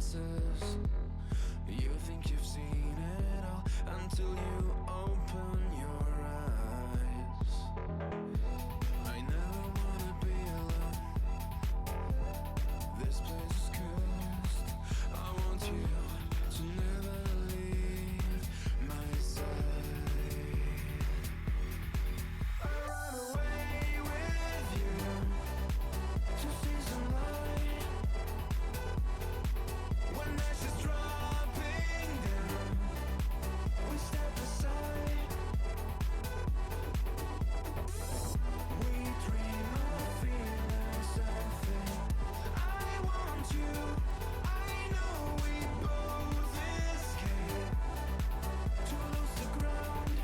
answers. You think you've seen it all until you open your eyes. I never wanna be alone. This place is cursed. I want you to never leave my side. I run away with you to see some light. When ashes dropping down, we step aside. We dream of feeling something. I want you. I know we both escape to lose the ground.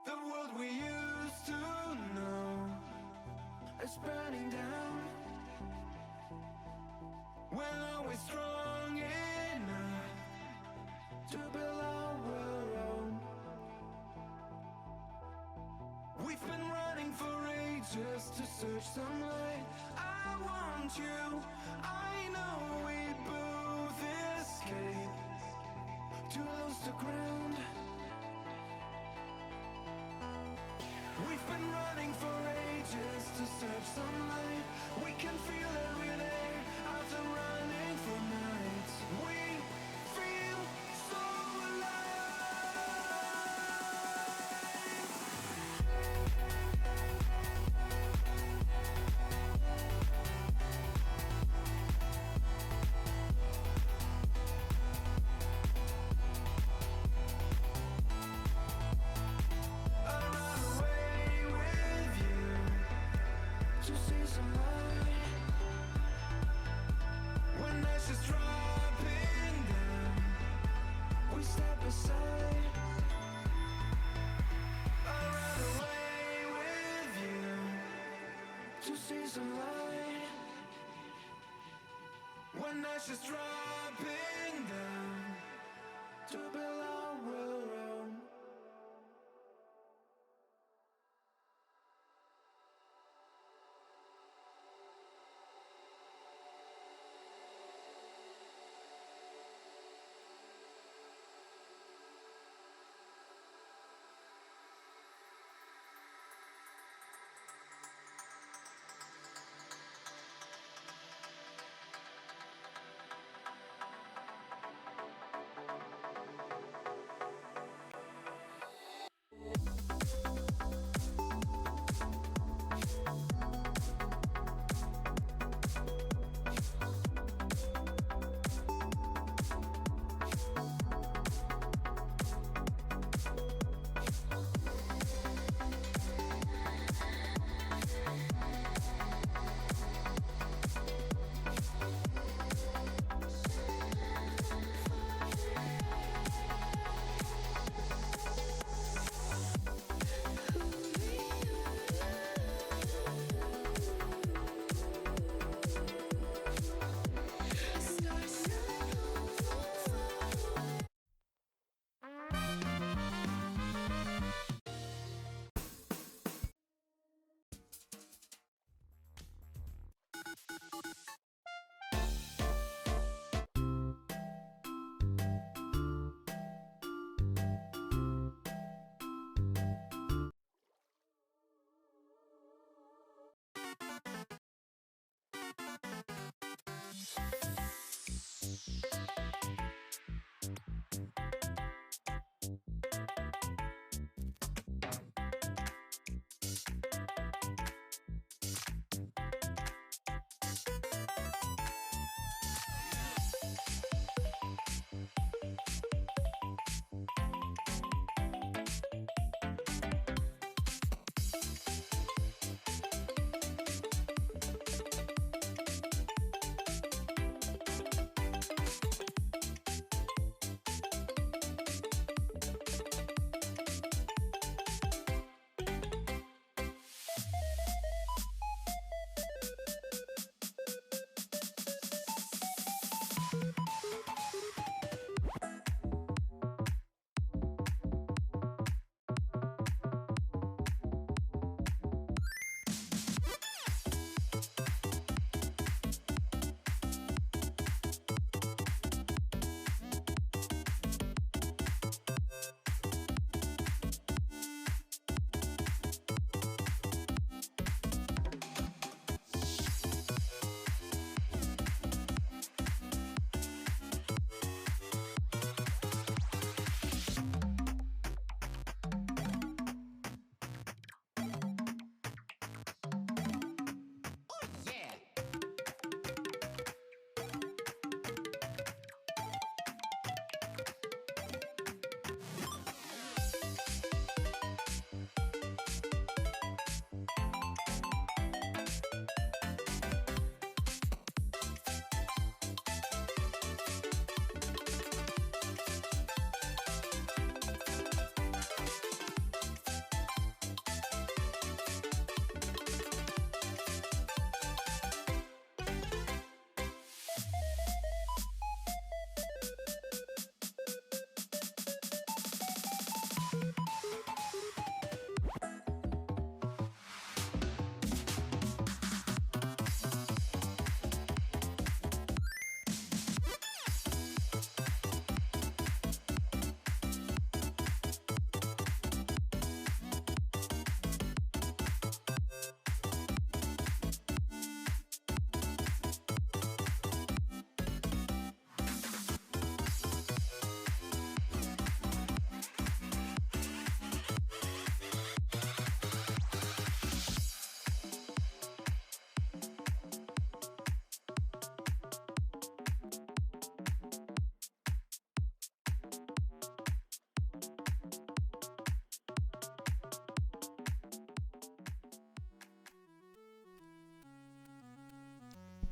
The world we used to know is burning down. We're always strong enough to build our own. We've been running for ages to search some light. I want you. I know we both escape to lose the ground. We've been running for ages to search some light. We can feel every day after running for nights. We feel so alive. I run away with you to see some light. When ashes dropping down, we step aside. I run away with you to see some light. When ashes dropping down, to build our own.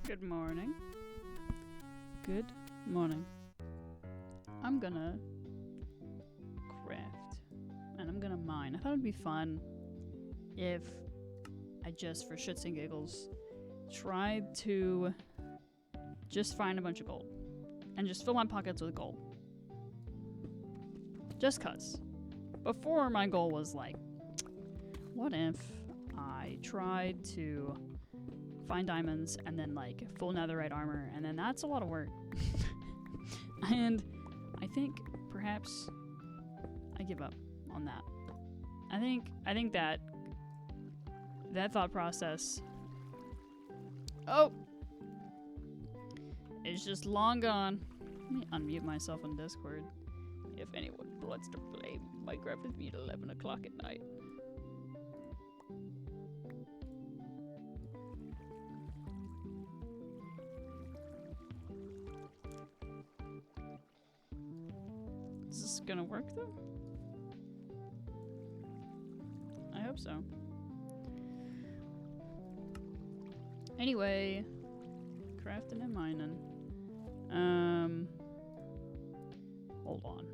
Good morning. Good morning. I'm gonna craft. And I'm gonna mine. I thought it'd be fun if I just, for shits and giggles, tried to just find a bunch of gold. And just fill my pockets with gold. Just cuz. Before, my goal was like, what if I tried to find diamonds and then like full netherite armor, and then that's a lot of work. And I think perhaps I give up on that. I think that thought process, oh, is just long gone. Let me unmute myself on Discord. If anyone wants to play Minecraft with me at 11 o'clock at night. Is this gonna work though? I hope so. Anyway, crafting and mining. Hold on.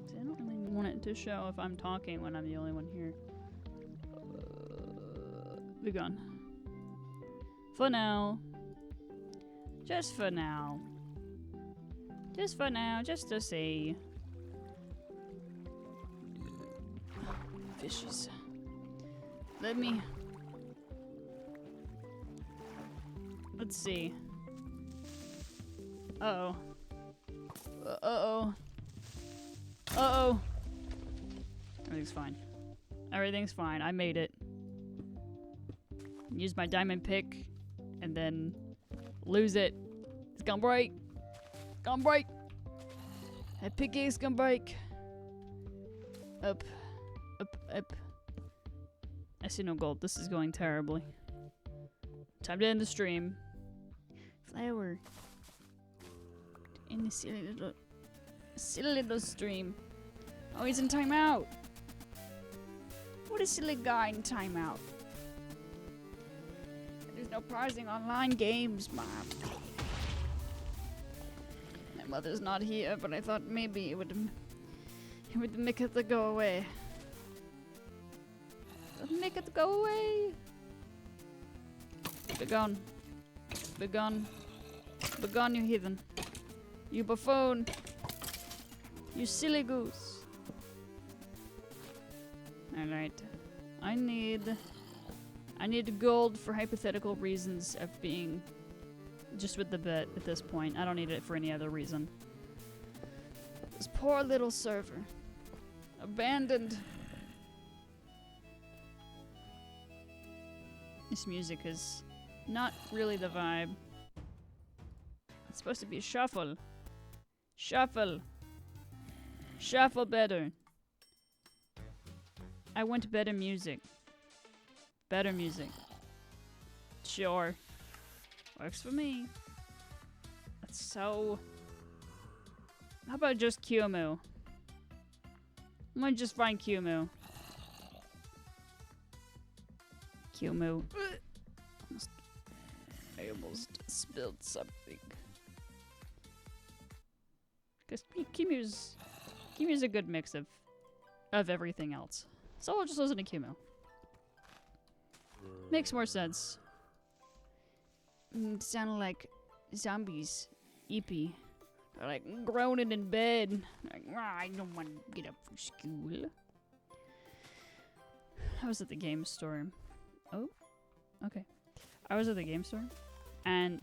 See, I don't really want it to show if I'm talking when I'm the only one here. The gun. For now. Just for now. Just for now, just to see. Fishes. Let me... Let's see. Uh-oh. Uh-oh. Uh-oh. Everything's fine. Everything's fine. I made it. Use my diamond pick and then lose it. It's gonna break. Gonna break. That pickaxe gonna break. Up. Up. Up. I see no gold. This is going terribly. Time to end the stream. Flower. In the silly little stream. Oh, he's in timeout. What a silly guy in timeout. There's no prizing online games, Mom. My mother's not here, but I thought maybe it would make it go away. Make it go away. Begone. Begone. Begone, you heathen. You buffoon. You silly goose. Alright. I need gold for hypothetical reasons of being just with the bit at this point. I don't need it for any other reason. This poor little server. Abandoned. This music is not really the vibe. It's supposed to be shuffle. Shuffle. Shuffle better. I want better music. Better music. Sure. Works for me. That's so... How about just Kyumu? I might just find Kyumu. Kyumu. I almost spilled something. Because Kyumu's a good mix of everything else. So I'll just listen to Kyumu. Makes more sense. Sound like zombies. Eepy. They're like groaning in bed. Like, I don't want to get up for school. I was at the game store. Oh, okay. I was at the game store, and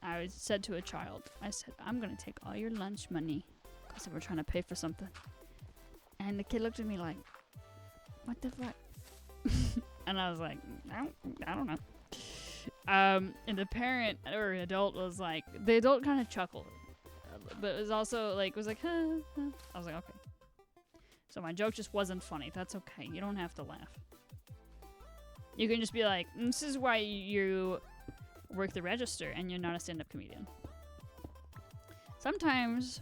I said to a child, I said, I'm going to take all your lunch money, because they were trying to pay for something. And the kid looked at me like, what the fuck? And I was like, I don't know. And the parent or adult was like, the adult kind of chuckled, but it was also like, was like, huh, huh. I was like, okay. So my joke just wasn't funny. That's okay. You don't have to laugh. You can just be like, this is why you work the register and you're not a stand-up comedian. Sometimes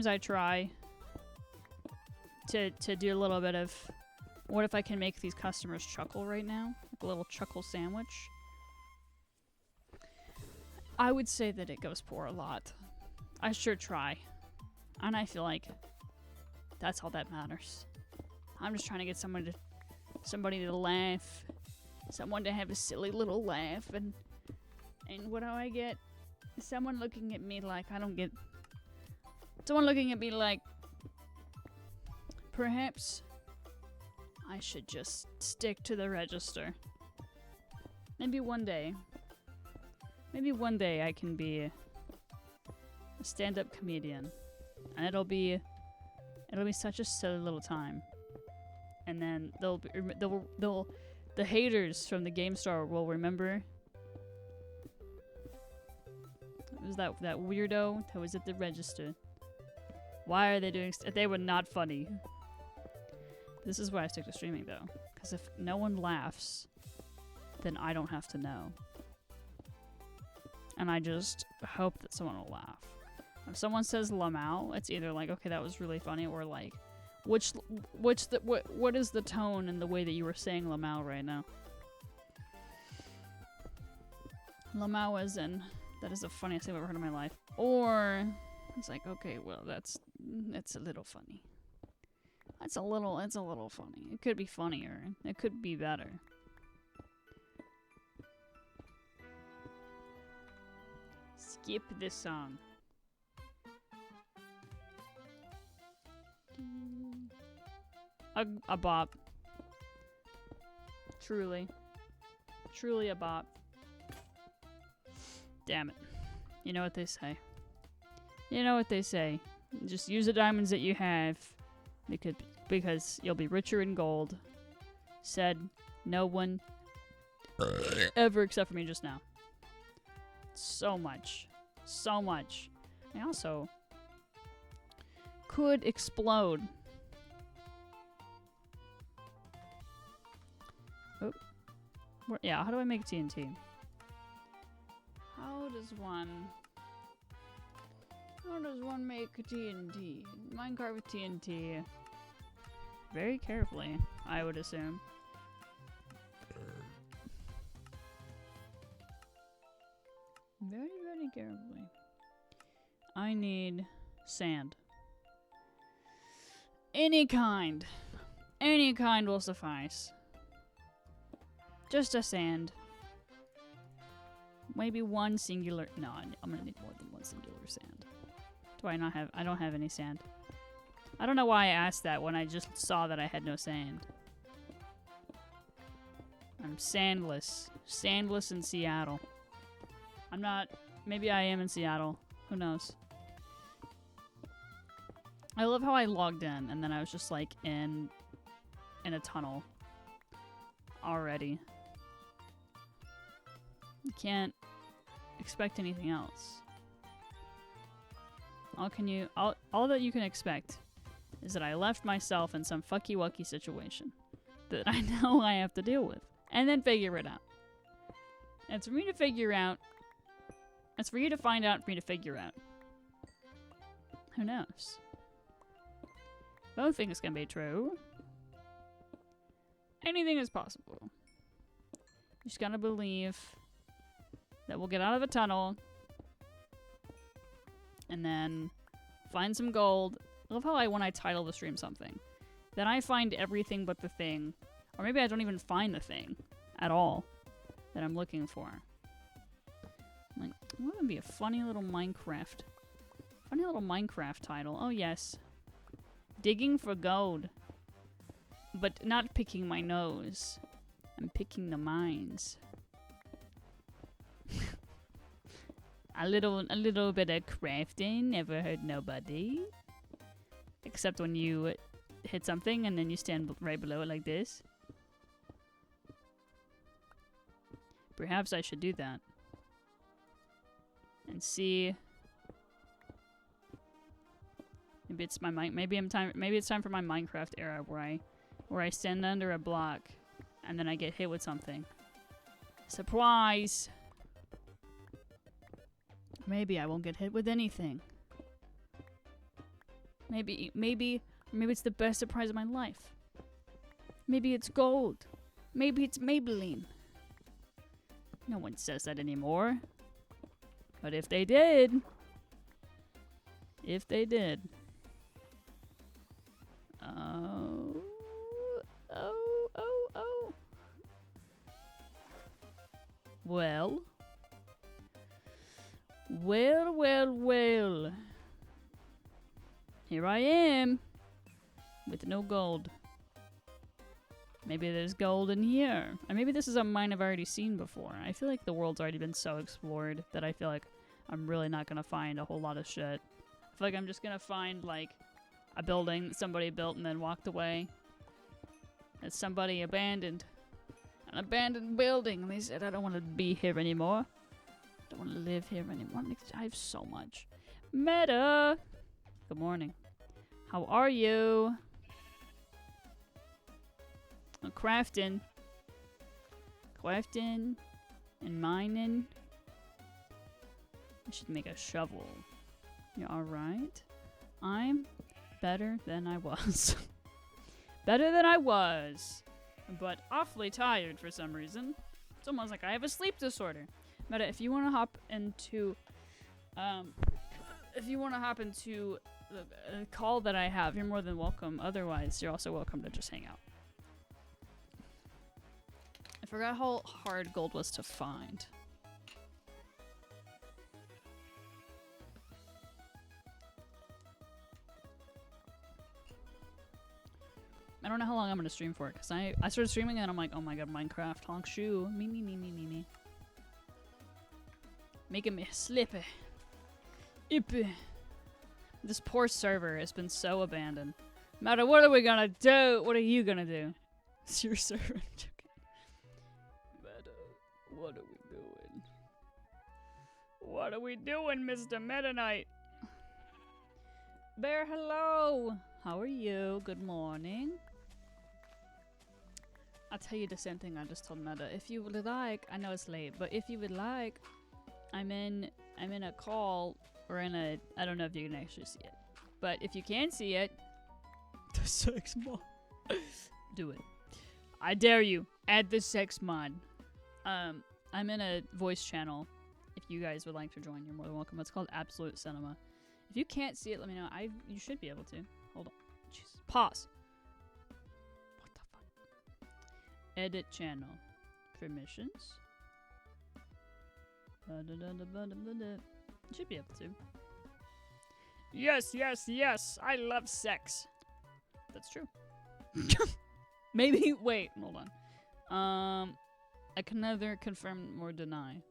I try to do a little bit of What if I can make these customers chuckle right now? Like a little chuckle sandwich? I would say that it goes poor a lot. I sure try. And I feel like that's all that matters. I'm just trying to get somebody to laugh. Someone to have a silly little laugh. And what do I get? Someone looking at me like I don't get... Someone looking at me like... Perhaps I should just stick to the register. Maybe one day I can be a stand-up comedian. And it'll be such a silly little time. And then the haters from the GameStar will remember. It was that weirdo that was at the register. Why are they doing they were not funny. This is why I stick to streaming though. Because if no one laughs, then I don't have to know. And I just hope that someone will laugh. If someone says Lamau, it's either like, okay, that was really funny, or like, what is the tone and the way that you were saying Lamau right now? Lamau as in, that is the funniest thing I've ever heard in my life. Or it's like, okay, well, that's a little funny. It's a little funny. It could be funnier. It could be better. Skip this song. A bop. Truly. Truly a bop. Damn it. You know what they say. You know what they say. Just use the diamonds that you have. Because you'll be richer in gold. Said no one ever except for me just now. So much. So much. I also could explode. Oh. Yeah, how do I make TNT? How does one make TNT? Minecraft with TNT. Very carefully, I would assume. Very, very carefully. I need sand. Any kind. Any kind will suffice. Just a sand. Maybe one singular... No, I'm gonna need more than one singular sand. Do I not have... I don't have any sand. I don't know why I asked that when I just saw that I had no sand. I'm sandless. Sandless in Seattle. I'm not... Maybe I am in Seattle. Who knows? I love how I logged in and then I was just like in a tunnel already. You can't expect anything else. All that you can expect is that I left myself in some fucky wucky situation that I know I have to deal with and then figure it out. And it's for me to figure out. It's for you to find out, for me to figure out. Who knows? Both things can be true. Anything is possible. You just gotta believe that we'll get out of a tunnel and then find some gold. I love how when I title the stream something, then I find everything but the thing. Or maybe I don't even find the thing at all that I'm looking for. I'm like, what would be a funny little Minecraft title? Oh yes. Digging for gold. But not picking my nose. I'm picking the mines. a little bit of crafting, never hurt nobody. Except when you hit something and then you stand right below it like this. Perhaps I should do that. And see. Maybe it's my maybe it's time for my Minecraft era where I stand under a block and then I get hit with something. Surprise! Maybe I won't get hit with anything. Maybe it's the best surprise of my life. Maybe it's gold. Maybe it's Maybelline. No one says that anymore. But if they did... Oh. Well. Here I am. With no gold. Maybe there's gold in here. Or maybe this is a mine I've already seen before. I feel like the world's already been so explored that I feel like I'm really not gonna find a whole lot of shit. I feel like I'm just gonna find, like, a building that somebody built and then walked away. That somebody abandoned. An abandoned building. And they said, I don't want to be here anymore. I don't want to live here anymore. I have so much. Meta! Good morning. How are you? I'm crafting. Crafting. And mining. I should make a shovel. You alright? I'm better than I was. Better than I was. But awfully tired for some reason. It's almost like I have a sleep disorder. Meta, if you want to hop into... if you want to hop into the call that I have, you're more than welcome. Otherwise, you're also welcome to just hang out. I forgot how hard gold was to find. I don't know how long I'm gonna stream for it, because I started streaming and I'm like, oh my god, Minecraft, honk shoe, me. Making me sleepy. Ippy. This poor server has been so abandoned. Meta, what are we gonna do? What are you gonna do? It's your server. I'm joking. Meta, what are we doing? What are we doing, Mr. Meta Knight? Bear, hello! How are you? Good morning. I'll tell you the same thing I just told Meta. If you would like, I know it's late, but if you would like, I'm in a call or in a, I don't know if you can actually see it, but if you can see it, the sex mod. Do it. I dare you. Add the sex mod. I'm in a voice channel. If you guys would like to join, you're more than welcome. It's called Absolute Cinema. If you can't see it, let me know. You should be able to. Hold on. Jeez. Pause. What the fuck? Edit channel. Permissions. You should be able to. Yes. I love sex. That's true. Maybe. Wait. Hold on. I can neither confirm or deny.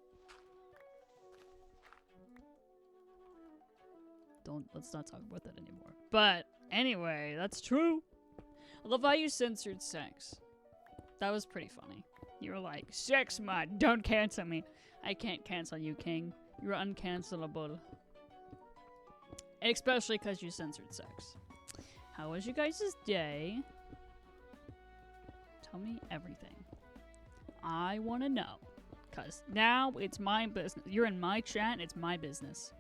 Let's not talk about that anymore. But anyway, that's true. I love how you censored sex. That was pretty funny. You were like, sex mod, don't cancel me. I can't cancel you, King. You're uncancelable. Especially because you censored sex. How was you guys' day? Tell me everything. I want to know. Because now it's my business. You're in my chat, it's my business.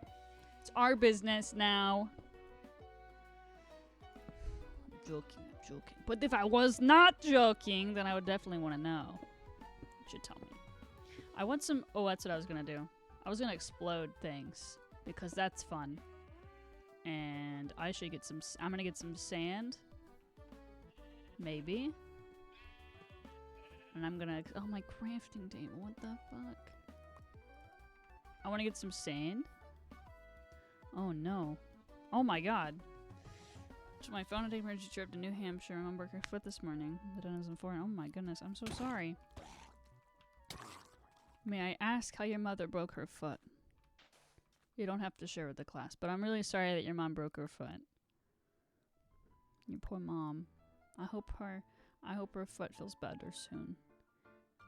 It's our business now. I'm joking. But if I was not joking, then I would definitely want to know. You should tell me. I want some... Oh, that's what I was going to do. I was going to explode things. Because that's fun. And I should get some... I'm going to get some sand. Maybe. And I'm going to... Oh, my crafting table. What the fuck? I want to get some sand. Oh no. Oh my god. So my phone had an emergency trip to New Hampshire and broke her foot this morning. The dentist informed. Oh my goodness, I'm so sorry. May I ask how your mother broke her foot? You don't have to share with the class, but I'm really sorry that your mom broke her foot. Your poor mom. I hope her foot feels better soon.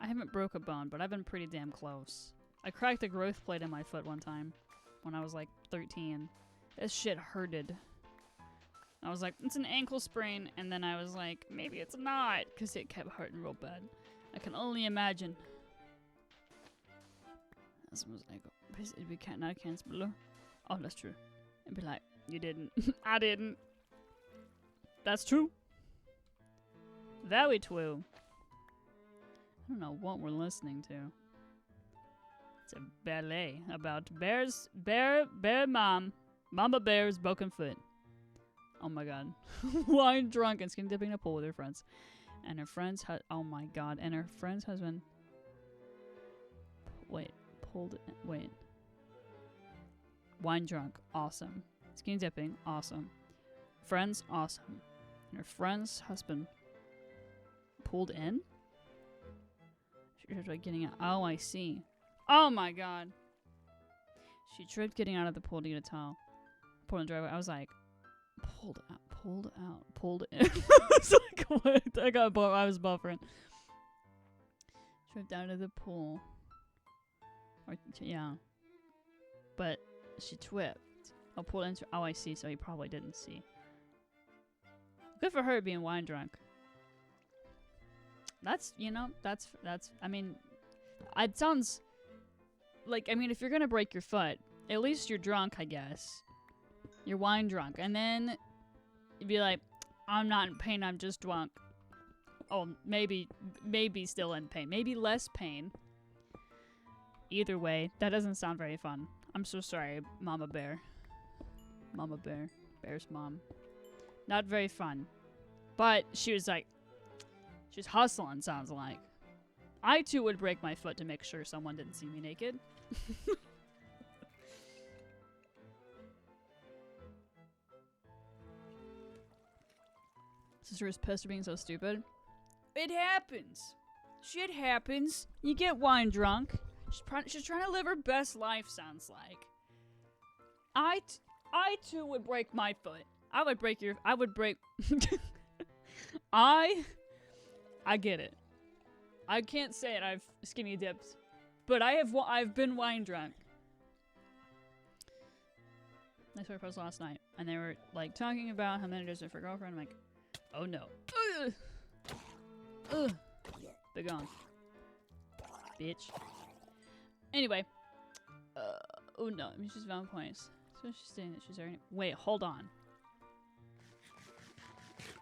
I haven't broke a bone, but I've been pretty damn close. I cracked a growth plate in my foot one time. When I was like 13. This shit hurted. I was like, it's an ankle sprain, and then I was like, maybe it's not, because it kept hurting real bad. I can only imagine. This was like, we can't not cancel. Oh, that's true. And be like, you didn't. I didn't. That's true. Very true. I don't know what we're listening to. It's a ballet about bear mama bear's broken foot. Oh my god. Wine drunk and skin dipping in a pool with her friends. And her friend's oh my god. And her friend's husband wait. Wine drunk, awesome. Skinny dipping, awesome. Friends, awesome. And her friend's husband pulled in? She tried getting out. Oh, I see. Oh my god. She tripped getting out of the pool to get a towel. Pulled in the driveway. I was like, pulled in. I was like, what? I was buffering. Tripped out of the pool. Yeah. But she twipped. Oh, pulled into. Oh, I see. So he probably didn't see. Good for her being wine drunk. That's, I mean, it sounds like, I mean, if you're gonna break your foot, at least you're drunk, I guess. You're wine drunk. And then you'd be like, I'm not in pain, I'm just drunk. Oh, maybe still in pain. Maybe less pain. Either way, that doesn't sound very fun. I'm so sorry, Mama Bear. Mama Bear. Bear's mom. Not very fun. But she was like, she's hustling, sounds like. I too would break my foot to make sure someone didn't see me naked. Sister is pissed for being so stupid. It happens. Shit happens. You get wine drunk. She's trying to live her best life, sounds like. I too would break my foot. I would break I get it. I can't say it. I've skinny dipped, but I've been wine drunk. I saw a post last night, and they were like talking about how many days for a girlfriend. I'm like, oh no, ugh, be gone, bitch. Anyway, oh no, I mean she's found points. So she's saying that she's already. Wait, hold on.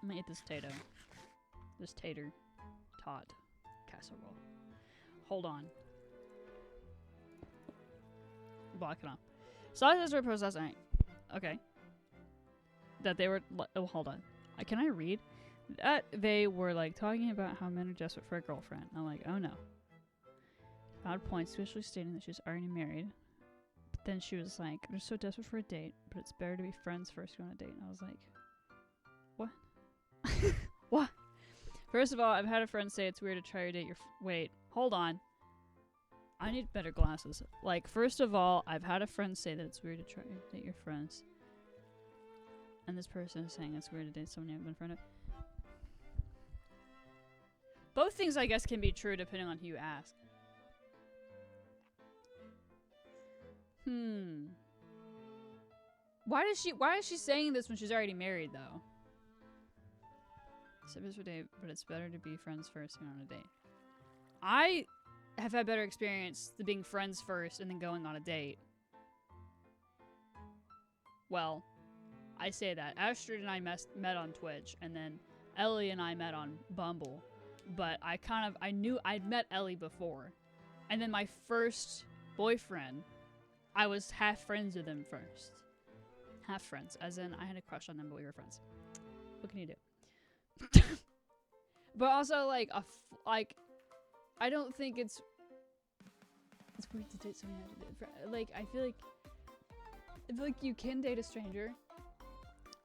I'm gonna eat this tater. This tater tot casserole. Hold on. Block it off. So I just proposed last night. Okay. That they were. Oh, hold on. Can I read? That they were like talking about how men are desperate for a girlfriend. I'm like, oh no. Odd points, especially stating that she's already married. But then she was like, they're so desperate for a date, but it's better to be friends first go on a date. And I was like, what? What? First of all, I've had a friend say it's weird to try to date your wait, hold on. I need better glasses. Like, first of all, I've had a friend say that it's weird to try to date your friends. And this person is saying it's weird to date someone you haven't been friend of. Both things, I guess, can be true depending on who you ask. Why is she saying this when she's already married, though? For date, but it's better to be friends first and on a date. I have had better experience to being friends first and then going on a date. Well, I say that. Astrid and I met on Twitch, and then Ellie and I met on Bumble. But I knew I'd met Ellie before. And then my first boyfriend, I was half friends with him first. Half friends, as in I had a crush on him, but we were friends. What can you do? But also, like, I don't think it's weird to date someone you have to date. Like, I feel like you can date a stranger.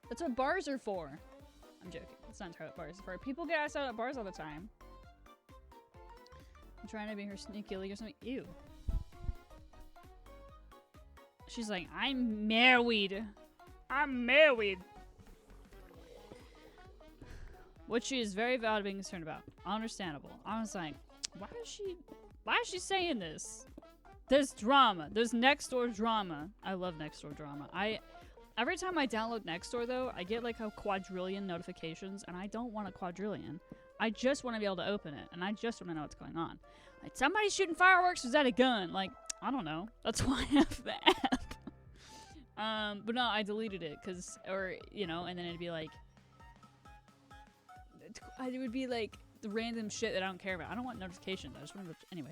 That's what bars are for. I'm joking. It's not entirely what bars are for. People get asked out at bars all the time. I'm trying to be her sneaky league or something. Ew. She's like, I'm married. I'm married. Which she is very valid being concerned about. Understandable. I was like, why is she saying this? There's drama. There's Nextdoor drama. I love Nextdoor drama. Every time I download Nextdoor, though, I get like a quadrillion notifications, and I don't want a quadrillion. I just want to be able to open it, and I just want to know what's going on. Like, somebody's shooting fireworks, is that a gun? Like, I don't know. That's why I have the app. But no, I deleted it, and then it'd be like, it would be like the random shit that I don't care about. I don't want notifications. I just want to anyway.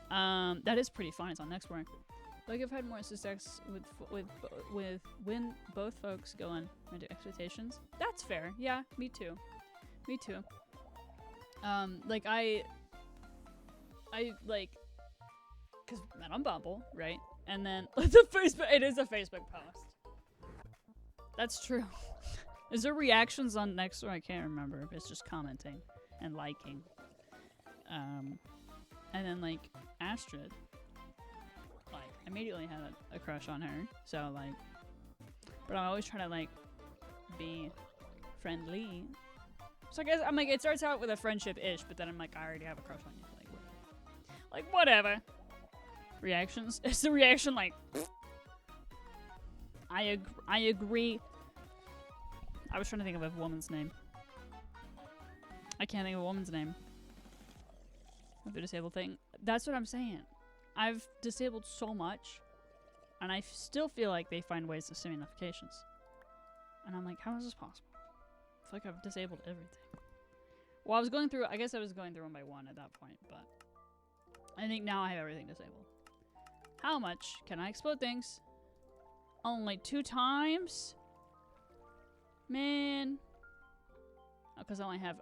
That is pretty fun. It's on Nextborn. Like I've had more success with when both folks go on into expectations. That's fair. Yeah, me too. Me too. Like I like, cause met on Bumble, right? And then it's a Facebook. It is a Facebook post. That's true. Is there reactions on Nextdoor? I can't remember if it's just commenting and liking. And then like Astrid, like immediately had a crush on her. So like, but I always try to like be friendly. So I guess I'm like, it starts out with a friendship-ish, but then I'm like, I already have a crush on you. Like whatever. Reactions. Is the reaction like? I agree. I was trying to think of a woman's name. I can't think of a woman's name. Of the disabled thing. That's what I'm saying. I've disabled so much, and I still feel like they find ways to send me notifications. And I'm like, how is this possible? It's like I've disabled everything. Well, I guess I was going through one by one at that point, but I think now I have everything disabled. How much can I explode things? Only 2 times? Man. Oh, because I only have,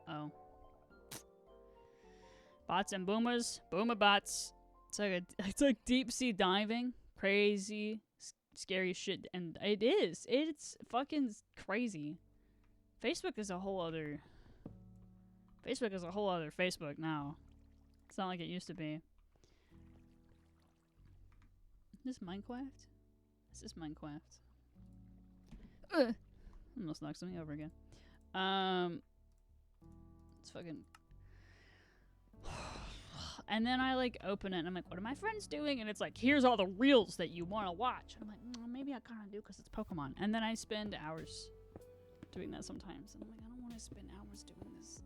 bots and boomers. Boomer bots. It's like deep sea diving. Crazy, scary shit. And it is. It's fucking crazy. Facebook is a whole other Facebook now. It's not like it used to be. Is this Minecraft? Is this Minecraft? Almost knocked something over again. It's fucking. And then I like open it and I'm like, what are my friends doing? And it's like, here's all the reels that you want to watch. And I'm like, maybe I kind of do because it's Pokemon. And then I spend hours doing that sometimes. And I'm like, I don't want to spend hours doing this.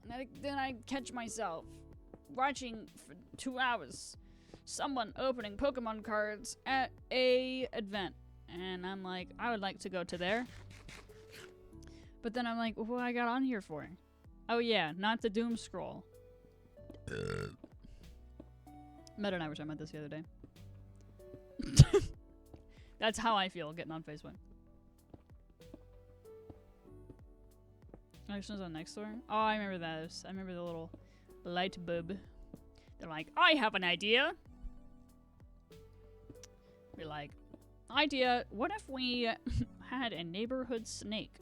And then I catch myself watching for 2 hours someone opening Pokemon cards at a event. And I'm like, I would like to go to there. But then I'm like, well, what I got on here for? Oh yeah, not the doom scroll. Meta and I were talking about this the other day. That's how I feel getting on Facebook. Actions on Nextdoor? Oh, I remember those. I remember the little light bulb. They're like, I have an idea. We're like, idea, what if we had a neighborhood snake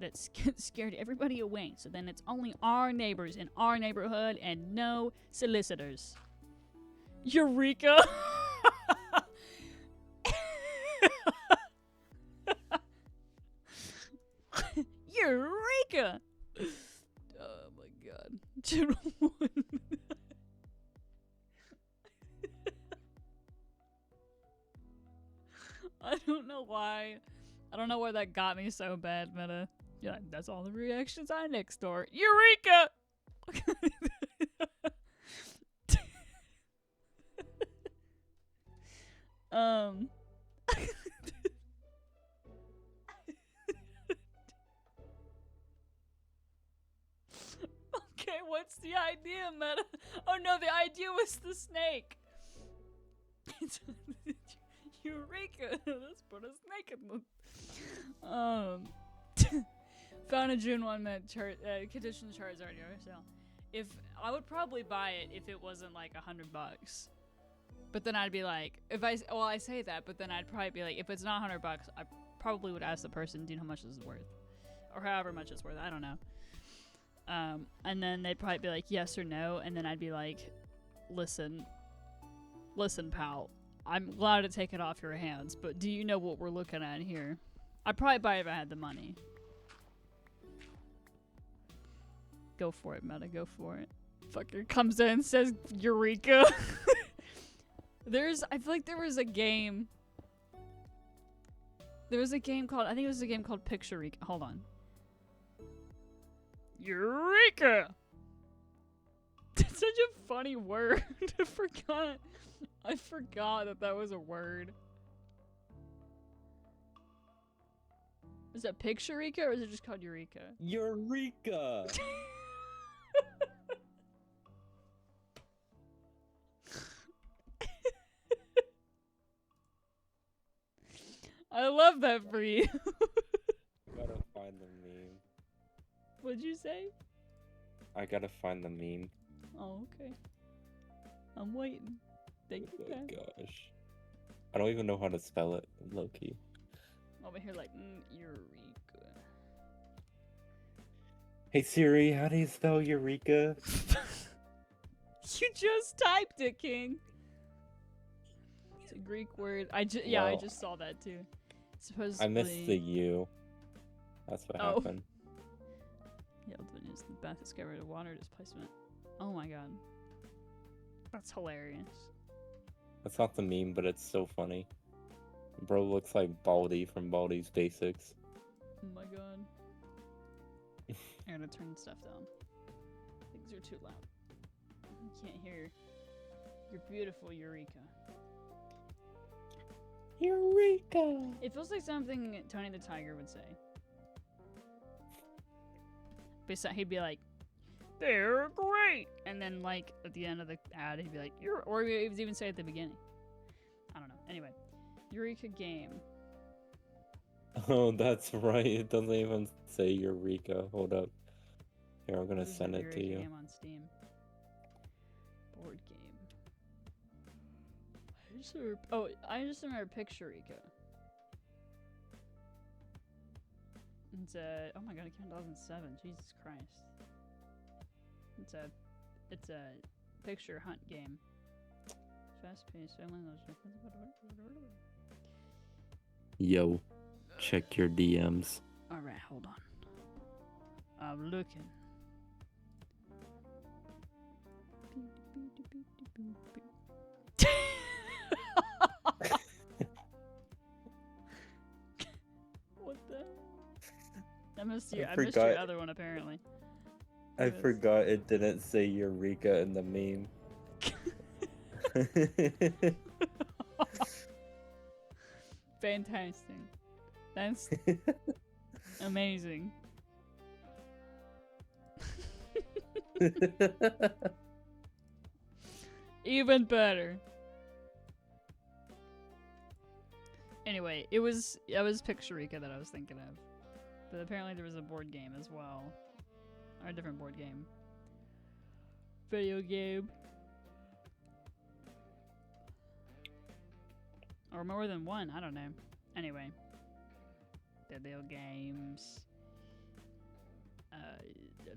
that scared everybody away, so then it's only our neighbors in our neighborhood and no solicitors. Eureka! Eureka! Oh my god. Channel 1. I don't know why. I don't know where that got me so bad, Meta. Yeah, that's all the reactions on Nextdoor. Eureka! Okay, what's the idea, Meta? Oh no, the idea was the snake. Eureka! Let's put a snake in the... Found a June 1 condition Charizard yard sale. If I would probably buy it if it wasn't like $100. But then I'd be like, I say that, but then I'd probably be like, if it's not $100, I probably would ask the person, do you know how much this is worth? Or however much it's worth, I don't know. And then they'd probably be like, yes or no, and then I'd be like, listen, pal, I'm allowed to take it off your hands, but do you know what we're looking at here? I'd probably buy it if I had the money. Go for it, Meta, go for it. Fucker comes in and says, Eureka! I feel like there was a game. There was a game called, I think it was a game called Pictureka. Hold on. Eureka! It's such a funny word. I forgot that was a word. Is that Pictureka or is it just called Eureka? Eureka! I love that for you. Gotta find the meme. What'd you say? I gotta find the meme. Oh, okay. I'm waiting. Thank you, Oh my guys. gosh. I don't even know how to spell it, low key. Over here, like, Eureka. Hey Siri, how do you spell Eureka? You just typed it, King. It's a Greek word. I Well, just saw that too. Supposedly. I missed the U. That's what Oh. happened. Yeldon is the best discovery of water displacement. Oh my god. That's hilarious. That's not the meme, but it's so funny. Bro looks like Baldy from Baldy's Basics. Oh my god. I gotta turn stuff down. Things are too loud. You can't hear your beautiful Eureka. Eureka! It feels like something Tony the Tiger would say. Besides, he'd be like, "They're great," and then like at the end of the ad, he'd be like, "You're," or he would even say at the beginning. I don't know. Anyway, Eureka game. Oh, that's right. It doesn't even say Eureka. Hold up. Here, I'm gonna What is send the it to Eureka you. game on Steam. Board game. Oh, I just remember Pictureka. It's a, oh my god, it came in 2007. Jesus Christ. It's a picture hunt game. Fast paced, family Yo, check your DMs. Alright, hold on. I'm looking. What the? I missed your forgot- other one apparently. I Yes. forgot it didn't say Eureka in the meme. Fantastic. That's amazing. Even better. Anyway, it was Pictureka that I was thinking of. But apparently there was a board game as well. Or a different board game. Video game. Or more than one, I don't know. Anyway. Video games.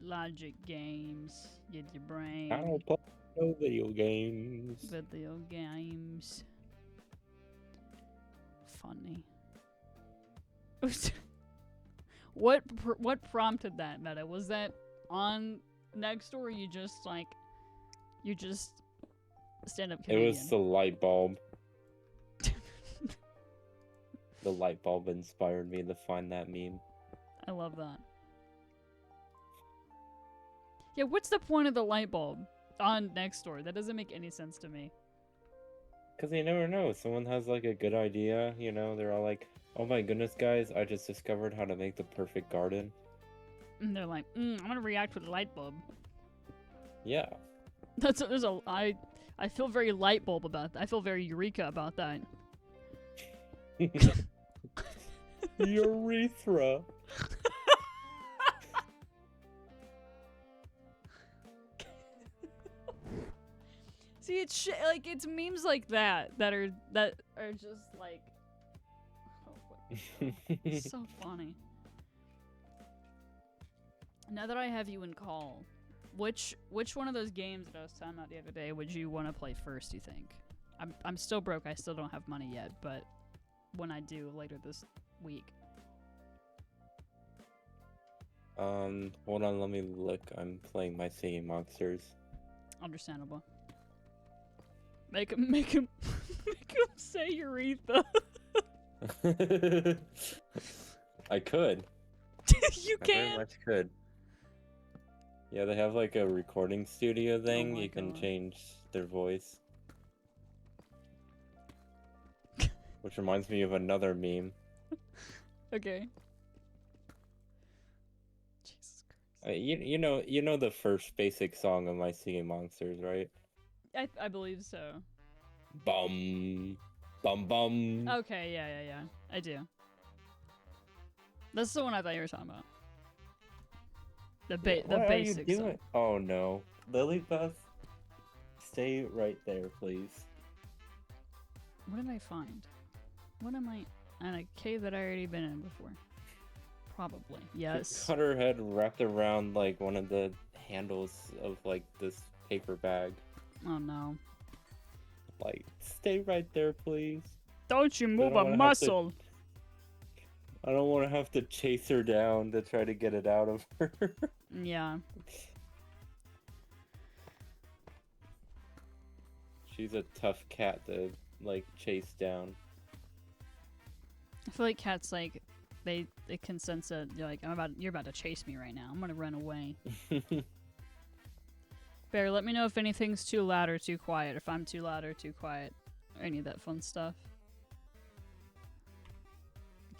Logic games. Get your brain. I don't play no video games. Video games. Funny. What prompted that, Meta? Was that on Next or you just stand-up It comedian? was the light bulb. The light bulb inspired me to find that meme. I love that. Yeah, what's the point of the light bulb on Nextdoor? That doesn't make any sense to me. Because you never know. Someone has like a good idea, you know, they're all like, oh my goodness, guys, I just discovered how to make the perfect garden. And they're like, I'm gonna react with a light bulb. Yeah. I feel very light bulb about that. I feel very Eureka about that. Urethra. See, it's like it's memes like that are just like it's so funny. Now that I have you in call, which one of those games that I was talking about the other day would you want to play first? You think? I'm still broke. I still don't have money yet, but when I do later this week. Hold on, let me look. I'm playing my singing monsters. Understandable. Make him say urethra. I could. You I very can. much could. Yeah, they have like a recording studio thing. my You can God. change their voice. Which reminds me of another meme. Okay. You know the first basic song of My Singing Monsters, right? I believe so. Bum, bum, bum. Okay, yeah. I do. That's the one I thought you were talking about. The What are you basic doing? song. Oh no, Lilybeth, stay right there, please. What did I find? What am I? In a cave that I already been in before. Probably. Yes. Got her head wrapped around like one of the handles of like this paper bag. Oh no. Like, stay right there, please. Don't you move don't a wanna have to- muscle. I don't want to have to chase her down to try to get it out of her. Yeah. She's a tough cat to like chase down. I feel like cats like they can sense that you're like you're about to chase me right now. I'm gonna run away. Bear, let me know if anything's too loud or too quiet. If I'm too loud or too quiet. Or any of that fun stuff. I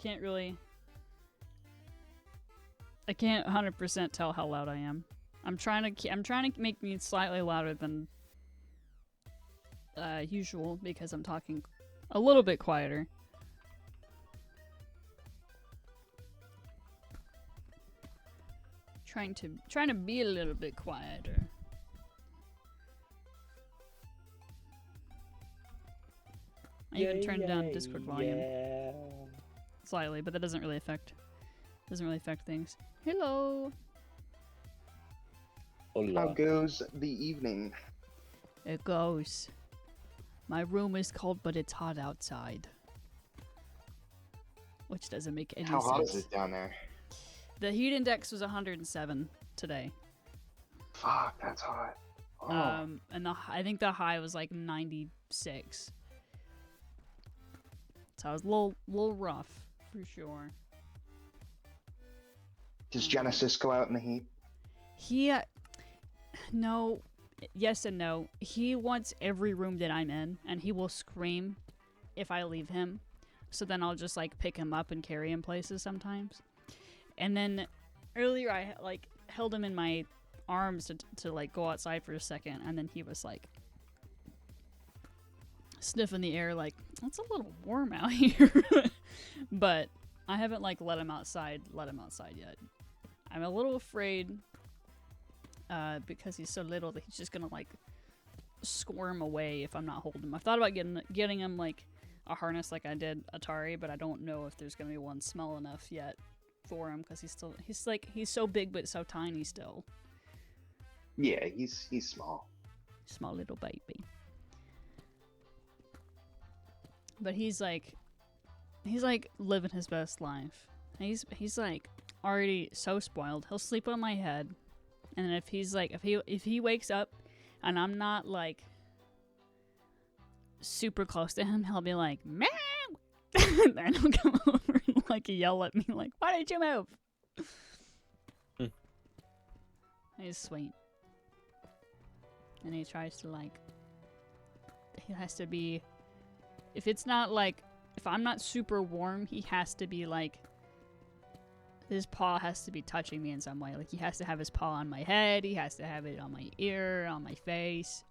can't 100% tell how loud I am. I'm trying to make me slightly louder than usual because I'm talking a little bit quieter. Trying to be a little bit quieter. I even turned down Discord volume slightly, but that doesn't really affect things. Hello. Hola. How goes the evening? It goes. My room is cold, but it's hot outside. Which doesn't make any How sense. hot is it down there? The heat index was 107 today. Fuck, that's hot. Oh, And I think the high was like 96. So it was a little rough for sure. does Genesis go out in the heat? He, no, yes and no. He wants every room that I'm in, and he will scream if I leave him. So then I'll just like pick him up and carry him places sometimes. And then earlier I like held him in my arms to like go outside for a second, and then he was like sniffing the air like, it's a little warm out here. But I haven't like let him outside yet. I'm a little afraid because he's so little that he's just gonna like squirm away if I'm not holding him. I've thought about getting him like a harness like I did Atari, but I don't know if there's gonna be one small enough yet for him because he's so big but so tiny still. Yeah, he's small. Small little baby. But he's like living his best life. He's like already so spoiled. He'll sleep on my head, and then if he wakes up, and I'm not like super close to him, he'll be like meow, and he'll come over and like yell at me like, "Why did you move?" He's sweet, and he tries to like. He has to be. If it's not like, if I'm not super warm, he has to be like, his paw has to be touching me in some way. Like, he has to have his paw on my head, he has to have it on my ear, on my face,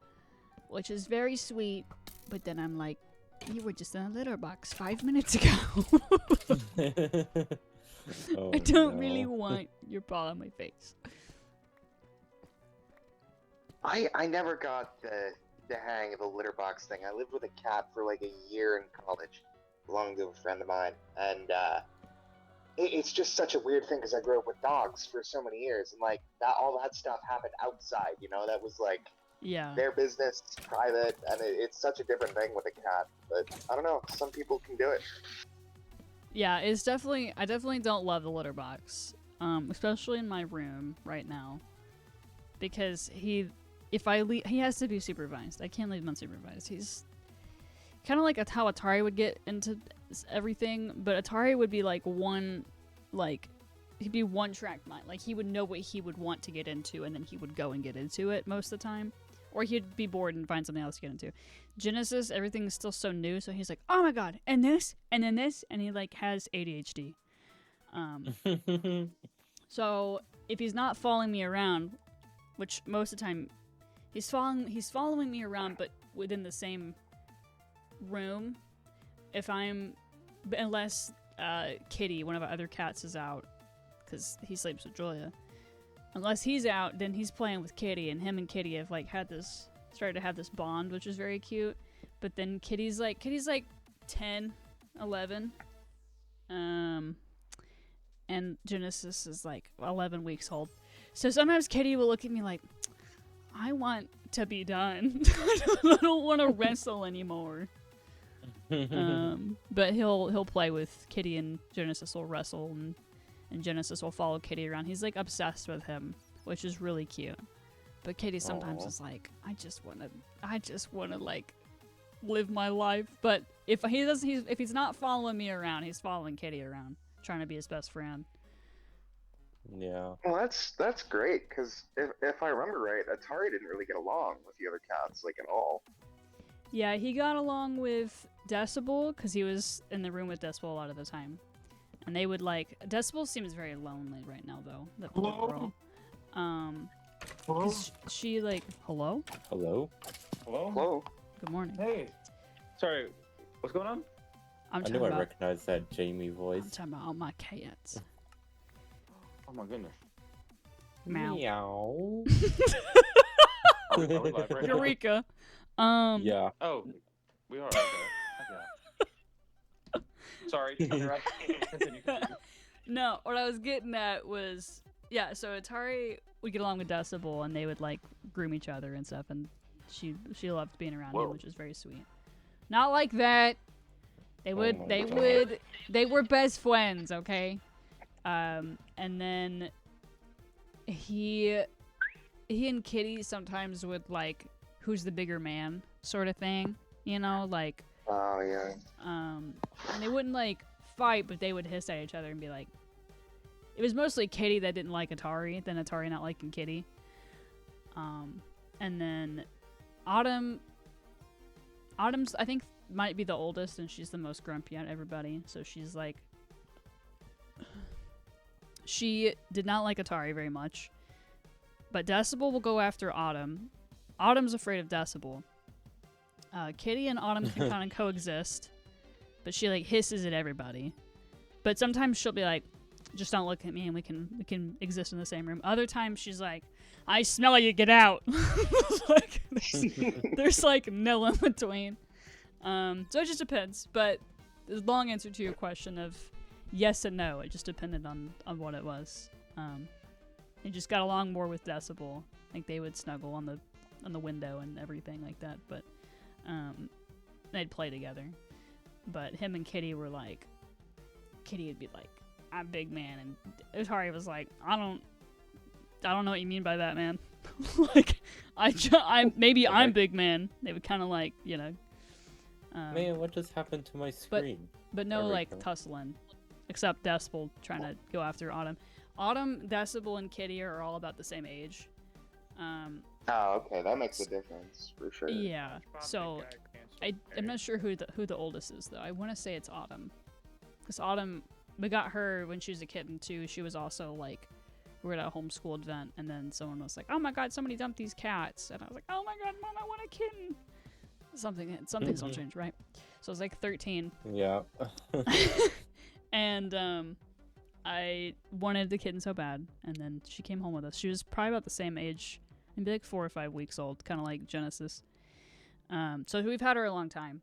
which is very sweet. But then I'm like, you were just in a litter box 5 minutes ago. Oh, I don't no. really want your paw on my face. I never got the hang of the litter box thing. I lived with a cat for like a year in college, belonging to a friend of mine, and it's just such a weird thing because I grew up with dogs for so many years, and like all that stuff happened outside. You know, that was like Yeah. their business, private, and it's such a different thing with a cat. But I don't know, some people can do it. Yeah, I definitely don't love the litter box. Especially in my room right now. Because he has to be supervised. I can't leave him unsupervised. He's kind of like how Atari would get into everything, but Atari would be he'd be one track mind. Like, he would know what he would want to get into, and then he would go and get into it most of the time. Or he'd be bored and find something else to get into. Genesis, everything's still so new, so he's like, oh my god, and this, and then this, and he like has ADHD. So if he's not following me around, which most of the time he's following me around, but within the same room. Unless Kitty, one of our other cats, is out, because he sleeps with Julia. Unless he's out, then he's playing with Kitty, and him and Kitty have like started to have this bond, which is very cute. But then Kitty's like 10, 11, and Genesis is like 11 weeks old. So sometimes Kitty will look at me like, I want to be done. I don't want to wrestle anymore. But he'll play with Kitty, and Genesis will wrestle, and Genesis will follow Kitty around. He's like obsessed with him, which is really cute. But Kitty sometimes is like, I just wanna like live my life. But if he's not following me around, he's following Kitty around, trying to be his best friend. Yeah. Well, that's great, because if I remember right, Atari didn't really get along with the other cats, like, at all. Yeah, he got along with Decibel because he was in the room with Decibel a lot of the time. And they would like... Decibel seems very lonely right now, though. That little girl. Hello? 'Cause she like... Hello? Hello? Hello? Whoa. Good morning. Hey. Sorry, what's going on? I'm I talking knew I about... recognized that Jamie I'm voice. talking about all my cats. Oh my goodness. Meow. Meow. Are we live right now? Eureka. Yeah. Oh, we are. Okay. Sorry. Continue. No, what I was getting at was... Yeah, so Atari would get along with Decibel, and they would like groom each other and stuff, and she loved being around him, Whoa. which was very sweet. Not like that. They Oh would, my they God. would, they were best friends, okay? And then he and Kitty sometimes would like, who's the bigger man, sort of thing, you know, like, Oh, yeah. and they wouldn't like fight, but they would hiss at each other and be like, it was mostly Kitty that didn't like Atari, then Atari not liking Kitty. And then Autumn's, I think, might be the oldest, and she's the most grumpy out of everybody. So she's like, she did not like Atari very much. But Decibel will go after Autumn. Autumn's afraid of Decibel. Kitty and Autumn can kind of coexist, but she like hisses at everybody. But sometimes she'll be like, just don't look at me and we can exist in the same room. Other times she's like, I smell you, get out. Like, there's like no in between. So it just depends. But the long answer to your question of yes and no, it just depended on what it was. They just got along more with Decibel. Like they would snuggle on the window and everything like that. But they'd play together. But him and Kitty were like, Kitty would be like, I'm big man, and Atari was like, I don't know what you mean by that, man. Like, maybe I'm big man. They would kind of like, you know. Man, what just happened to my screen? But no, There we like, go. tussling. Except Decibel trying to go after Autumn. Autumn, Decibel, and Kitty are all about the same age. Oh, okay, that makes a difference, for sure. Yeah, so I'm not sure who the oldest is, though. I want to say it's Autumn. Because Autumn, we got her when she was a kitten, too. She was also, like, we were at a homeschool event, and then someone was like, oh my god, somebody dumped these cats. And I was like, oh my god, Mom, I want a kitten. Something's will change, right? So I was like 13. Yeah. And I wanted the kitten so bad, and then she came home with us. She was probably about the same age, maybe like 4 or 5 weeks old, kind of like Genesis. So we've had her a long time.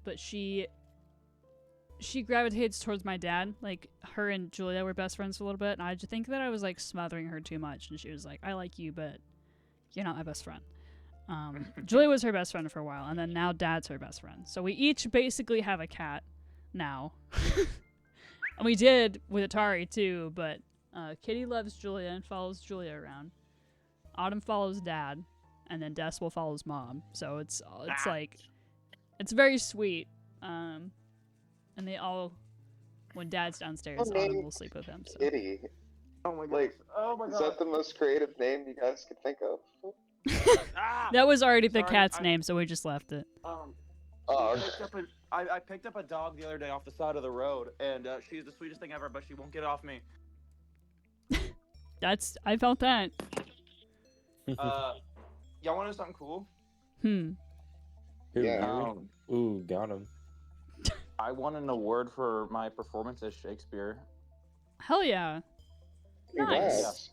But she gravitates towards my dad. Like, her and Julia were best friends for a little bit, and I just think that I was like smothering her too much, and she was like, I like you, but you're not my best friend. Julia was her best friend for a while, and then now Dad's her best friend. So we each basically have a cat now. And we did with Atari too, but Kitty loves Julia and follows Julia around. Autumn follows Dad, and then Decibel follows Mom. So it's like, it's very sweet. And they all, when Dad's downstairs, Oh, man. Autumn will sleep with him. So. Kitty. Oh my Like, Oh my Is that the most creative name you guys could think of? Ah! That was already the Sorry, cat's I- name, so we just left it. Oh, I picked up a dog the other day off the side of the road, and she's the sweetest thing ever, but she won't get off me. I felt that. Y'all want to know something cool? Hmm. Who, Yeah. you? Ooh, got him. I won an award for my performance as Shakespeare. Hell yeah. Nice. Congrats.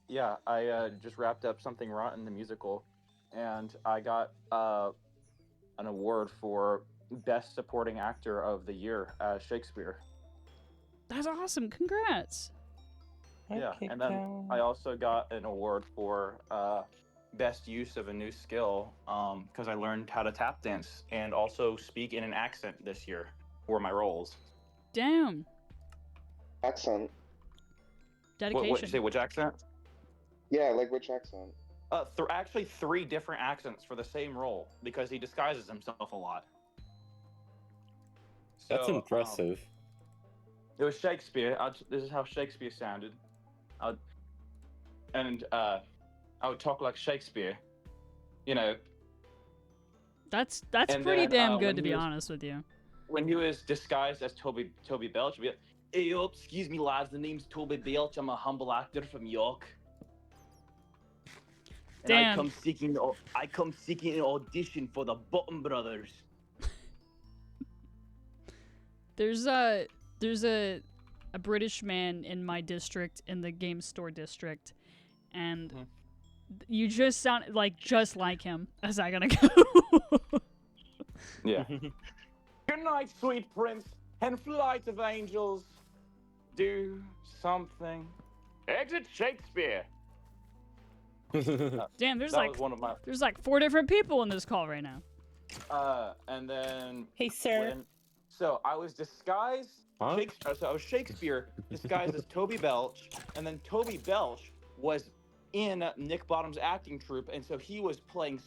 Yeah, I just wrapped up Something Rotten, the musical, and I got an award for Best Supporting Actor of the Year as Shakespeare. That's awesome. Congrats. Yeah, Okay, and then Cal. I also got an award for best use of a new skill because I learned how to tap dance and also speak in an accent this year for my roles. Damn. Accent. Dedication. What you say? Which accent? Yeah, like which accent? Actually, 3 different accents for the same role because he disguises himself a lot. That's So, impressive. It was Shakespeare. This is how Shakespeare sounded. I would talk like Shakespeare. You know, That's And pretty then, damn when good to he be was- honest with you. when he was disguised as Toby Belch, he'd be like, "Hey, yo, excuse me, lads. The name's Toby Belch. I'm a humble actor from York. And Damn. I come seeking an audition for the Button Brothers." There's a British man in my district, in the game store district, and Mhm. you just sound like just like him. As I gotta go. Yeah. Good night, sweet prince, and flight of angels. Do something. Exit Shakespeare. Damn, there's That like was one of my. 4 different people in this call right now. And then Hey, sir. so I was disguised. Huh? So I was Shakespeare disguised as Toby Belch, and then Toby Belch was in Nick Bottom's acting troupe, and so he was playing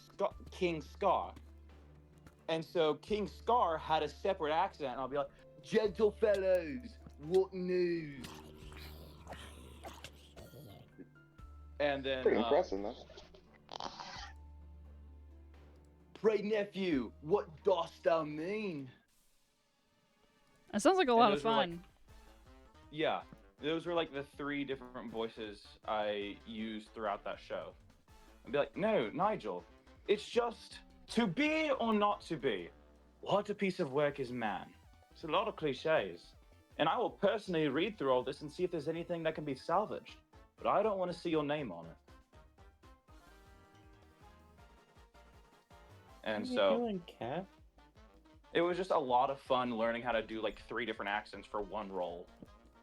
King Scar. And so King Scar had a separate accent, and I'll be like, "Gentle fellows, what news?" And then, Pretty impressive, though. "Pray nephew, what dost thou mean?" That sounds like a And lot of those were, like- fun. Yeah, those were like the 3 different voices I used throughout that show. I'd be like, "No, Nigel, it's just to be or not to be. What a piece of work is man." It's a lot of cliches. And I will personally read through all this and see if there's anything that can be salvaged. But I don't want to see your name on it. And What are you so doing, Cap? it was just a lot of fun learning how to do like 3 different accents for one role.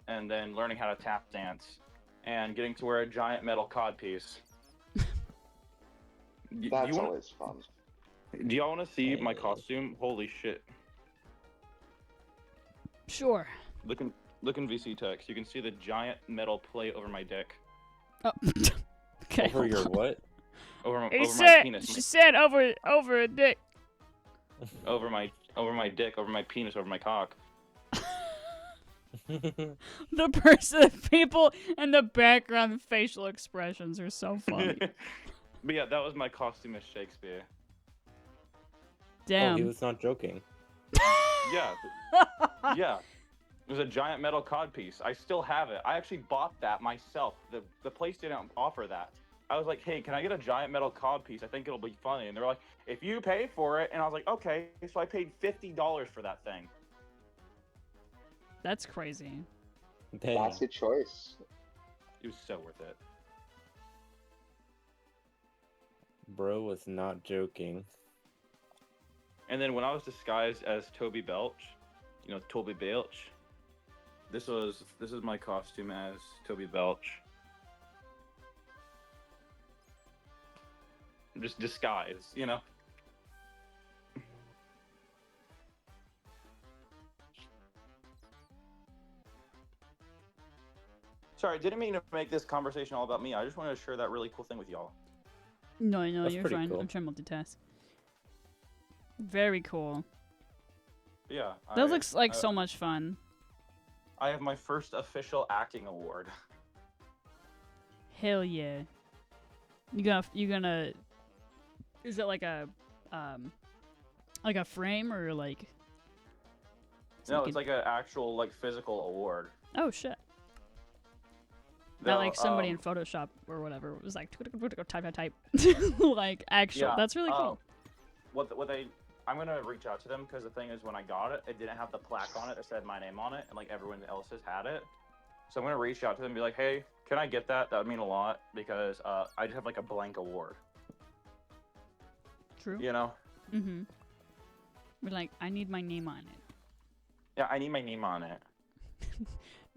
And then learning how to tap dance. And getting to wear a giant metal codpiece. That's always fun. Do y'all want to see my Hey. costume? Holy shit. Sure. Look in VC text. You can see the giant metal plate over my dick. Oh. Okay. Over your what? Over my penis. She said over a dick. Over my dick, over my penis, over my cock. The people in the background facial expressions are so funny. But yeah, that was my costume as Shakespeare. Damn. Oh, he was not joking. Yeah. Yeah. It was a giant metal codpiece. I still have it. I actually bought that myself. The place didn't offer that. I was like, "Hey, can I get a giant metal codpiece? I think it'll be funny." And they're like, "If you pay for it." And I was like, "Okay." So I paid $50 for that thing. That's crazy. Damn. That's your choice. It was so worth it. Bro was not joking. And then when I was disguised as Toby Belch, Toby Belch, this is my costume as Toby Belch. Just disguise, Sorry, I didn't mean to make this conversation all about me. I just wanted to share that really cool thing with y'all. No, That's you're pretty fine. cool. I'm trying to multitask. Very cool. Yeah. That looks like so much fun. I have my first official acting award. Hell yeah. You gonna is it like a frame or like No, it's like an actual physical award. Oh shit. That like somebody in um, Photoshop or whatever was like type. Like actual. Yeah, That's really cool. I'm gonna reach out to them because the thing is, when I got it, it didn't have the plaque on it that said my name on it, and like everyone else has had it. So I'm gonna reach out to them and be like, hey, can I get that? That would mean a lot because I just have like a blank award. True. You know? Mm-hmm. We're like, I need my name on it. Yeah, I need my name on it.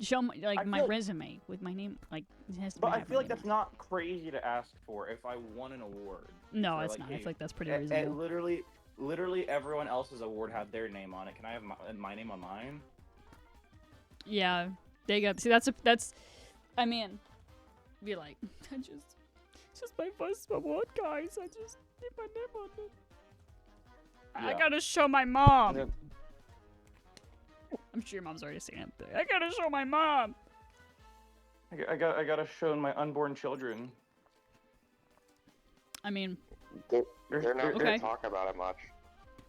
Show my, I like my feel- resume with my name. Like it has to But be I have feel my like name that's on not crazy to ask for if I won an award. it. No, for, it's like, not. I hey, feel like that's pretty And reasonable. literally everyone else's award had their name on it. Can I have my name on mine? Yeah, they got. See, that's. I mean, be like, it's just my first award, guys. I just need my name on it. I Yeah. gotta show my mom. And then- I'm sure your mom's already seen it. But I gotta show my mom. I gotta show my unborn children. I mean, They're not Okay. gonna talk about it much.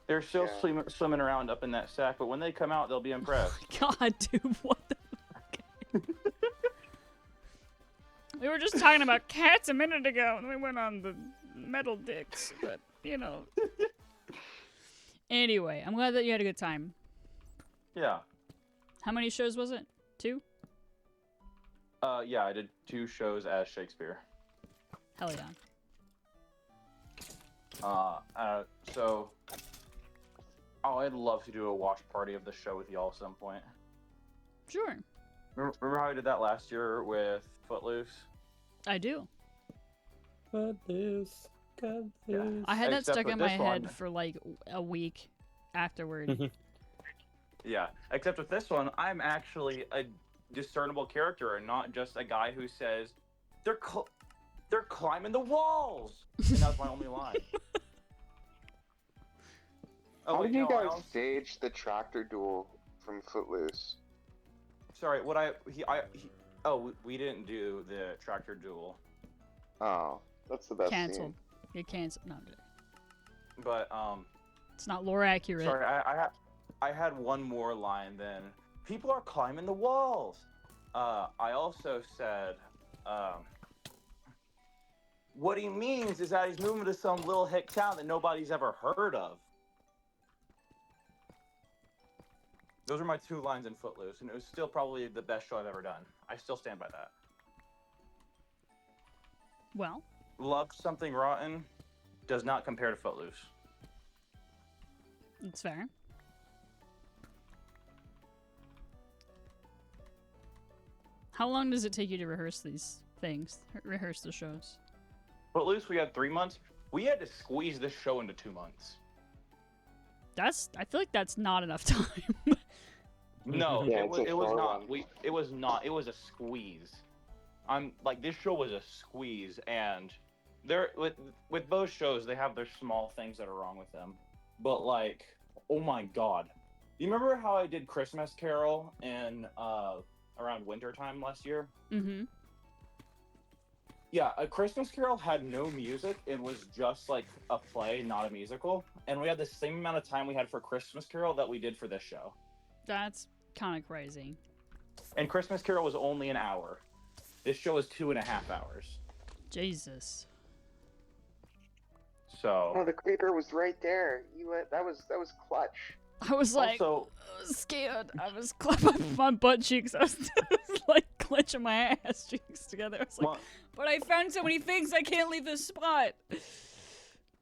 They're still Yeah. swimming around up in that sack, but when they come out, they'll be impressed. God, dude, what the fuck? We were just talking about cats a minute ago, and we went on the metal dicks, but, you know. Anyway, I'm glad that you had a good time. Yeah. How many shows was it? 2? Yeah, I did 2 shows as Shakespeare. Hell yeah. So, I'd love to do a watch party of the show with y'all at some point. Sure. Remember how I did that last year with Footloose? I do. Cut loose. Cut Yeah. loose. I had that Except stuck with in my this head one- for like a week afterward. Yeah, except with this one, I'm actually a discernible character and not just a guy who says, they're climbing the walls! And that's my only line. How wait, did you no, I guys also- stage the tractor duel from Footloose? Sorry, we didn't do the tractor duel, Oh, that's the best Cancelled. scene. Get canceled. No, I'm kidding. but It's not lore accurate. sorry, I had one more line then. People are climbing the walls. I also said, what he means is that he's moving to some little hick town that nobody's ever heard of. Those are my 2 lines in Footloose, and it was still probably the best show I've ever done. I still stand by that. Well, Love Something Rotten does not compare to Footloose. it's fair. How long does it take you to rehearse these things? Rehearse the shows? Footloose, we had 3 months. We had to squeeze this show into 2 months. I feel like that's not enough time. No, Yeah, it it's a was short not. one. It was not. It was a squeeze. I'm like, this show was a squeeze, and there with those shows, they have their small things that are wrong with them. But like, oh my god, you remember how I did Christmas Carol in around winter time last year? Mm-hmm. Yeah, A Christmas Carol had no music. It was just like a play, not a musical. And we had the same amount of time we had for Christmas Carol that we did for this show. That's kind of crazy. And Christmas Carol was only an hour. This show is 2.5 hours. Jesus. So Oh, the creeper was right there. That was clutch. I was like, also, I was scared. I was clapping my butt cheeks. I was like clenching my ass cheeks together. I was like, one, but I found so many things. I can't leave this spot.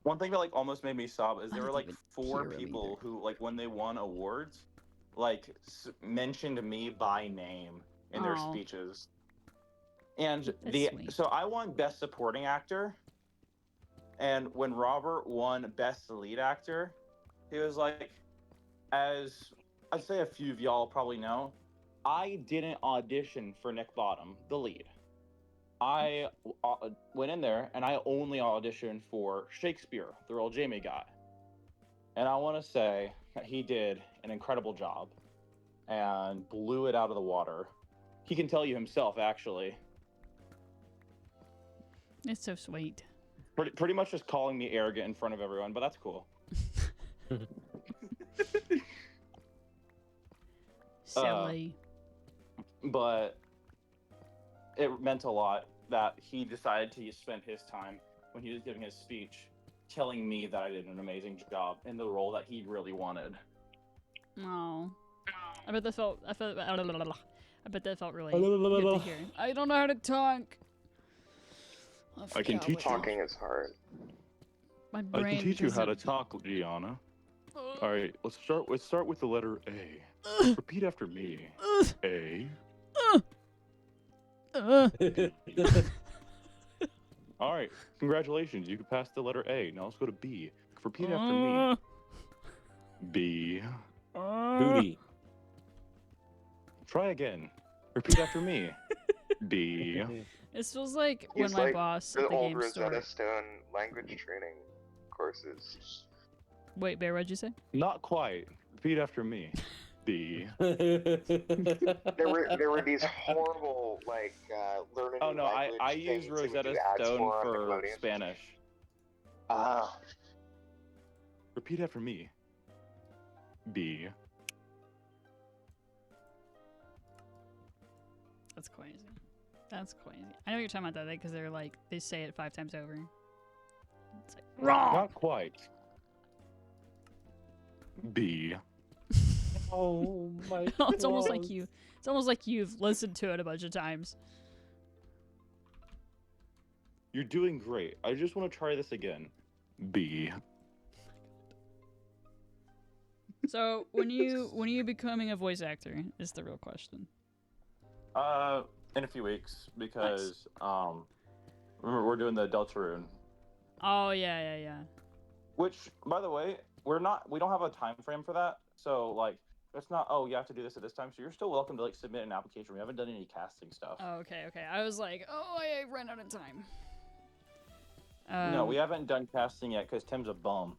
one thing that like almost made me sob is I there were didn't like even 4 hear him people who like when they won awards, like mentioned me by name in their Aw. speeches. And That's sweet. so I won Best Supporting Actor, and when Robert won Best Lead Actor, he was like, as I'd say a few of y'all probably know, I didn't audition for Nick Bottom, the lead. I went in there and I only auditioned for Shakespeare, the role Jamie got. And I want to say that he did an incredible job and blew it out of the water. He can tell you himself, actually. It's so sweet. Pretty much just calling me arrogant in front of everyone, but that's cool. Silly. But it meant a lot that he decided to spend his time when he was giving his speech telling me that I did an amazing job in the role that he really wanted. Oh, I bet that felt. I bet that felt really good to hear. I don't know how to talk. I can forgot teach what you. Talking is hard. My brain I can teach you how to doesn't- talk, Gianna. All right, let's start with the letter A. Repeat after me. A. All right, congratulations. You can pass the letter A. Now let's go to B. Repeat after me. B. Booty. Try again. Repeat after me. B. This feels like when He's my like boss The at the old game store. Rosetta Stone language training courses. Wait, Bear, what'd you say? Not quite. Repeat after me. B. There were these horrible learning. Oh no, I language use things they would Rosetta do ads Stone on for Nickelodeon. Spanish. Ah, Repeat after me. B. That's crazy. That's crazy. I know what you're talking about that because they're like they say it 5 times over. It's like wrong. Not quite. B. Oh my It's almost like God. you. It's almost like you've listened to it a bunch of times. You're doing great. I just want to try this again. B. So when are you becoming a voice actor is the real question. In a few weeks because we're doing the Deltarune, Oh yeah. which by the way we don't have a time frame for that. So like it's not you have to do this at this time. So you're still welcome to like submit an application. We haven't done any casting stuff. Oh, okay. I was like, oh, I ran out of time. No, we haven't done casting yet because Tim's a bum.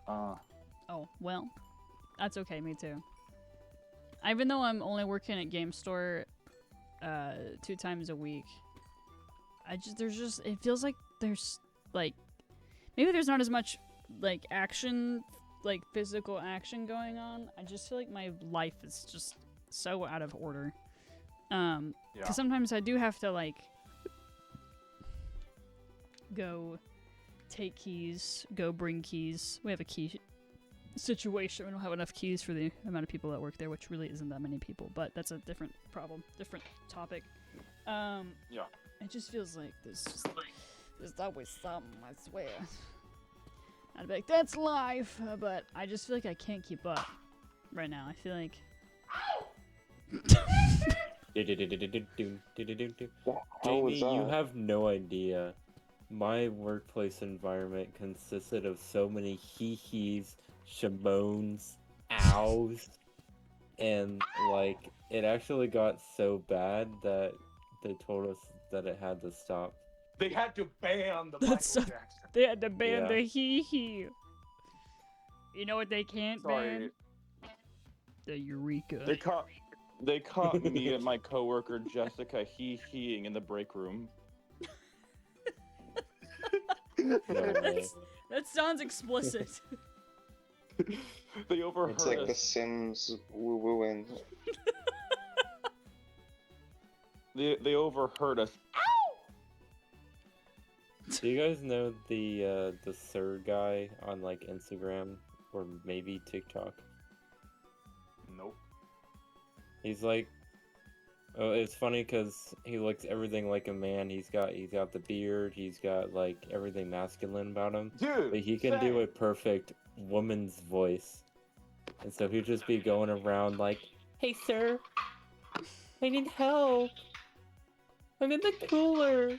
Oh well, that's okay. Me too. Even though I'm only working at Game Store 2 times a week, it feels like there's like maybe there's not as much like action, like physical action going on. I just feel like my life is just so out of order. Yeah. Because sometimes I do have to like go take keys, go bring keys. We have a key situation. We don't have enough keys for the amount of people that work there, which really isn't that many people, but that's a different problem, different topic. Yeah. It just feels like there's always something, I swear. I'd be like, that's life, but I just feel like I can't keep up right now. I feel like Jamie, you have no idea. My workplace environment consisted of so many hee-hees, shabones, ows, and like it actually got so bad that they told us that it had to stop. They had to ban the That's Michael so- Jackson. they had to ban Yeah. the hee-hee. You know what they can't ban? Sorry, The Eureka. they caught me and my coworker Jessica hee-heeing in the break room. No way. That sounds explicit. They overheard it's like us. The Sims woo-wooing. They overheard us. Do you guys know the Sir guy on like Instagram or maybe TikTok? Nope. He's like, oh, it's funny because he looks everything like a man. He's got the beard. He's got like everything masculine about him. Dude, But he can do a perfect woman's voice. And so he'd just be going around like, "Hey, sir, I need help. I'm in the cooler."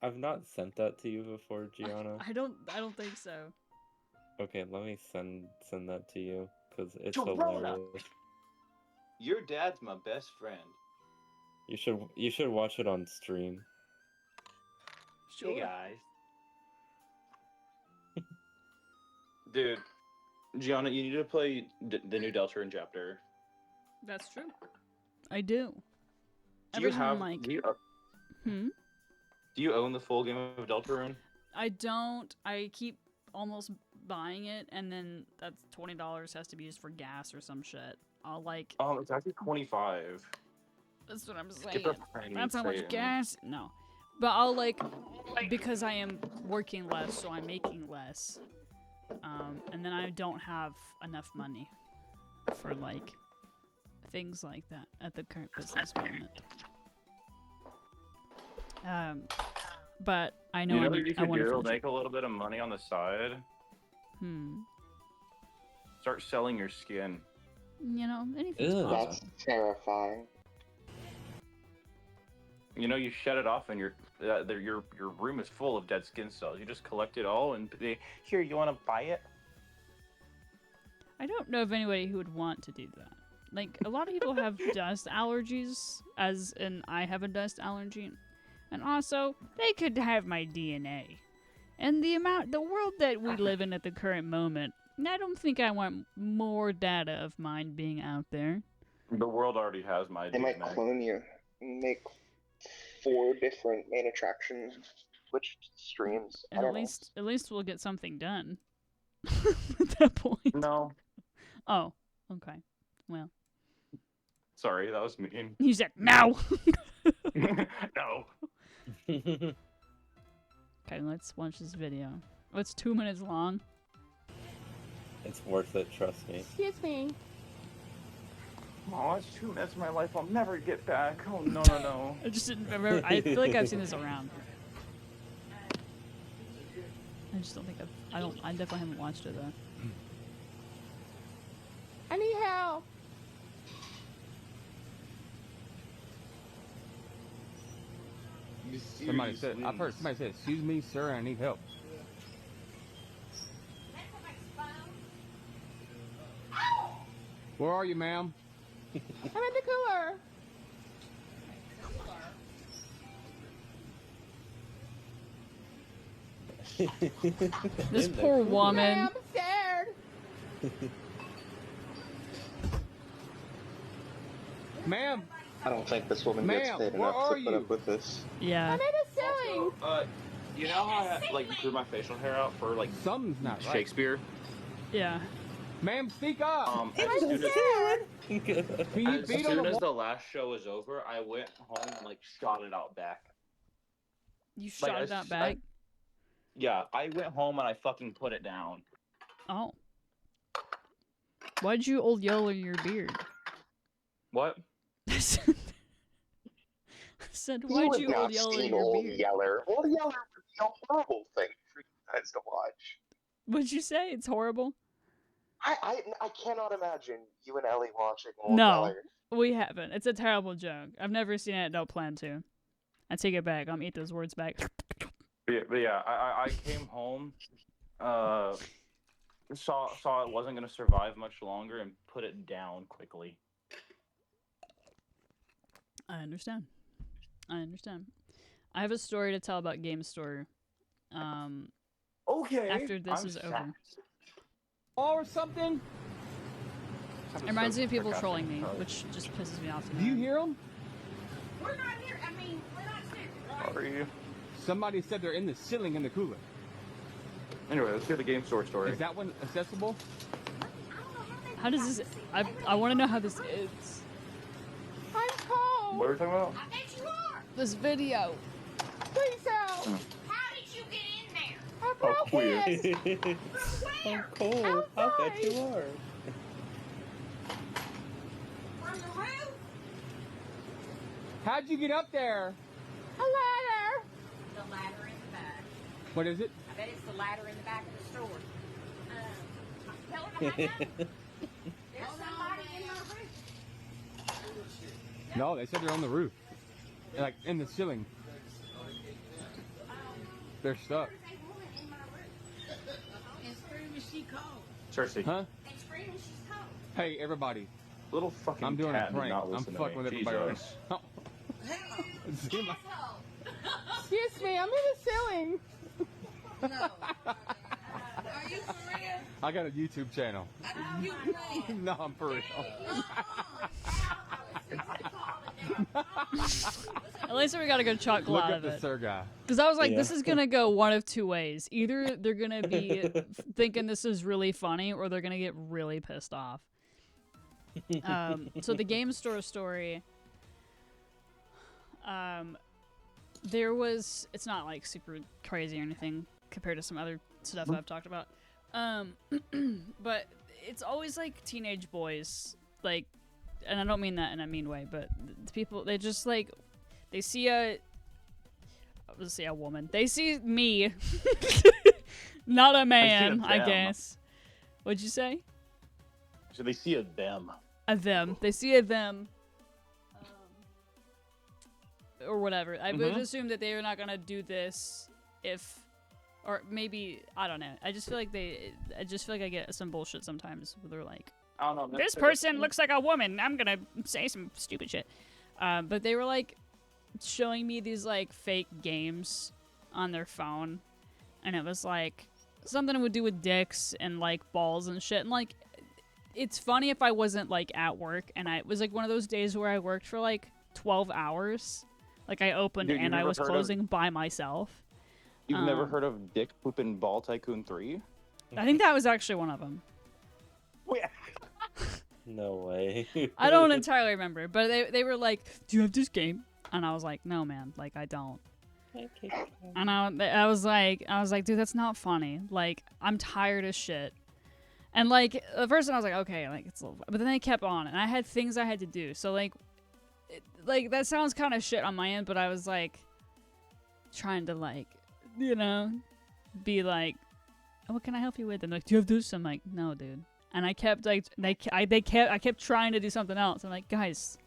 I've not sent that to you before, Gianna. I don't think so. Okay, let me send that to you because it's Corona. hilarious. Your dad's my best friend. You should watch it on stream. Sure. Hey guys. Dude, Gianna, you need to play the new Deltarune chapter. That's true. I do. Do you Every time have? I'm like, Do you own the full game of Deltarune? I don't. I keep almost buying it, and then that's $20 has to be used for gas or some shit. I'll like. Oh, it's actually 25. That's what I'm Skip saying. the penny That's how much trading. gas. No, but I'll like because I am working less, so I'm making less. And then I don't have enough money for like things like that at the current business moment. But I know You know I what need. you I could want do to to make a little bit of money on the side? Start selling your skin. You know, anything's Ew. possible. That's terrifying. You know, you shed it off, and your room is full of dead skin cells. You just collect it all, and they here. You want to buy it? I don't know of anybody who would want to do that. Like, a lot of people have dust allergies, as in I have a dust allergy. And also, they could have my DNA. And the world that we live in at the current moment, I don't think I want more data of mine being out there. The world already has my They might DNA. clone you. Make 4 different main attraction Twitch streams. I And don't at least we'll get something done. At that point. No, Oh, okay. Well, sorry, that was mean. you said no! No. Okay, let's watch this video. Oh, it's 2 minutes long. It's worth it, trust me. Excuse me. Oh, it's 2 minutes of my life I'll never get back. Oh no, no, no. I just didn't remember. I feel like I've seen this around. I just don't think I definitely haven't watched it though. I need help. Somebody said, I've heard somebody say, "Excuse me, sir, I need help." Where are you, ma'am? I'm in the cooler. This poor woman. I'm scared. Ma'am, I don't think this woman gets Ma'am, paid where enough are to put you? up with this. Yeah. I'm in the ceiling. You know how I like grew my facial hair out for like something's not right. Shakespeare? Yeah. Ma'am, speak up. As I'm soon as, scared. Can you as beat on soon the as wall? the last show was over, I went home and like shot it out back. You Like, shot I it out s- back. Yeah, I went home and I fucking put it down. Oh. Why'd you old yeller your beard? What? I said, You why'd have you not old yeller seen your Old beard? Yeller. Old Yeller would be a horrible thing for you guys to watch. What'd you say? It's horrible? I cannot imagine you and Ellie watching Old No. Yeller. We haven't. It's a terrible joke. I've never seen it. Don't plan to. I take it back. I'm eat those words back. But yeah, I came home, saw it wasn't gonna survive much longer and put it down quickly. I understand. I have a story to tell about Game Store. Okay. After this is over. Or something? It reminds me of people trolling me, which just pisses me off. Do you hear them? We're not here. I mean, we're not stupid, right? Sorry. Somebody said they're in the ceiling in the cooler. Anyway, let's hear the game store story. Is that one accessible? How does this? I want to know how this is. I'm cold. What are we talking about? I bet you are. This video. Please help. How did you get in there? I Oh, broke queer. it. Oh, cool. I bet you are. From the roof? How'd you get up there? A ladder. The ladder in the back. What is it? I bet it's the ladder in the back of the store. Tell her to hang up. There's somebody in my roof. No, they said they're on the roof. Like in the ceiling. They're stuck. There's a woman in my roof. And screaming she called. Cersei, Huh? And screaming she's cold. Hey, everybody. little fucking I'm doing a cat did prank. not I'm listen to fucking me. with everybody right Jesus. now. See my- Asshole. Excuse me. I'm in the ceiling. No. Are you for real? I got a YouTube channel. You playing? No, I'm for real. At least we got a good chuckle Look out at of the it. Sir guy. Because I was like, Yeah. this is gonna go one of two ways. Either they're gonna be thinking this is really funny, or they're gonna get really pissed off. So the game store story. There was. It's not like super crazy or anything compared to some other stuff I've talked about. But it's always like teenage boys, like, and I don't mean that in a mean way, but the people, they just like, they see a woman. They see me, not a man, I them. guess. What'd you say? So they see a them. A them. They see a them. Or whatever. I would assume that they are not gonna do this if, or maybe, I don't know. I just feel like I get some bullshit sometimes where they're like, I don't know. this person looks like a woman. I'm gonna say some stupid shit. But they were like showing me these like fake games on their phone, and it was like something it would do with dicks and like balls and shit. And like, it's funny if I wasn't like at work, and it was like one of those days where I worked for like 12 hours. Like I opened Dude, and I was closing by myself. You've never heard of Dick Poopin' Ball Tycoon 3? I think that was actually one of them. Wait. No way. I don't entirely remember, but they were like, "Do you have this game?" And I was like, "No, man. Like I don't." And I was like, "Dude, that's not funny. Like I'm tired as shit." And like the first time I was like, "Okay, like it's a little," but then they kept on, and I had things I had to do. So like, like that sounds kind of shit on my end, but I was like trying to like, you know, be like, oh, what can I help you with? And like, do you have this? I'm like, no, dude. And I kept like, I kept trying to do something else. I'm like, guys,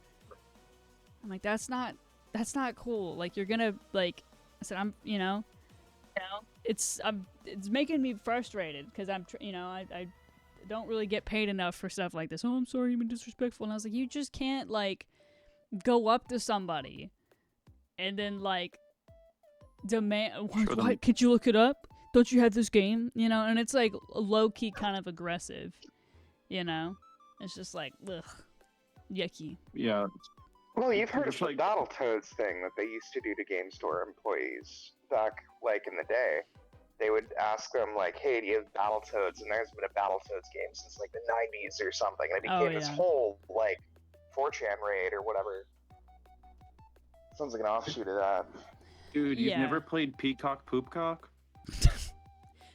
I'm like, that's not cool. Like, you're gonna like, I said, I'm, you know, it's making me frustrated because I'm, you know, I don't really get paid enough for stuff like this. Oh, I'm sorry, you've been disrespectful. And I was like, you just can't like go up to somebody and then like demand, what? Could you look it up? Don't you have this game? You know, and it's like low-key kind of aggressive, you know? It's just like, ugh, yucky. Yeah. Well, you've heard of It's the like- Battletoads thing that they used to do to game store employees back, like, in the day. They would ask them, like, hey, do you have Battletoads? And there's been a Battletoads game since, like, the 90s or something. And it Oh, became this yeah. whole, like, 4chan raid or whatever. Sounds like an offshoot of that. Dude, you've Yeah. never played Peacock Poopcock?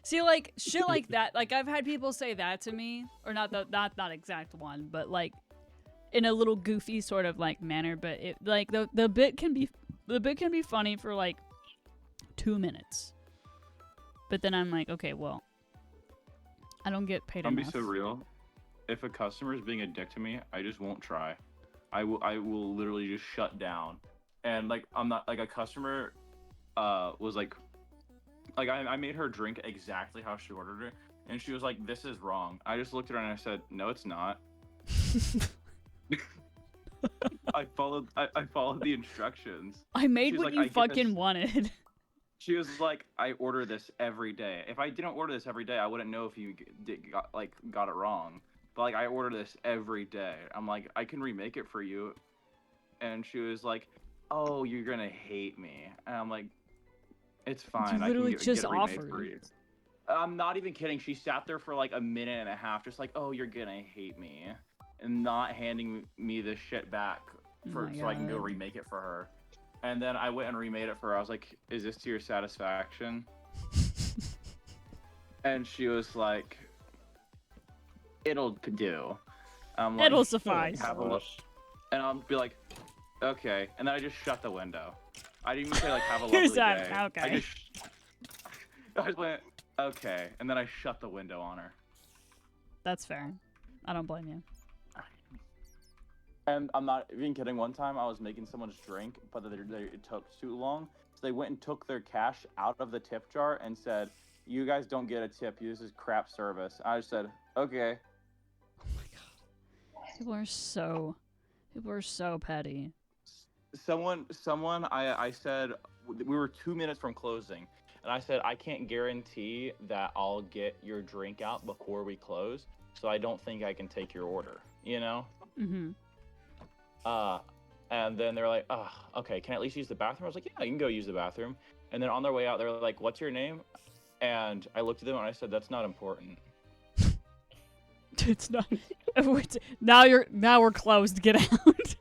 See, like, shit like that, like, I've had people say that to me, or not exact one, but, like, in a little goofy sort of, like, manner, but it, like, the bit can be funny for, like, 2 minutes. But then I'm like, okay, well, I don't get paid I'll be enough. so real. If a customer is being a dick to me, I just won't try. I will literally just shut down. And like I'm not like a customer was like I made her drink exactly how she ordered it, and she was like, this is wrong. I just looked at her and I said, no, it's not. I followed the instructions. I made She's what like, you "I get fucking this." wanted. She was like, I order this every day. If I didn't order this every day, I wouldn't know if you got it wrong. But like I order this every day. I'm like, I can remake it for you. And she was like, oh, you're gonna hate me. And I'm like, it's fine. literally I can just get it remade offered. for you. I'm not even kidding. She sat there for like a minute and a half, just like, oh, you're gonna hate me, and not handing me this shit back Oh my so I can go God. remake it for her. And then I went and remade it for her. I was like, is this to your satisfaction? And she was like, it'll do. I'm like, It'll suffice. Have a look. And I'll be like, okay. And then I just shut the window. I didn't even say like have a lovely Here's that, day. okay. I just went, okay. And then I shut the window on her. That's fair. I don't blame you. And I'm not even kidding. One time I was making someone's drink, but it took too long. So they went and took their cash out of the tip jar and said, you guys don't get a tip. This is crap service. I just said, okay. Oh my god. People are so petty. Someone, I said, we were 2 minutes from closing. And I said, I can't guarantee that I'll get your drink out before we close. So I don't think I can take your order, you know? Mm-hmm. And then they're like, oh, okay, can I at least use the bathroom? I was like, yeah, you can go use the bathroom. And then on their way out, they're like, what's your name? And I looked at them and I said, that's not important. It's not. Now we're closed. Get out.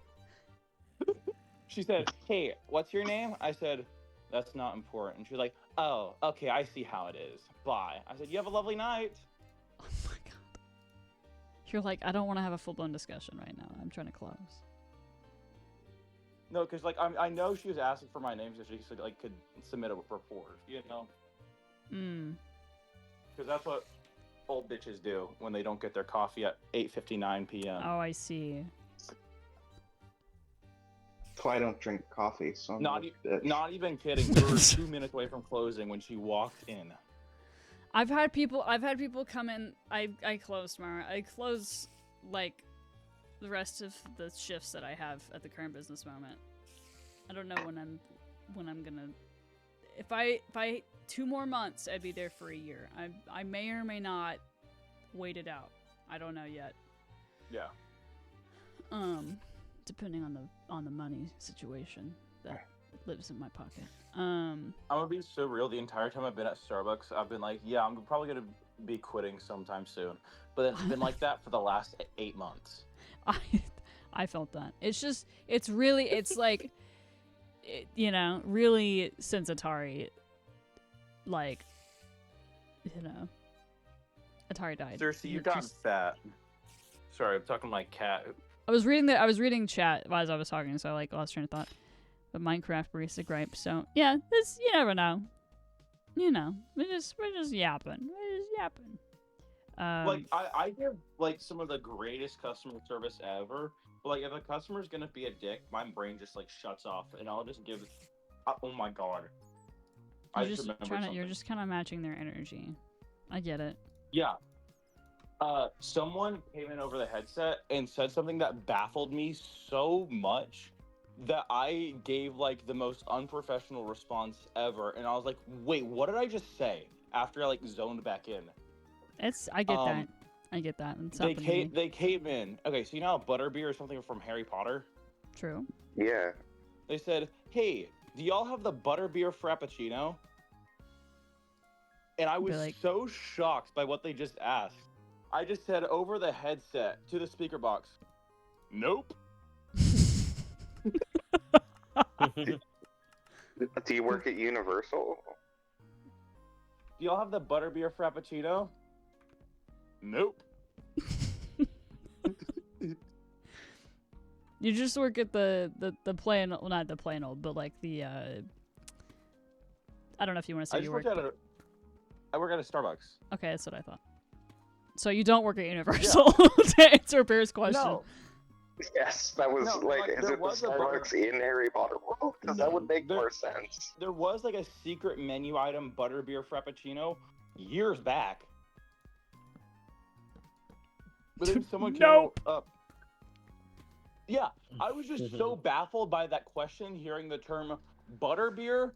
She said, hey, what's your name? I said, that's not important. She was like, oh, okay, I see how it is. Bye. I said, you have a lovely night. Oh my god. You're like, I don't want to have a full-blown discussion right now. I'm trying to close. No, because like I know she was asking for my name so she could submit a report, you know? Because that's what old bitches do when they don't get their coffee at 8:59 p.m. Oh, I see. That's why I don't drink coffee. So I'm Not even kidding. We were 2 minutes away from closing when she walked in. I've had people come in. I close tomorrow. I close like the rest of the shifts that I have at the current business moment. I don't know when I'm gonna. If I 2 more months, I'd be there for a year. I may or may not wait it out. I don't know yet. Yeah. Depending on the money situation that lives in my pocket. I'm gonna be so real. The entire time I've been at Starbucks, I've been like, yeah, I'm probably gonna be quitting sometime soon. But it's been like that for the last 8 months. I felt that. It's like, you know, really since Atari, like, you know, Atari died. Seriously, you've gotten fat. Sorry, I'm talking to my cat. I was reading chat as I was talking, so I like lost train of thought. But Minecraft barista gripe. So yeah, this you never know. You know, we're just yapping. Like I give like some of the greatest customer service ever, but like if a customer's gonna be a dick, my brain just like shuts off, and I'll just give. Oh my god! You're just kind of matching their energy. I get it. Yeah. Someone came in over the headset and said something that baffled me so much that I gave like the most unprofessional response ever, and I was like, "Wait, what did I just say?" After I like zoned back in. I get that. I get that. They came in. Okay, so you know how butterbeer is something from Harry Potter? True. Yeah. They said, "Hey, do y'all have the butterbeer frappuccino?" And I was so shocked by what they just asked. I just said over the headset to the speaker box, "Nope." Do you work at Universal? Do y'all have the butterbeer frappuccino? Nope. You just work at the plain, well, not the plain old, but like the I don't know if you want to say you work. I work at a Starbucks. Okay, that's what I thought. So you don't work at Universal, to answer Bear's question. No. Yes, that was is it the Starbucks in Harry Potter world? Because that would make more sense. There was like a secret menu item butterbeer frappuccino years back. But then someone came up. Yeah, I was just so baffled by that question, hearing the term butterbeer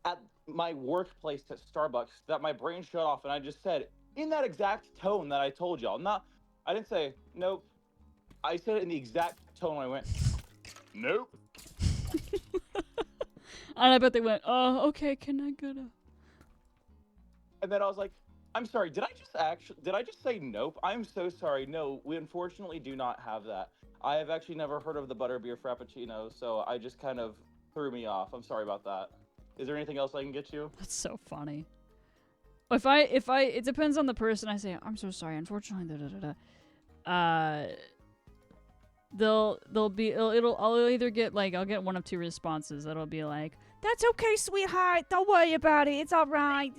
at my workplace at Starbucks, that my brain shut off, and I just said, in that exact tone that I told y'all. I didn't say, nope. I said it in the exact tone when I went, nope. And I bet they went, oh, okay, can I go to... And then I was like, I'm sorry, did I just say nope? I'm so sorry. No, we unfortunately do not have that. I have actually never heard of the butterbeer frappuccino, so I just kind of threw me off. I'm sorry about that. Is there anything else I can get you? That's so funny. It depends on the person. I say, I'm so sorry, unfortunately, I'll either get I'll get one of two responses. It'll be like, that's okay, sweetheart, don't worry about it, it's all right,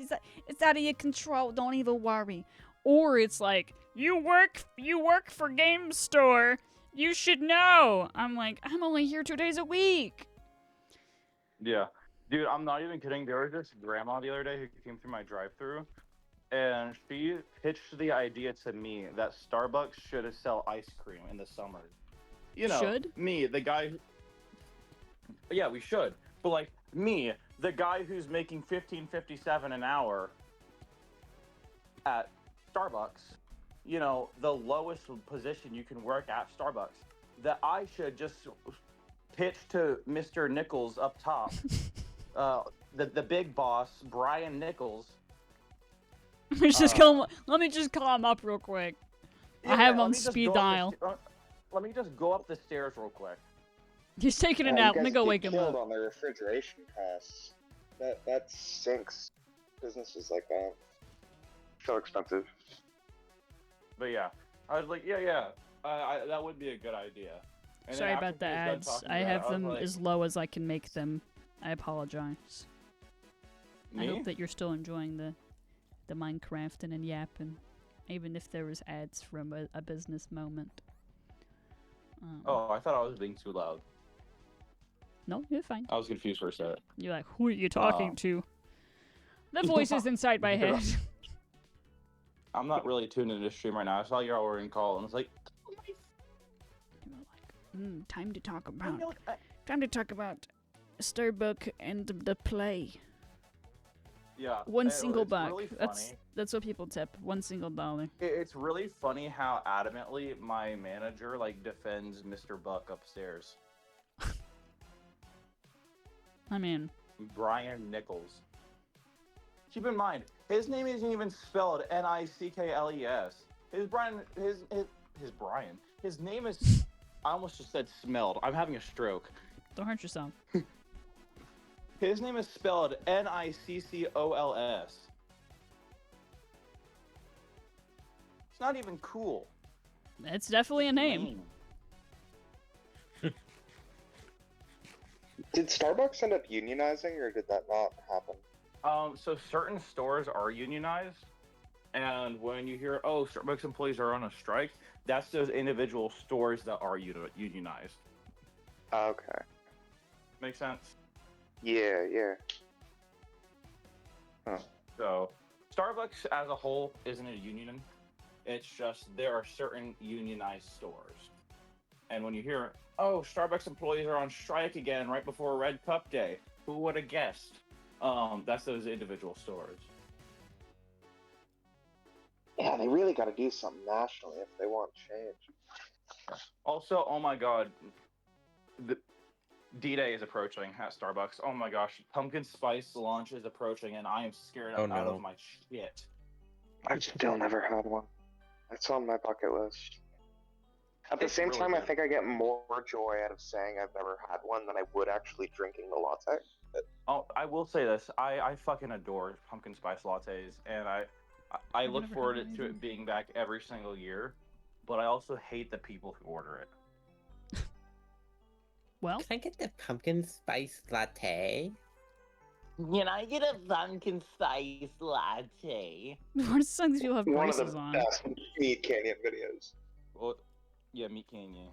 it's out of your control, don't even worry. Or it's like, you work for Game Store, you should know. I'm like, I'm only here 2 days a week. Yeah, dude, I'm not even kidding. There was this grandma the other day who came through my drive-thru, and she pitched the idea to me that Starbucks should sell ice cream in the summer. You know, me, the guy. Yeah, we should. But like me, the guy who's making $15.57 an hour at Starbucks, you know, the lowest position you can work at Starbucks, that I should just pitch to Mr. Nichols up top, the big boss, Brian Nichols. Let me just call him up real quick. I have him let on me just speed go up the dial. let me just go up the stairs real quick. He's taking a You nap. Let guys me go get wake him killed up. on the refrigeration costs. That sinks businesses like that. So expensive. But yeah, I was like, that would be a good idea. And then Sorry after about the he was done ads. talking I about it, have was them like, as low as I can make them. I apologize. I Me? hope that you're still enjoying the Minecrafting and yapping, even if there was ads from a business moment. Oh, I thought I was being too loud. No, you're fine. I was confused for a second. You're like, who are you talking to? The voice is inside my head. I'm not really tuned into the stream right now. I saw y'all were in call, and it's like, Time to talk about Starbuck and the play. yeah. One single it's buck. Really That's what people tip. $1 It's really funny how adamantly my manager like defends Mr. Buck upstairs. I mean, Brian Nichols. Keep in mind, his name isn't even spelled Nickles. His name is. I almost just said smelled. I'm having a stroke. don't hurt yourself. His name is spelled Niccools. It's not even cool. It's definitely a name. Lame. Did Starbucks end up unionizing, or did that not happen? So certain stores are unionized, and when you hear, "Oh, Starbucks employees are on a strike," that's those individual stores that are unionized. Okay. Make sense? Yeah. So, Starbucks as a whole isn't a union. It's just there are certain unionized stores, and when you hear, "Oh, Starbucks employees are on strike again right before Red Cup Day," who would have guessed? That's those individual stores. Yeah, they really got to do something nationally if they want change. Also, oh my god, the D-Day is approaching at Starbucks. Oh my gosh, pumpkin spice launch is approaching, and I am scared out no. of my shit. I've still never had one. That's on my bucket list. At the It's same really time, I good. think I get more joy out of saying I've never had one than I would actually drinking the latte. Oh, I will say this: I fucking adore pumpkin spice lattes, and I look never forward had one to either. it being back every single year. But I also hate the people who order it. Well, Can I get the pumpkin spice latte? Can I get a pumpkin spice latte? what songs do you have One of braces the on? best Meat Canyon videos. Well, yeah, Meat Canyon.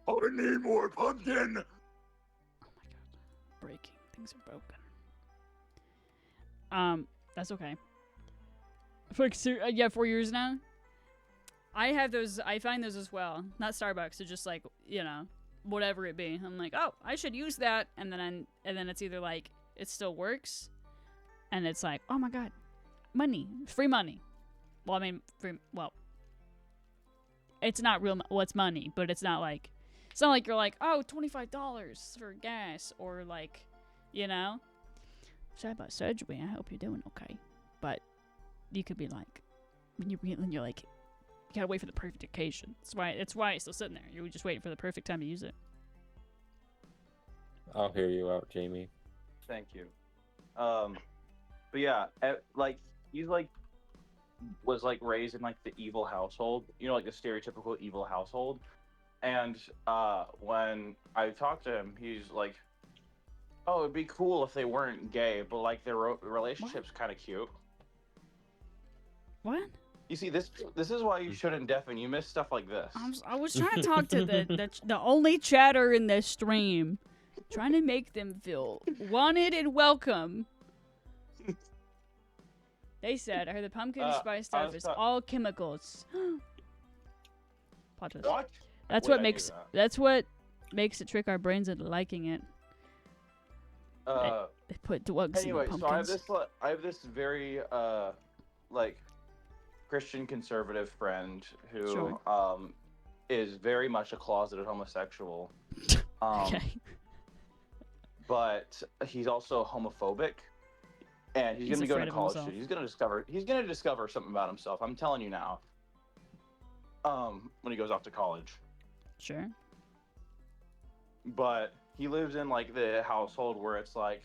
I need more pumpkin. Oh my god. Breaking. Things are broken. That's okay. For like, 4 years now. I have those. I find those as well. Not Starbucks. It's just like, whatever it be. I'm like, oh, I should use that, and then it's either like it still works, and it's like, oh my god, money, free money. Well, I mean, it's not real. Well, it's money, but it's not like you're like, oh, $25 for gas, or like, Sorry about surgery. I hope you're doing okay. But you could be like, when you're like, you gotta wait for the perfect occasion. That's why it's still sitting there. You're just waiting for the perfect time to use it. I'll hear you out, Jamie. Thank you. But yeah, he's was raised in the evil household, like the stereotypical evil household. And when I talked to him, he's like, "Oh, it'd be cool if they weren't gay, but their relationship's kind of cute." What? You see, this is why you shouldn't deafen. You miss stuff like this. I was trying to talk to the only chatter in this stream, trying to make them feel wanted and welcome. They said, I heard the pumpkin spice stuff is all chemicals. Plot twist. What? That's Wait, what I makes knew that. that's what makes it trick our brains into liking it. They put drugs Anyway, in the so pumpkins. I have this very Christian conservative friend who Sure. is very much a closeted homosexual. Okay. But he's also homophobic, and he's He's gonna be going afraid to of college himself. soon. He's gonna discover something about himself. I'm telling you now. When he goes off to college. Sure. But he lives in like the household where it's like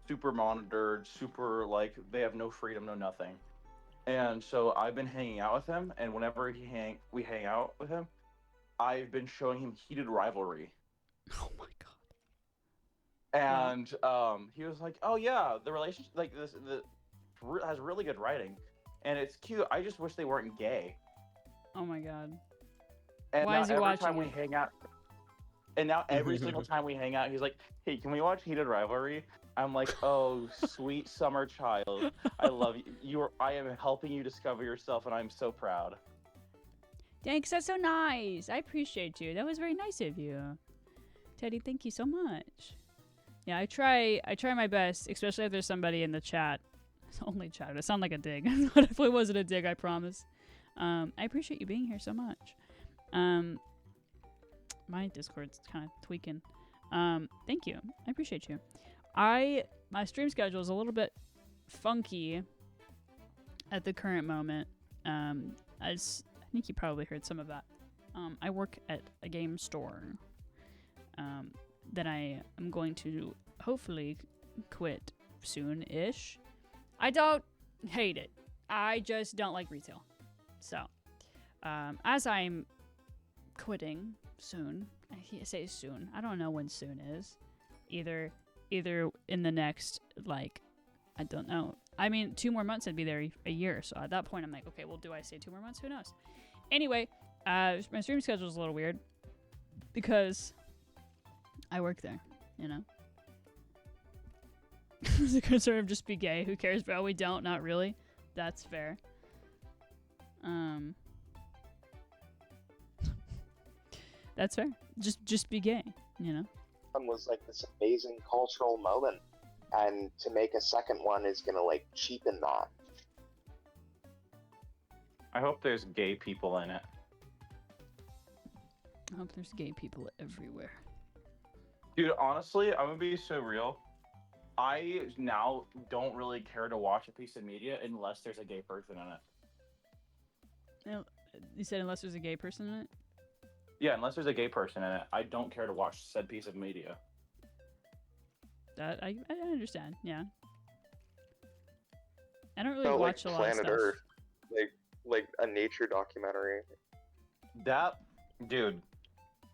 super monitored, super like they have no freedom, no nothing. And so I've been hanging out with him, and whenever we hang out with him, I've been showing him heated rivalry. Oh my god. And he was like, "Oh yeah, the relationship like has really good writing, and it's cute. I just wish they weren't gay." Oh my god. And Why now is he every watching time we it? hang out, and now every single time we hang out, he's like, "Hey, can we watch Heated Rivalry?" I'm like, "Oh, sweet summer child, I love you. I am helping you discover yourself, and I'm so proud." Thanks, that's so nice. I appreciate you. That was very nice of you. Teddy, thank you so much. Yeah, I try my best, especially if there's somebody in the chat. It's only chat. It sounds like a dig. But if it wasn't a dig, I promise. I appreciate you being here so much. My Discord's kind of tweaking. Thank you. I appreciate you. My stream schedule is a little bit funky at the current moment. As I think you probably heard some of that. I work at a game store. That I am going to hopefully quit soon-ish. I don't hate it. I just don't like retail. So, as I'm quitting soon, I say soon. I don't know when soon is. Either in the next, like, I don't know. I mean, 2 more months I'd be there a year. So at that point I'm like, okay, well, do I say 2 more months? Who knows? Anyway, my stream schedule is a little weird because I work there, you know? The concern of just be gay. Who cares? But we don't. Not really. That's fair. That's fair. Just be gay, you know? Was like this amazing cultural moment, and to make a second one is gonna like cheapen that. I hope there's gay people in it. I hope there's gay people everywhere. Dude, honestly, I'm gonna be so real. I now don't really care to watch a piece of media unless there's a gay person in it. You said unless there's a gay person in it? Yeah, unless there's a gay person in it, I don't care to watch said piece of media. That I understand, yeah. I don't really So, watch like a lot of Planet stuff. Earth, like a nature documentary. That dude.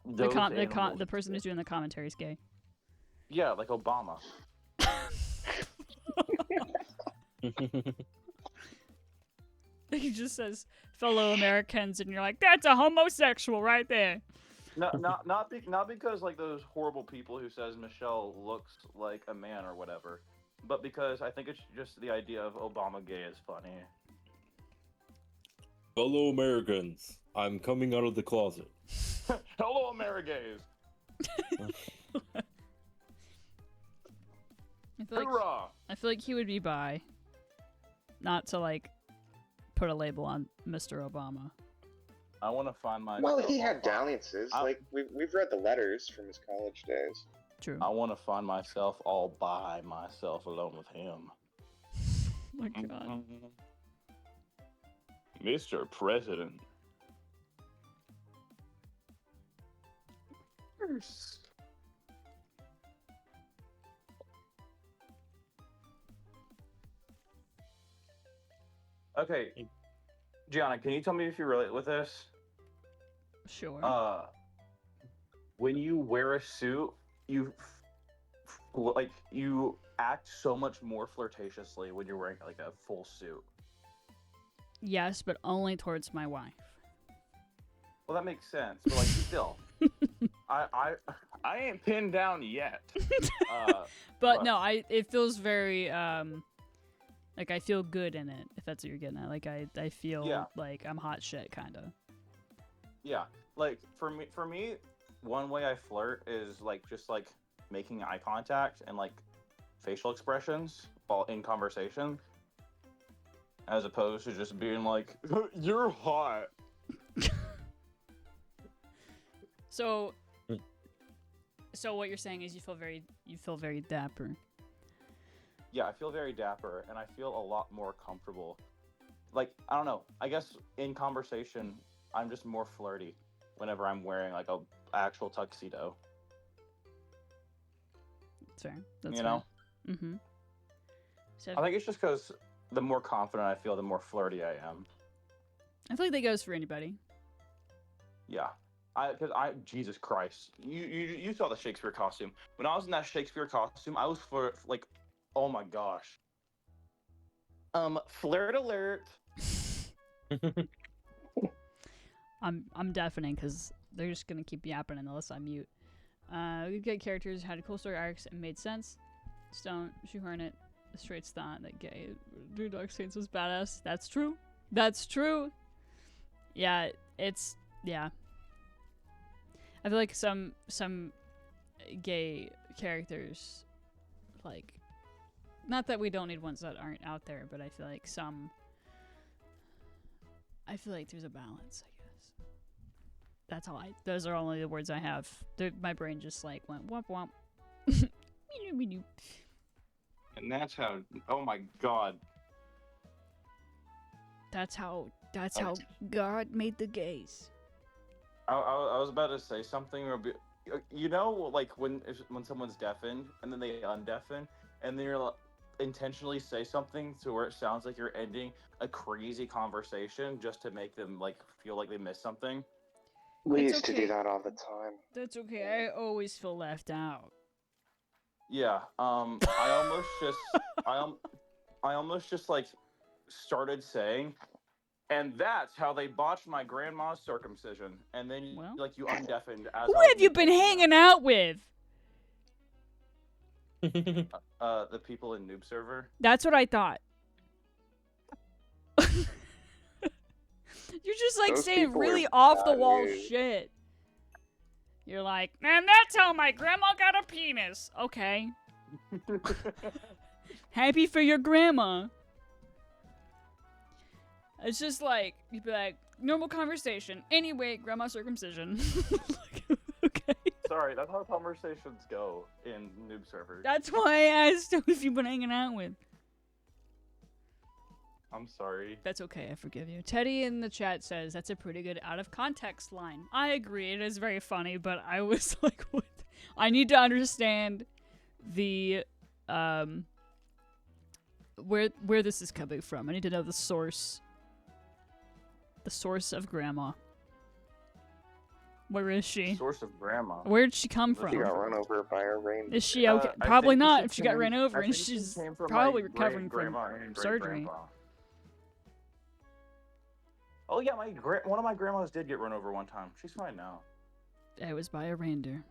The those animals- the person who's doing the commentary is gay. Yeah, like Obama. He just says fellow Americans, and you're like, that's a homosexual right there. No, not because like those horrible people who says Michelle looks like a man or whatever, but because I think it's just the idea of Obama gay is funny. Fellow Americans, I'm coming out of the closet. Hello, Amerigays! Hoorah! I feel like he would be bi. Not to like put a label on Mr. Obama. I want to find my. Well, he had dalliances. Like we've read the letters from his college days. True. I want to find myself all by myself, alone with him. Oh my god. Mr. President. Okay, Gianna, can you tell me if you relate with this? Sure. When you wear a suit, you you act so much more flirtatiously when you're wearing like a full suit. Yes, but only towards my wife. Well, that makes sense, but like still, I ain't pinned down yet. But no, it feels very like I feel good in it, if that's what you're getting at. Like I feel like I'm hot shit kinda. Yeah. Like for me, one way I flirt is like just like making eye contact and like facial expressions while in conversation, as opposed to just being like, "You're hot." So, so what you're saying is you feel very dapper. Yeah, I feel very dapper, and I feel a lot more comfortable. Like, I don't know. I guess in conversation, I'm just more flirty whenever I'm wearing like a actual tuxedo. That's fair. That's You know? Mm-hmm. So I think it's just because the more confident I feel, the more flirty I am. I feel like that goes for anybody. Yeah. Jesus Christ. You saw the Shakespeare costume. When I was in that Shakespeare costume, I was like, oh my gosh. Flirt alert. I'm deafening because they're just gonna keep yapping unless I mute. Good gay characters had cool story arcs and made sense. Stone, shoehorn it. The straights thought that gay Dude Dog Saints was badass. That's true. That's true. Yeah, yeah. I feel like some gay characters, like, not that we don't need ones that aren't out there, but I feel like there's a balance, I guess. That's all those are only the words I have. My brain just like went womp womp. And that's how, oh my god. That's how God made the gays. I was about to say something. You know, like when someone's deafened and then they undeafen, and then you're intentionally say something to where it sounds like you're ending a crazy conversation just to make them like feel like they missed something. We It's used to okay. do that all the time. That's okay. I always feel left out. Yeah. I almost just like started saying, and that's how they botched my grandma's circumcision. And then Well. you undeafened as Who I was have you been making hanging out with? the people in Noob Server. That's what I thought. You're just like Those saying people really are off the bad wall news. shit. You're like, and that's how my grandma got a penis. Okay. Happy for your grandma. It's just like, you'd be like, normal conversation. Anyway, grandma circumcision. Okay. Sorry, that's how conversations go in Noob Server. That's why I asked who you've been hanging out with. I'm sorry. That's okay, I forgive you. Teddy in the chat says that's a pretty good out of context line. I agree, it is very funny, but I was like, what? I need to understand the where this is coming from. I need to know the source. The source of grandma. Where is she? Source of grandma. Where did she come She from? got run over by a rain. Is she okay? I Probably think not she if she got came- ran over I and think she she's came from probably my recovering from great-grandma and surgery. great-grandpa. Oh yeah, one of my grandmas did get run over one time. She's fine now. It was by a reindeer.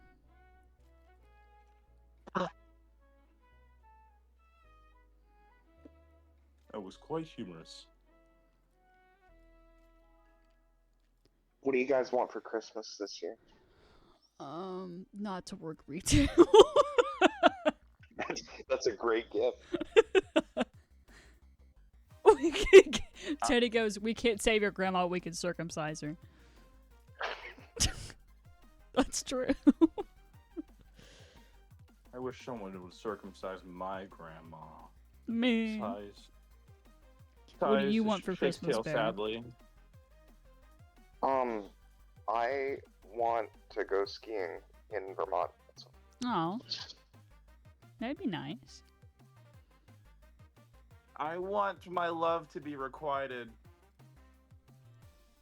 That was quite humorous. What do you guys want for Christmas this year? Not to work retail. That's a great gift. Teddy goes, we can't save your grandma, we can circumcise her. That's true. I wish someone would circumcise my grandma. Me. What do you want for Christmas, Bear? Sadly. I want to go skiing in Vermont. Oh. That'd be nice. I want my love to be requited.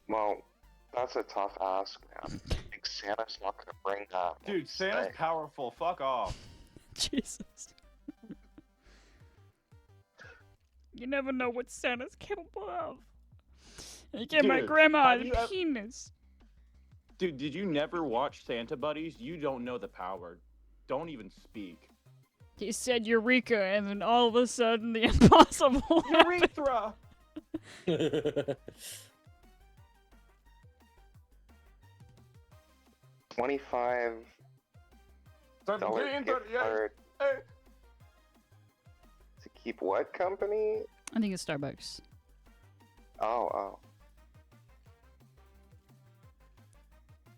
Well, that's a tough ask, man. I think Santa's not gonna bring that. Dude, Santa's powerful. Fuck off. Jesus. You never know what Santa's capable of. You get my Dude, grandma have a you ever- penis. Dude, did you never watch Santa Buddies? You don't know the power. Don't even speak. He said Eureka, and then all of a sudden the impossible happened. Urethra! 25 dollar gift card to keep what company? I think it's Starbucks. Oh.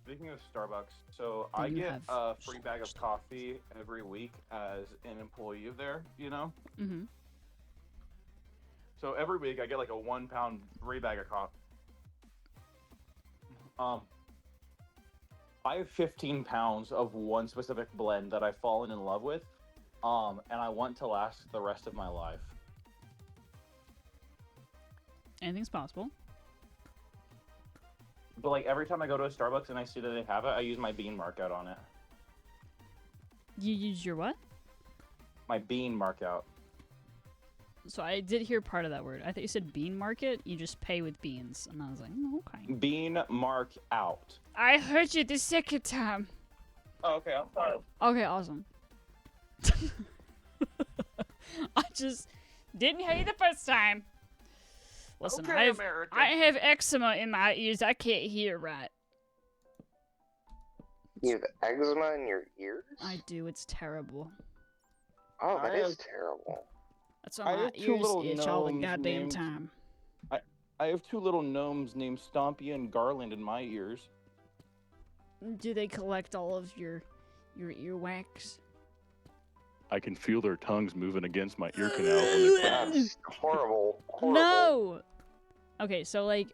Speaking of Starbucks, so Do I you get have a free bag of Starbucks? coffee every week as an employee of there, you know? Mm-hmm. So every week I get like a 1 pound free bag of coffee. I have 15 pounds of one specific blend that I've fallen in love with, and I want to last the rest of my life. Anything's possible. But like every time I go to a Starbucks and I see that they have it, I use my bean markout on it. You use your what? My bean markout. So I did hear part of that word. I thought you said bean market. You just pay with beans, and I was like, okay. Bean mark out. I heard you the second time. Oh, okay, I'm sorry. Okay, awesome. I just didn't hear you the first time. Listen, Okay, America. I have eczema in my ears. I can't hear right. You have eczema in your ears? I do. It's terrible. Oh, that I is have- terrible. That's why I my have two ears little itch all the gnomes goddamn named- time. I have two little gnomes named Stompy and Garland in my ears. Do they collect all of your earwax? I can feel their tongues moving against my ear canals when they cry. That's horrible. Horrible. No. Okay, so like,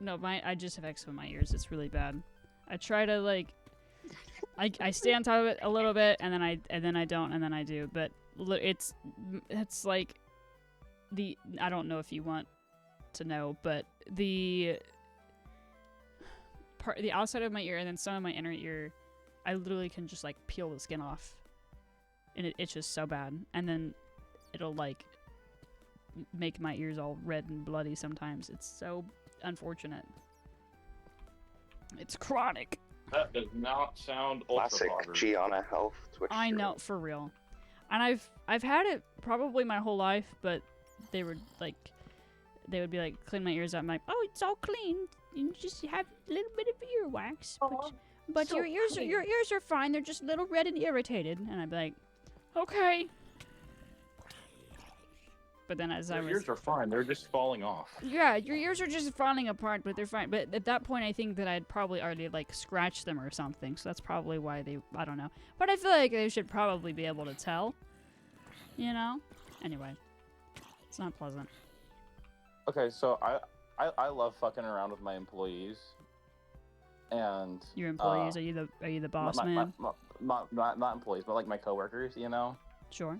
no, I just have eczema in my ears. It's really bad. I try to like, I stay on top of it a little bit, and then I don't, and then I do. But it's like I don't know if you want to know, but the outside of my ear and then some of my inner ear, I literally can just like peel the skin off, and it itches so bad, and then it'll like make my ears all red and bloody sometimes. It's so unfortunate. It's chronic. That does not sound ultra Classic poverty. Gianna Health Twitch. I stream. know, for real. And I've had it probably my whole life, but they would be like, clean my ears out. I'm like, oh, it's all clean. You just have a little bit of earwax, but so your ears are fine. They're just a little red and irritated. And I'd be like, okay. But then as I Your was, ears are fine. They're just falling off. yeah, your ears are just falling apart, but they're fine. But at that point, I think that I'd probably already like scratched them or something. So that's probably why I don't know. But I feel like they should probably be able to tell. You know? Anyway, it's not pleasant. Okay, so I love fucking around with my employees, and Your employees, are you the boss man? not employees, but like my coworkers, you know. Sure.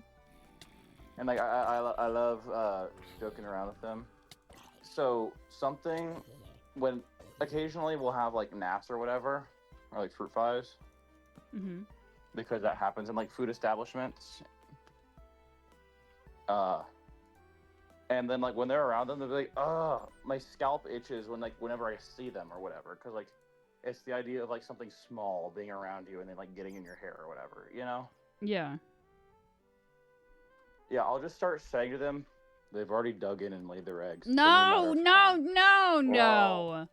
And like I love joking around with them. So when occasionally we'll have like naps or whatever, or like fruit flies, Mm-hmm. because that happens in like food establishments. And then like when they're around them, they'll be like, "Oh, my scalp itches whenever I see them or whatever," because like it's the idea of like something small being around you and then like getting in your hair or whatever, you know? Yeah. Yeah, I'll just start saying to them, they've already dug in and laid their eggs. so No, matter no, of time." no, no. Wow.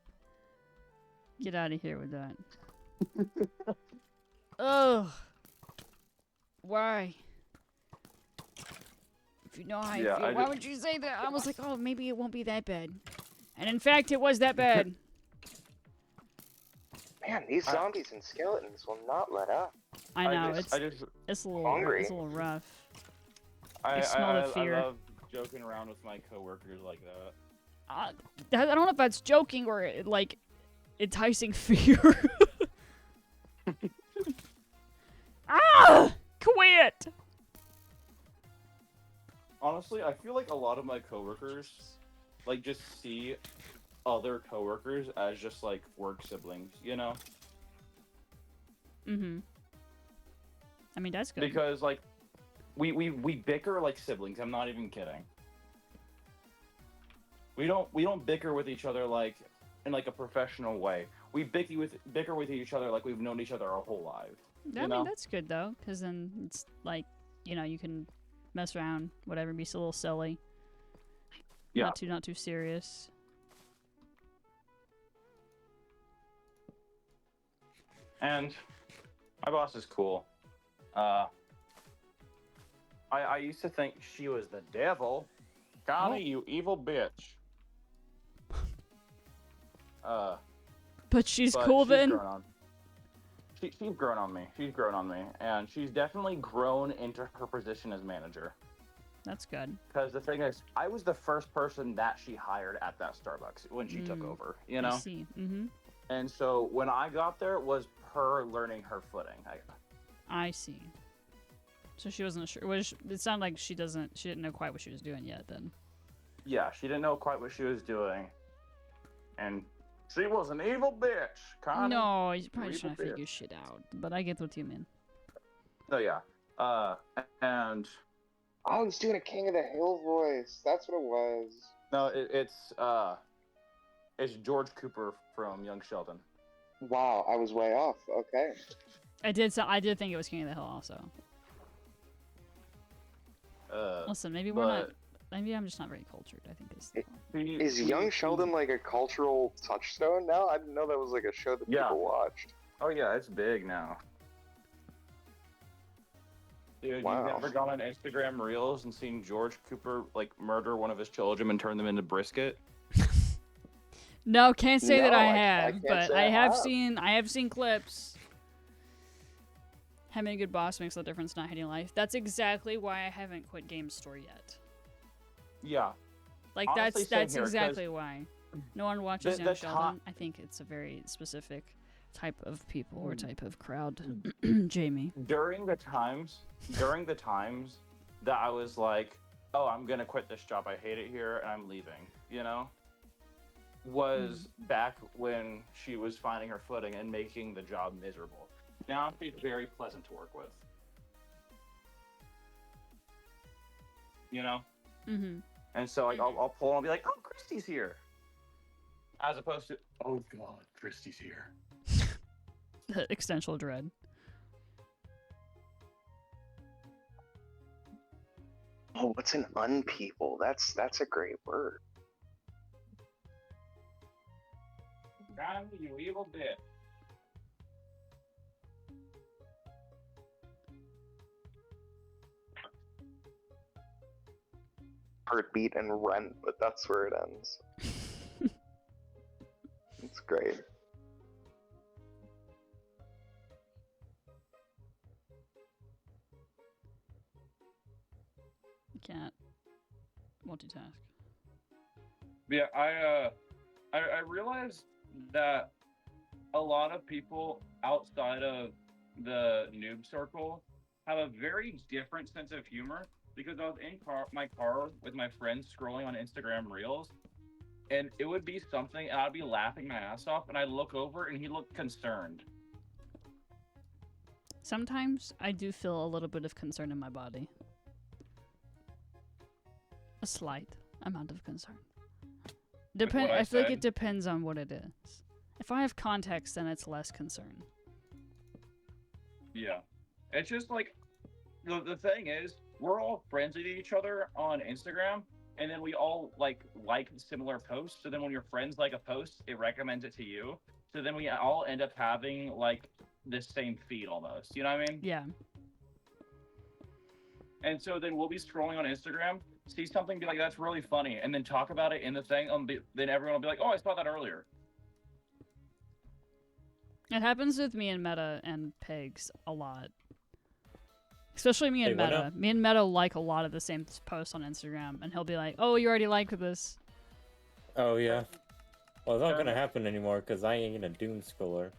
Get out of here with that. Ugh. Why? If you know how you Yeah, feel, I why ju- would you say that? I was like, oh, maybe it won't be that bad. And in fact, it was that bad. Man, these zombies and skeletons will not let up. I know, I just it's a little Hungry. rough. I smell the fear. love joking around with my coworkers like that. I don't know if that's joking or like enticing fear. Ah! Quit! Honestly, I feel like a lot of my coworkers like just see other coworkers as just like work siblings, you know? Mm-hmm. I mean, that's good. Because like we bicker like siblings. I'm not even kidding. We don't bicker with each other like in like a professional way. We bicker with each other like we've known each other our whole lives. I you mean, know? that's good though, because then it's like, you know, you can mess around, whatever, be a little silly. Yeah. Not too serious. And my boss is cool. I used to think she was the devil. Connie, Oh. you evil bitch. But she's but cool she's then. grown on. She's grown on me. She's grown on me, and she's definitely grown into her position as manager. That's good. Because the thing is, I was the first person that she hired at that Starbucks when she took over. You know. I see. Mm-hmm. And so when I got there, it was her learning her footing. I see. So she wasn't sure. It sounded like she didn't know quite what she was doing yet. Then. Yeah, she didn't know quite what she was doing, and she was an evil bitch. Connie. No, he's probably Evil trying to figure bitch. shit out. But I get what you mean. So yeah, and Oh, he's doing a King of the Hill voice. That's what it was. no, it's George Cooper from Young Sheldon. Wow, I was way off. Okay. I did think it was King of the Hill also. Listen, maybe we're not. Maybe I'm just not very cultured. I think Is Young Sheldon like a cultural touchstone now? I didn't know that was like a show that Yeah. people watched. Oh yeah, it's big now. Dude, Wow. you've never gone on Instagram Reels and seen George Cooper like murder one of his children and turn them into brisket? No, can't say that No, I I have, can't but say I I have have. seen. I have seen clips. Having a good boss makes a difference, not hating life. That's exactly why I haven't quit Game Store yet. Yeah. Like Honestly, same that's here, 'cause exactly why. No one watches the Young top- Sheldon. I think it's a very specific type of people or type of crowd. Jamie. During the times that I was like, oh, I'm gonna quit this job, I hate it here, and I'm leaving, you know, was back when she was finding her footing and making the job miserable. Now she's very pleasant to work with. You know? Mm-hmm. And so like I'll pull and I'll be like, oh, Christy's here. As opposed to, oh god, Christy's here. Existential dread. Oh, what's an unpeople? That's a great word. God, you evil bitch. Heartbeat and Rent, but that's where it ends. It's great. You can't multitask. Yeah, I realized that a lot of people outside of the noob circle have a very different sense of humor, because I was in my car with my friends scrolling on Instagram Reels, and it would be something, and I'd be laughing my ass off, and I'd look over, and he looked concerned. Sometimes I do feel a little bit of concern in my body. A slight amount of concern. what I I feel like said? it depends on what it is. If I have context, then it's less concern. Yeah. It's just like, the thing is, we're all friends with each other on Instagram, and then we all like similar posts. So then when your friends like a post, it recommends it to you. So then we all end up having like the same feed almost. You know what I mean? Yeah. And so then we'll be scrolling on Instagram, see something, be like, that's really funny, and then talk about it in the thing. Then everyone will be like, oh, I saw that earlier. It happens with me and Meta and Pegs a lot. Especially me and Hey, what Meta. now? Me and Meta like a lot of the same posts on Instagram, and he'll be like, "Oh, you already liked this." Oh yeah. Well, it's not gonna happen anymore because I ain't a doom scroller.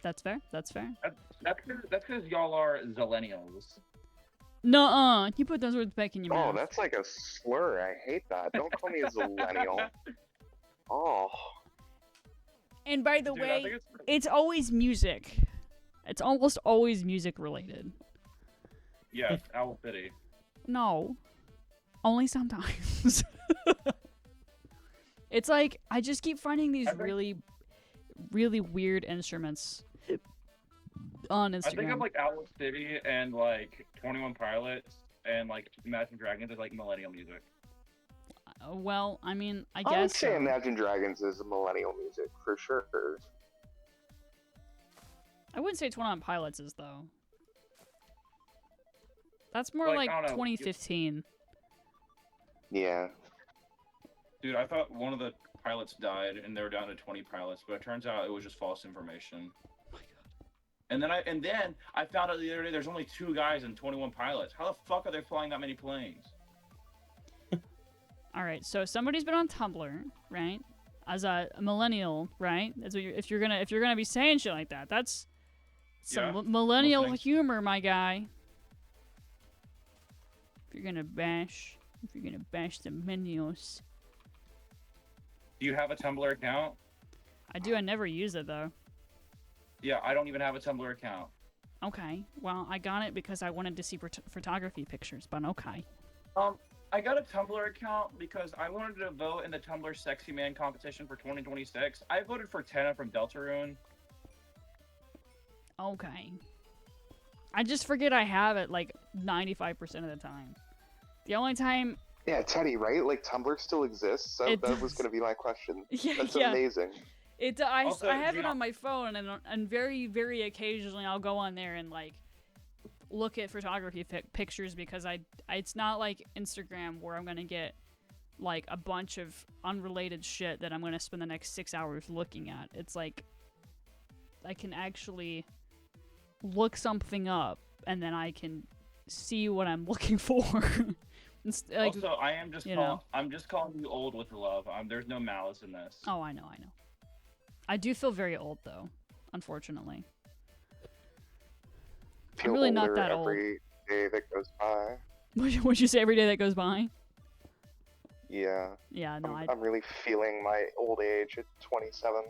That's fair. That's fair. That's because y'all are zillennials. Nuh-uh. You put those words back in your Oh, mouth. that's like a slur. I hate that. Don't call me a zillennial. Oh. And by the Dude, I way, think it's always music. It's almost always music related. yeah, Owl City. No. Only sometimes. It's like I just keep finding these really, really weird instruments on Instagram. I think of like Owl City and like 21 Pilots and like Imagine Dragons as like millennial music. Well, I mean, I I would guess say so. Imagine Dragons is millennial music for sure. I wouldn't say 21 Pilots is though. That's more Like, like I don't know. 2015. Yeah. Dude, I thought one of the pilots died, and they were down to 20 pilots. But it turns out it was just false information. Oh my god. And then I found out the other day there's only 2 guys and 21 pilots. How the fuck are they flying that many planes? All right, so somebody's been on Tumblr, right? As a millennial, right? That's what if you're gonna be saying shit like that, that's some Yeah, millennial listening. humor, my guy. If you're gonna bash the millennials, Do you have a Tumblr account? I do. I never use it though. Yeah, I don't even have a Tumblr account. Okay, well, I got it because I wanted to see photography pictures, but okay. I got a Tumblr account because I wanted to vote in the Tumblr Sexy Man competition for 2026. I voted for Tenna from Deltarune. Okay. I just forget I have it like 95% of the time. The only time, Yeah, Teddy, right? Like Tumblr still exists. So It that was does. going to be my question. yeah, That's yeah. amazing. Also, I have do it you on my phone, and very, very occasionally I'll go on there and like look at photography pictures because it's not like Instagram where I'm gonna get like a bunch of unrelated shit that I'm gonna spend the next 6 hours looking at. It's like I can actually look something up and then I can see what I'm looking for. Like, Also, I am just you know. I'm just calling you old with love. There's no malice in this. oh, I know. I do feel very old though, unfortunately. Feel really not older that old. every day that goes by. Would you say every day that goes by? Yeah. Yeah, no, I'm really feeling my old age at 27.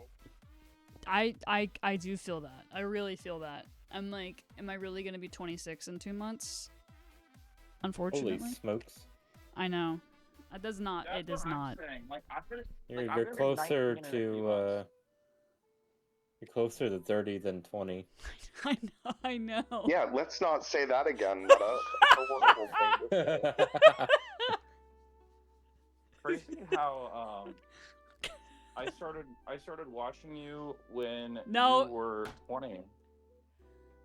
I do feel that. I really feel that. I'm like, am I really gonna be 26 in 2 months? Unfortunately. Holy smokes. I know. It does not. That's It does what I'm not. saying. Like, You're, I'm you're gonna be closer 19 in a few to months. you're closer to 30 than 20. I know. Yeah, let's not say that again. What a horrible thing to say. Crazy how I started watching you when No. you were 20.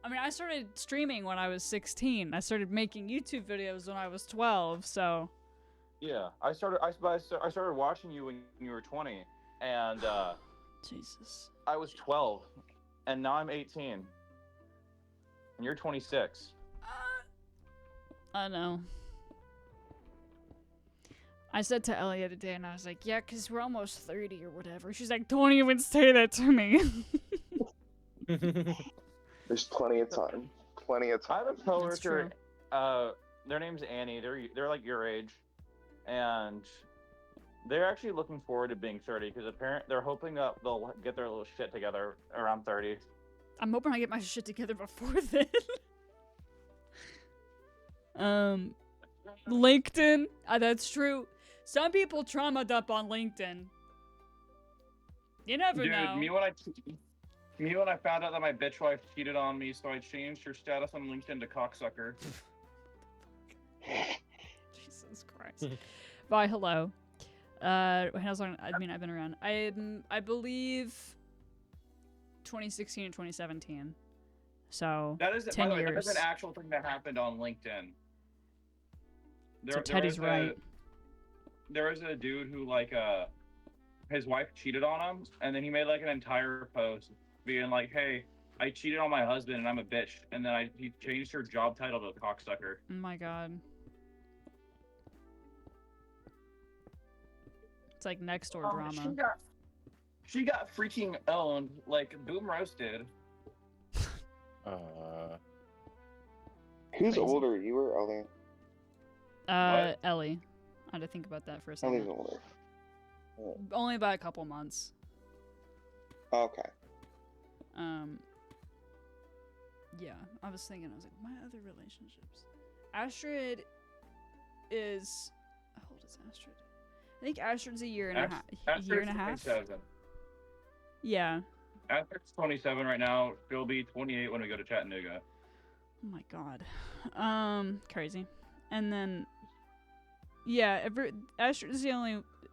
I mean, I started streaming when I was 16. I started making YouTube videos when I was 12. So. Yeah, I started watching you when you were 20, and Jesus. I was 12, and now I'm 18, and you're 26. I know. I said to Elliot today, and I was like, yeah, because we're almost 30 or whatever. She's like, don't even say that to me. There's plenty of time. Plenty of I time. have a coworker. Their name's Annie. They're like your age, and they're actually looking forward to being 30 because they're hoping that they'll get their little shit together around 30. I'm hoping I get my shit together before then. LinkedIn. That's true. Some people trauma dump on LinkedIn. You never Dude, know. me when I found out that my bitch wife cheated on me, so I changed her status on LinkedIn to cocksucker. Jesus Christ. Bye, hello. How long? I mean, I've been around. I believe 2016 and 2017. So That is, 10 by the way, that is years. an actual thing that happened on LinkedIn. So Teddy's right. There was a dude who his wife cheated on him, and then he made like an entire post being like, "Hey, I cheated on my husband, and I'm a bitch." And then he changed her job title to cocksucker. Oh my god. It's like next door drama. She got freaking owned like Boom Roasted. Who's Crazy. older, you or Ellie? What? Ellie. I had to think about that for a Ellie's second. older. Only by a couple months. Okay. Yeah, I was thinking, I was like, my other relationships. Astrid is, how old is Astrid? I think Astrid's a year and a half. Year and a half? 27. Yeah. Astrid's 27 right now. She'll be 28 when we go to Chattanooga. Oh my god. Crazy. And then, yeah, Astrid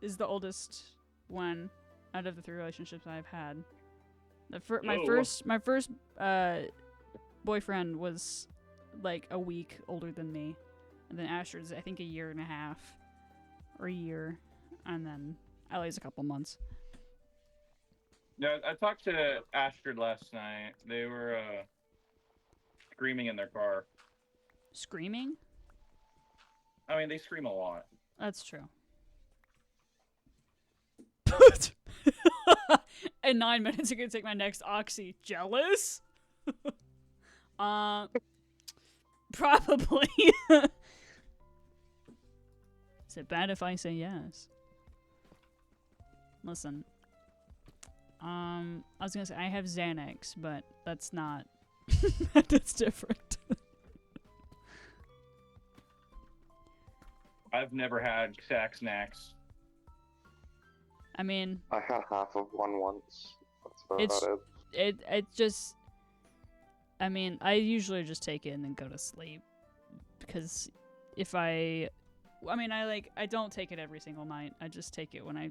is the oldest one out of the 3 relationships I've had. My Whoa. first boyfriend was like a week older than me, and then Astrid's I think a year and a half or a year, and then at least a couple months. Yeah, I talked to Astrid last night. They were screaming in their car. Screaming? I mean, they scream a lot. That's true. In 9 minutes, you're gonna take my next oxy. Jealous? Probably. Is it bad if I say yes? Listen. I was gonna say I have Xanax, but that's not. That's different. I've never had sack snacks. I mean, I had half of one once. That's about It's- it. it just. I mean, I usually just take it and then go to sleep because if I mean, I don't take it every single night. I just take it when I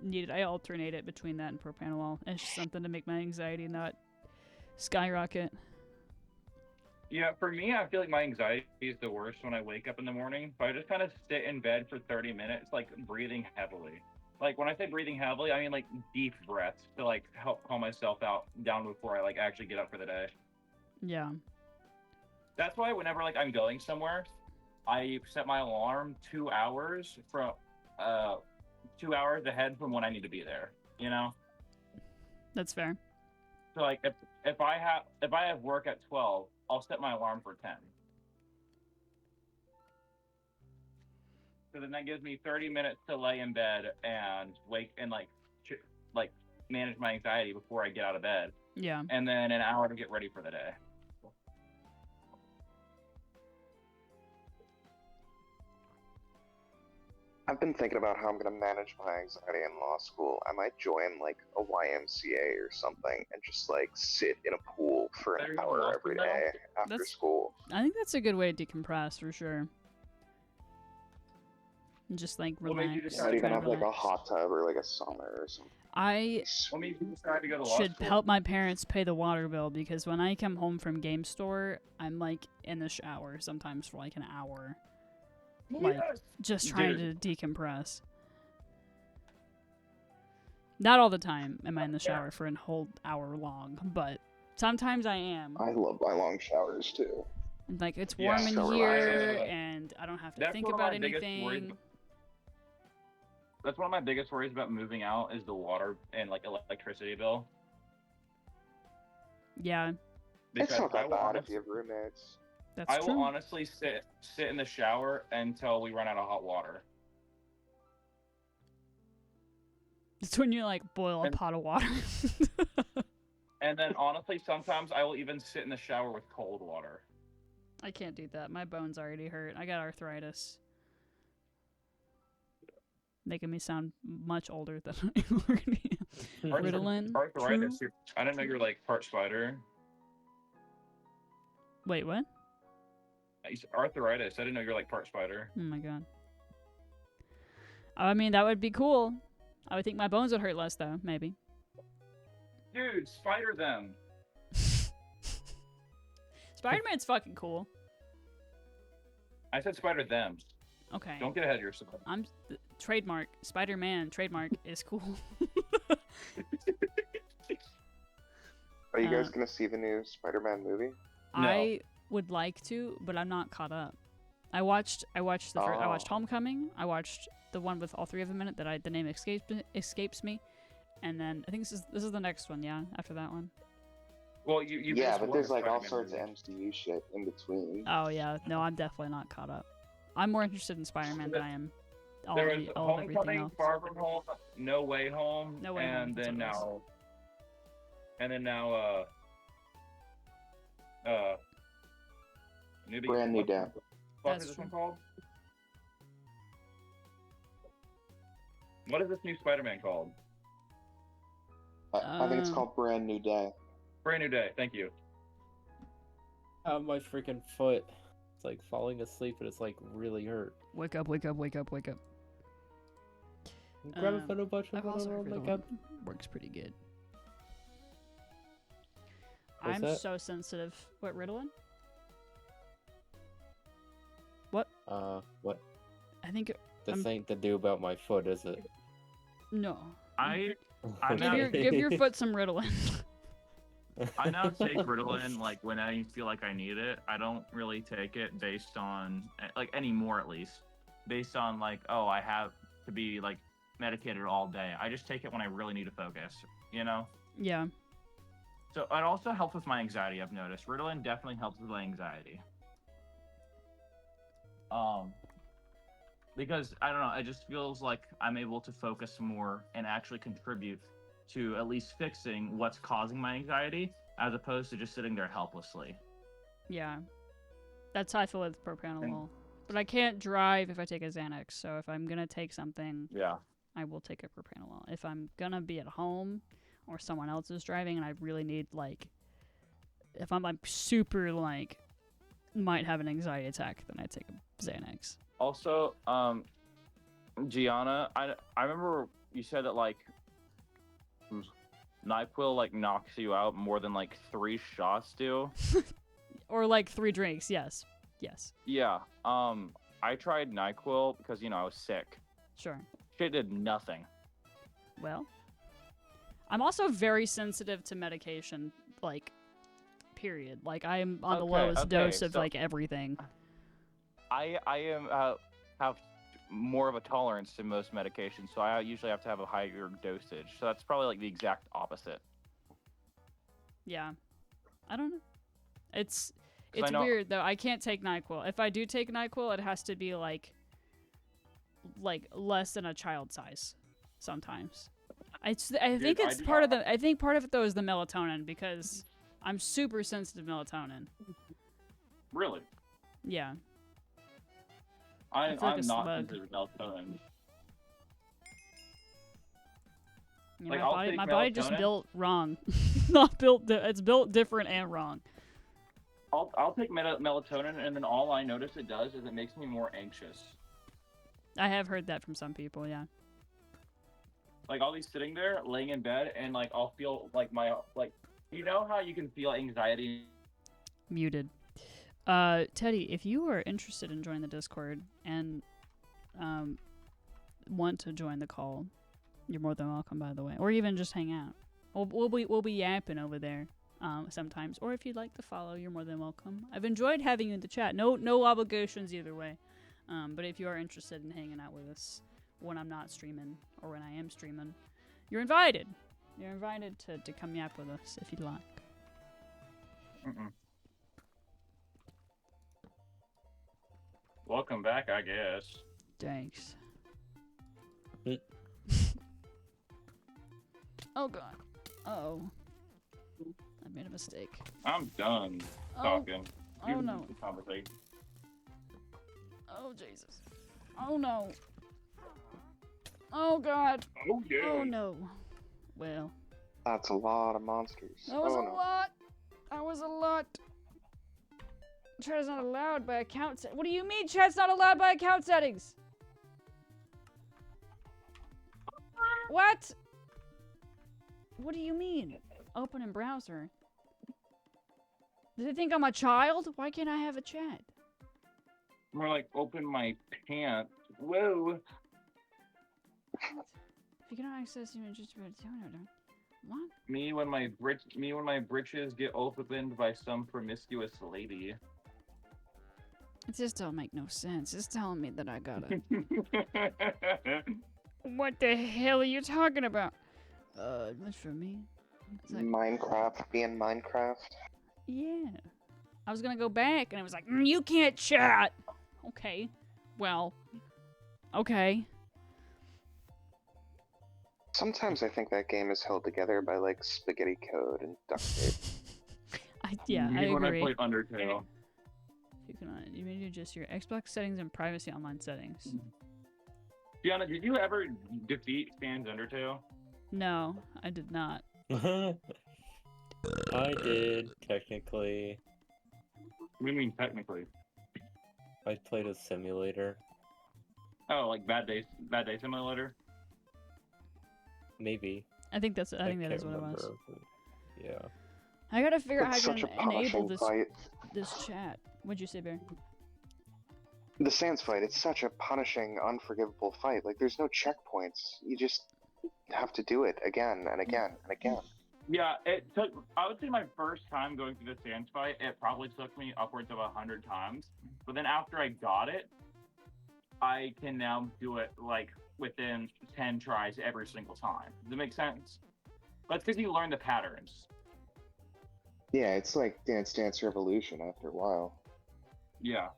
need it. I alternate it between that and propranolol. It's just something to make my anxiety not skyrocket. Yeah, for me, I feel like my anxiety is the worst when I wake up in the morning. But I just kind of sit in bed for 30 minutes, like breathing heavily. Like when I say breathing heavily, I mean like deep breaths to like help calm myself down before I like actually get up for the day. Yeah. That's why whenever like I'm going somewhere, I set my alarm 2 hours from 2 hours ahead from when I need to be there. You know. That's fair. So like if I have work at 12, I'll set my alarm for 10. So then that gives me 30 minutes to lay in bed and wake and like manage my anxiety before I get out of bed, Yeah. and then an hour to get ready for the day. I've been thinking about how I'm gonna manage my anxiety in law school. I might join like a YMCA or something and just like sit in a pool for Better an go to hour law every school now? day after That's- school. I think that's a good way to decompress for sure. And just like What made you relax. I decide might to even try to have like a relax. hot tub or like a sauna or something. I What made you decide to go to law should school? help my parents pay the water bill because when I come home from game store, I'm like in the shower sometimes for like an hour, like Yes! just trying Dude. to decompress. Not all the time am I in the shower for a whole hour long, but sometimes I am. I love my long showers too. Like it's Yeah, warm in so here relaxing. and I don't have to That's think one of about my biggest worries. anything. That's one of my biggest worries about moving out is the water and like electricity bill. Yeah, It's Because not that I will bad if honestly- you have roommates. that's I true. will honestly sit in the shower until we run out of hot water. It's when you like boil a And- pot of water. And then honestly, sometimes I will even sit in the shower with cold water. I can't do that. My bones already hurt. I got arthritis. Making me sound much older than I already am. Ritalin. Arthritis. True. I didn't know you're like part spider. Wait, what? Arthritis. I didn't know you're like part spider. Oh my god. I mean, that would be cool. I would think my bones would hurt less, though. Maybe. Dude, spider them. Spider-Man's fucking cool. I said spider them. Okay. Don't get ahead of yourself. Trademark. Spider-Man trademark is cool. Are you guys Uh, gonna see the new Spider-Man movie? No. I would like to, but I'm not caught up. I watched I watched Oh. Homecoming. I watched the one with all three of them in it that the name escapes me. And then I think this is the next one, yeah, after that one. Well, you Yeah, missed but one there's like all Spider-Man sorts of movie. MCU shit in between. Oh yeah, no, I'm definitely not caught up. I'm more interested in Spider-Man than I am all There of, was all of everything Homecoming, else. Far From Home, No Way Home, No Way Home, and that's then what it now, Brand New Day. What That's is this true. one called? What is this new Spider-Man called? I think it's Uh, called Brand New Day. Brand New Day. Thank you. My freaking foot. It's like falling asleep, but it's like really hurt. Wake up, wake up, wake up, wake up. Grab a Um, photo bunch I've of also it. heard Like Ritalin works pretty good. What's I'm that? so sensitive. What, Ritalin? what? I think This ain't to do about my foot, is it? No. I'm Give your foot some Ritalin. I now take Ritalin like when I feel like I need it. I don't really take it based on like anymore at least, based on like, oh, I have to be like medicated all day. I just take it when I really need to focus, you know? Yeah. So it also helps with my anxiety, I've noticed. Ritalin definitely helps with my anxiety. Because I don't know, it just feels like I'm able to focus more and actually contribute to at least fixing what's causing my anxiety, as opposed to just sitting there helplessly. Yeah. That's how I feel with propranolol. But I can't drive if I take a Xanax, so if I'm gonna take something, Yeah. I will take a propranolol. If I'm gonna be at home or someone else is driving and I really need, like, if I'm like super like might have an anxiety attack, then I take a Xanax. Also, Gianna, I remember you said that like NyQuil like knocks you out more than like 3 shots do. Or like 3 drinks, yes. Yes. Yeah. I tried NyQuil because I was sick. Sure. Shit did nothing. Well, I'm also very sensitive to medication, like, period. Like, I'm on the lowest dose of, like, everything. I am have more of a tolerance to most medications, so I usually have to have a higher dosage. So that's probably, like, the exact opposite. Yeah. I don't know. It's I know- weird, though. I can't take NyQuil. If I do take NyQuil, it has to be, like less than a child size sometimes. I think it's part of the. I think part of it though is the melatonin because I'm super sensitive to melatonin. Really? Yeah. I'm feel like a not slug. sensitive to melatonin. Yeah, Like, my I'll body, take my body just melatonin. built wrong. Not built. It's built different and wrong. I'll take melatonin, and then all I notice it does is it makes me more anxious. I have heard that from some people. Yeah. Like I'll be sitting there, laying in bed, and like I'll feel like you know how you can feel anxiety. Muted. Teddy, if you are interested in joining the Discord and want to join the call, you're more than welcome. By the way, or even just hang out. We'll be yapping over there sometimes. Or if you'd like to follow, you're more than welcome. I've enjoyed having you in the chat. No obligations either way. But if you are interested in hanging out with us when I'm not streaming or when I am streaming, you're invited. You're invited to come yap with us if you'd like. Welcome back, I guess. Thanks. Oh god. Uh-oh. I made a mistake. I'm done talking. Oh no. Conversation. Oh Jesus. Oh no. Oh god. Oh yeah. Oh no. Well. That's a lot of monsters. That was oh, a no. lot. That was a lot. Chat's not allowed by account What do you mean chat's not allowed by account settings? What? What do you mean? Open in browser. Do they think I'm a child? Why can't I have a chat? More like open my pants. Whoa. If you cannot access images, what? Me when my britches get opened by some promiscuous lady. It just don't make no sense. It's telling me that I gotta. What the hell are you talking about? That's for me. It's like, Minecraft being Minecraft. yeah. I was gonna go back and it was like, you can't chat. Okay. Well. Okay. Sometimes I think that game is held together by like spaghetti code and duct tape. Yeah, Me I when agree. I played Undertale. You may do just your Xbox settings and privacy online settings. Gianna, did you ever defeat Stan's Undertale? No, I did not. I did, technically. What do you mean technically? I played a simulator. Oh, like Bad Day Simulator? Maybe. I think that is can't what it was. remember. Yeah. I gotta figure out It's how I such can a enable punishing fight. this chat. What'd you say, Bear? The Sans fight, it's such a punishing, unforgivable fight. Like, there's no checkpoints. You just have to do it again and again and again. Yeah, it took. I would say my first time going through the Sans fight, it probably took me upwards of 100 times. But then after I got it, I can now do it like within 10 tries every single time. Does that make sense? That's because you learn the patterns. Yeah, it's like Dance Dance Revolution after a while. Yeah,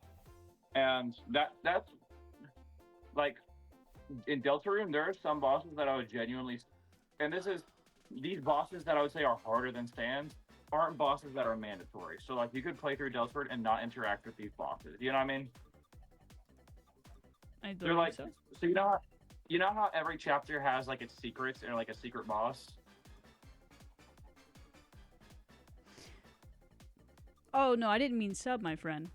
and that's like in Deltarune, there are some bosses that I would genuinely, and these bosses that I would say are harder than Sans aren't bosses that are mandatory. So like you could play through Deltarune and not interact with these bosses. You know what I mean? I They're believe like so. so you know how every chapter has like its secrets and like a secret boss. Oh no, I didn't mean sub, my friend.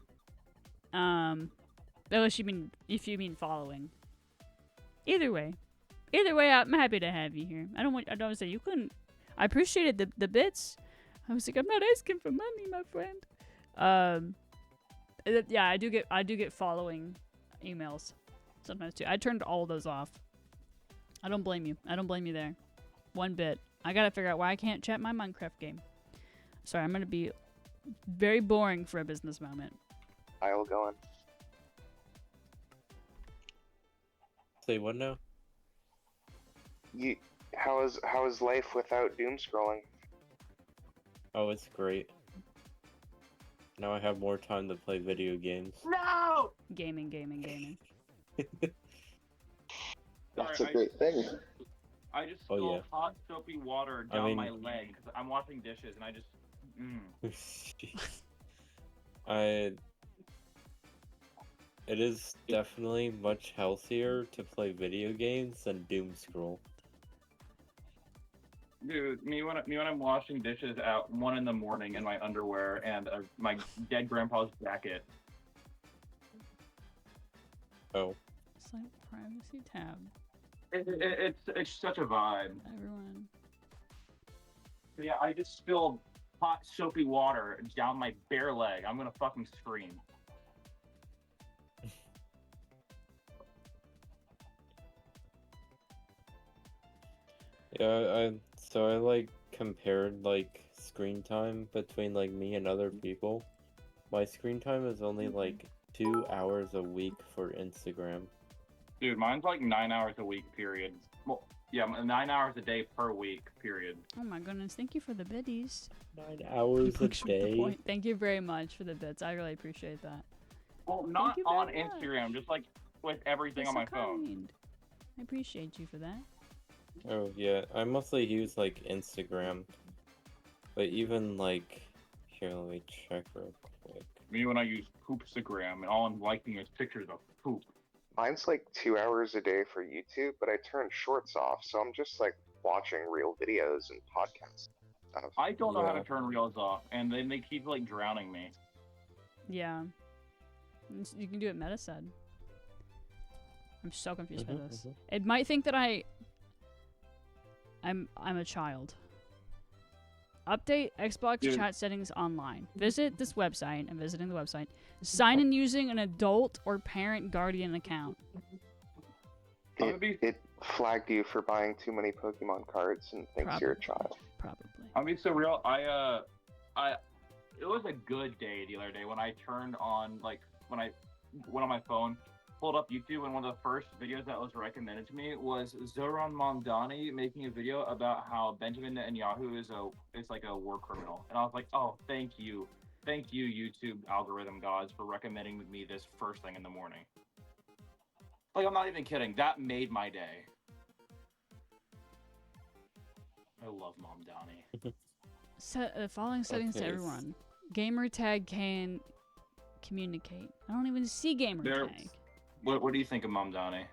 Unless you mean if you mean following. Either way, I'm happy to have you here. I don't want to say you couldn't. I appreciated the bits. I was like, I'm not asking for money, my friend. Yeah, I do get following emails sometimes too. I turned all those off. I don't blame you. I don't blame you there. One bit. I gotta figure out why I can't chat my Minecraft game. Sorry, I'm gonna be very boring for a business moment. I'll go in. Say what now? How is life without doom scrolling? Oh, it's great. Now I have more time to play video games. No. Gaming. That's Sorry, a great thing. I just Oh, spilled yeah. hot soapy water I down mean- my leg because I'm washing dishes and I just. It is definitely much healthier to play video games than doom scroll. Dude, me when I'm washing dishes at 1 in the morning in my underwear and my dead grandpa's jacket. Oh, It's like privacy tab. It's such a vibe. Everyone. But yeah, I just spilled hot soapy water down my bare leg. I'm gonna fucking scream. yeah. I like compared like screen time between like me and other people. My screen time is only like 2 hours a week for Instagram. Dude, mine's like 9 hours a week, period. Well, yeah, 9 hours a day per week, period. Oh my goodness, thank you for the biddies. 9 hours a Push me to the day. point. Thank you very much for the bits. I really appreciate that. Well, not you on very much. Instagram, just like with everything You're on my so phone. kind. I appreciate you for that. Oh yeah, I mostly use like Instagram, but even like here, let me check real quick. Me when I use Poopstagram and all I'm liking is pictures of poop. Mine's like 2 hours a day for YouTube, but I turn shorts off, so I'm just like watching real videos and podcasts. Stuff. I don't know how Yeah. to turn reels off, and then they keep like drowning me. Yeah. You can do it Metased. I'm so confused by this. It might think that I'm a child. Update Xbox Dude. chat settings online. Visit this website. I'm visiting the website. Sign in using an adult or parent guardian account. I'm gonna be- It flagged you for buying too many Pokemon cards and thinks you're a child. Probably. I'll be so real. It was a good day the other day when I turned on when I went on my phone, pulled up YouTube, and one of the first videos that was recommended to me was Zoran Mamdani making a video about how Benjamin Netanyahu is like a war criminal, and I was like, oh, thank you YouTube algorithm gods for recommending me this first thing in the morning. Like, I'm not even kidding. That made my day. I love Mamdani. Set following settings to Okay. everyone. Gamer tag can communicate. I don't even see gamer There- tag. What do you think of Mamdani?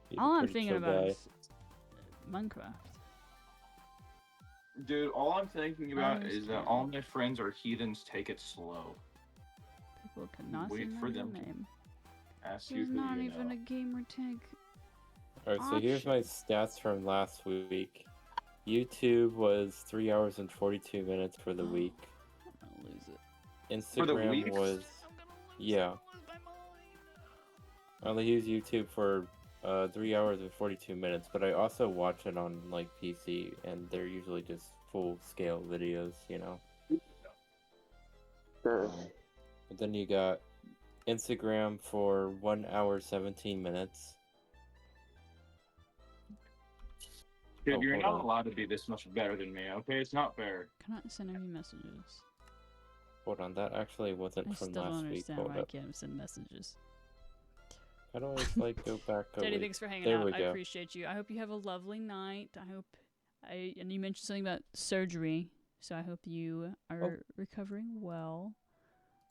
He's All I'm pretty thinking chill about guy. is Minecraft. Dude, all I'm thinking about I'm is that scared. all my friends are heathens. Take it slow. People cannot Wait see for my them to name. Ask you There's who not you even know. a gamer tag. Alright, so here's my stats from last week. YouTube was 3 hours and 42 minutes for the week. I'm gonna lose it. For the Instagram week? was I'm gonna Yeah. I only use YouTube for 3 hours and 42 minutes, but I also watch it on like PC, and they're usually just full scale videos, you know. Sure. But then you got Instagram for 1 hour 17 minutes. Dude, Oh, you're hold not on. allowed to be this much better than me, okay? It's not fair. Cannot send any messages. Hold on, that actually wasn't I from still don't last week. understand Hold why I up. can't send messages. How do I like go back a Daddy, week? thanks for hanging There out. we I go. appreciate you. I hope you have a lovely night. And you mentioned something about surgery, so I hope you are recovering well.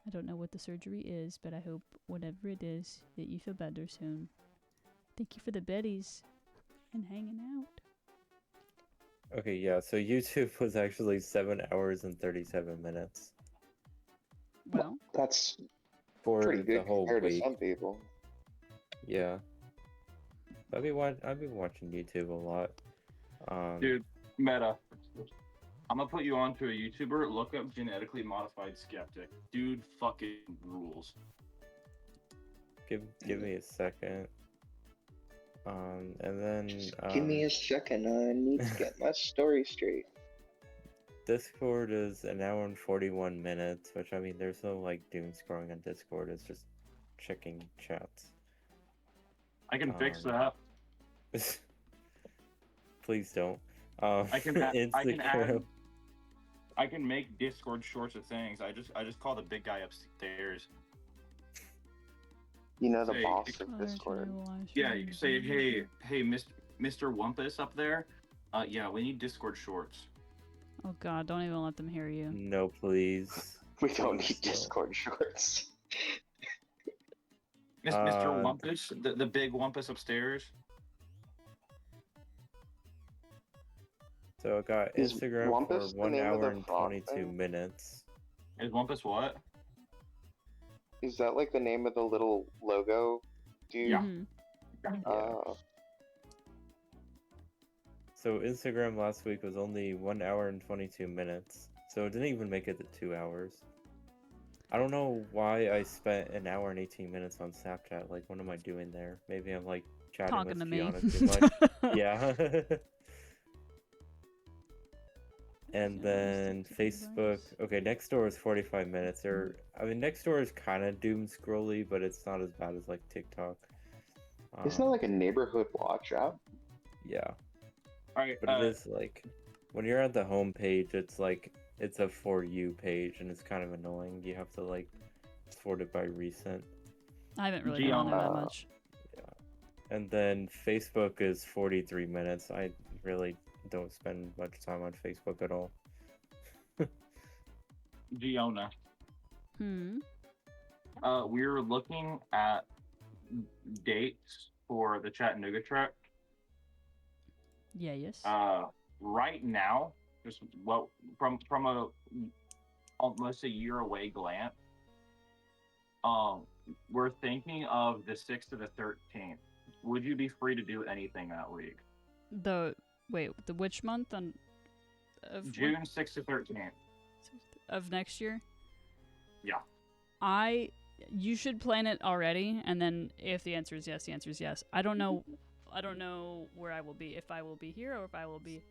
I don't know what the surgery is, but I hope whatever it is that you feel better soon. Thank you for the betties and hanging out. Okay, yeah, so YouTube was actually 7 hours and 37 minutes Well, That's for pretty the good whole compared to week. some people. Yeah. I've been watching YouTube a lot. Dude, Meta. I'm gonna put you on to a YouTuber. Look up genetically modified skeptic. Dude, fucking rules. give me a second. And then Give me a second. I need to get my story straight. Discord is 1 hour and 41 minutes, which I mean, there's no like doom scrolling on Discord. It's just checking chats. I can fix Um, that. Please don't. I can add. Instagram. I can make Discord shorts of things. I just call the big guy upstairs. You know the Say- boss of Discord. Yeah, you can say, hey, Mr. Wumpus up there. Yeah, we need Discord shorts. Oh God, don't even let them hear you. No, please. We don't need Please don't. Discord shorts. Mr. Wumpus, the big Wumpus upstairs. So I got Is Instagram Wumpus for the 1 name of hour the and frog 22 thing? minutes. Is Wumpus what? Is that like the name of the little logo dude? Yeah. Mhm. So Instagram last week was only 1 hour and 22 minutes. So it didn't even make it to 2 hours. I don't know why I spent 1 hour and 18 minutes on Snapchat. Like, what am I doing there? Maybe I'm like chatting Talking with to me. Gianna too much. Yeah. And then Facebook. Okay, Nextdoor is 45 minutes. I mean, Nextdoor is kind of doom scrolly, but it's not as bad as like TikTok. Isn't that like a neighborhood watch app? Yeah, All right. but it is like when you're at the home page, it's like it's a For You page, and it's kind of annoying. You have to like sort it by recent. I haven't really been on there that much. And then Facebook is 43 minutes. I really don't spend much time on Facebook at all. Giona. Hmm. We're looking at dates for the Chattanooga trip. Yeah. Yes. Right now, just from a almost a year away glance, we're thinking of the 6th to the 13th. Would you be free to do anything that week? The which month of June 6th to 13th. of next year? Yeah. You should plan it already, and then if the answer is yes, the answer is yes. I don't know where I will be, if I will be here or if I will be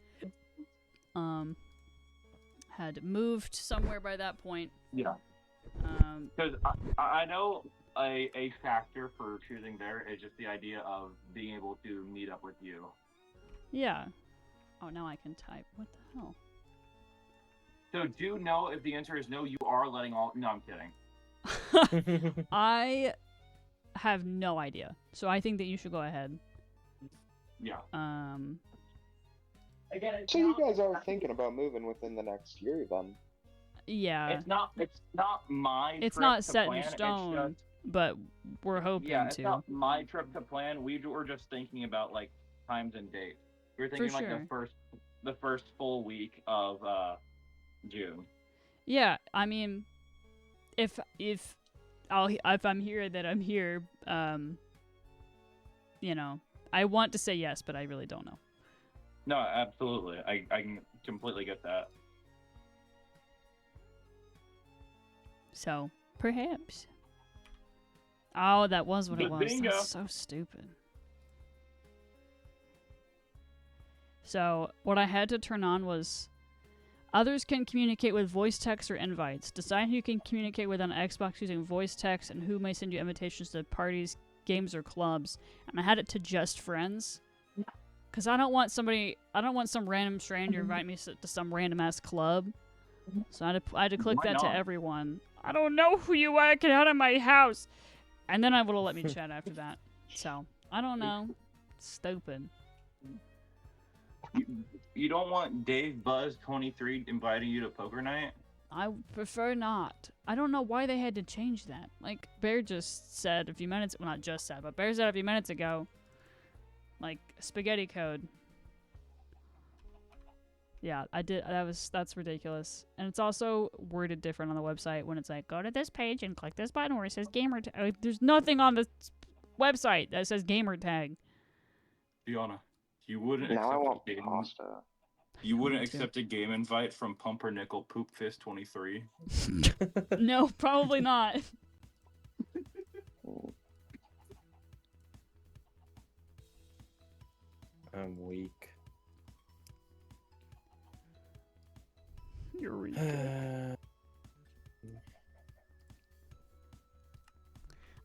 had moved somewhere by that point. Yeah. Because I know a factor for choosing there is just the idea of being able to meet up with you. Yeah. Oh, now I can type. What the hell? So do you know if the answer is no, you are letting all... No, I'm kidding. I have no idea. So I think that you should go ahead. Yeah. Again, So you guys are thinking about moving within the next year then? Yeah. It's not my It's trip not to set in plan, it's stone, just- but we're hoping yeah, it's to. not my trip to plan. We were just thinking about like times and dates. We were thinking like sure. the first full week of June. Yeah, I mean, if I'm here, then I'm here. You know, I want to say yes, but I really don't know. No, absolutely. I can completely get that. So perhaps. Oh, that was what it was. Bingo. That's so stupid. So, what I had to turn on was others can communicate with voice text or invites. Decide who you can communicate with on Xbox using voice text and who may send you invitations to parties, games, or clubs. And I had it to just friends. Because I don't want some random stranger invite me to some random ass club. So I had to click Why that to not? everyone. I don't know who you are. Get out of my house. And then I would have let me chat after that. So, I don't know. Stupid. You don't want Dave Buzz 23 inviting you to poker night? I prefer not. I don't know why they had to change that. Like, Bear just said a few minutes... Well, not just said, but Bear said a few minutes ago. Like, spaghetti code. Yeah, I did. That's ridiculous. And it's also worded different on the website when it's like, go to this page and click this button where it says gamer tag. There's nothing on the website that says gamer tag. Fiona, you wouldn't Now I want accept a game. pasta. You wouldn't Me too. accept a game invite from Pumpernickel Poop Fist 23. No, probably not. I'm weak. Eureka.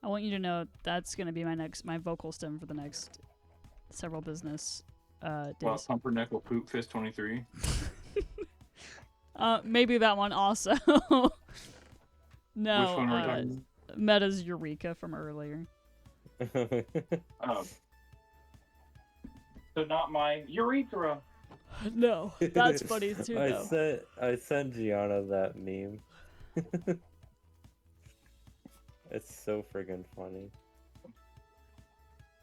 I want you to know that's gonna be my vocal stem for the next several business Well, days. Pumpernickel Poop Fist 23. Maybe that one also. No, Which one are we talking Meta's Eureka from earlier. Oh. So not my Eureka. No, that's funny too, though. I sent Gianna that meme. It's so friggin' funny.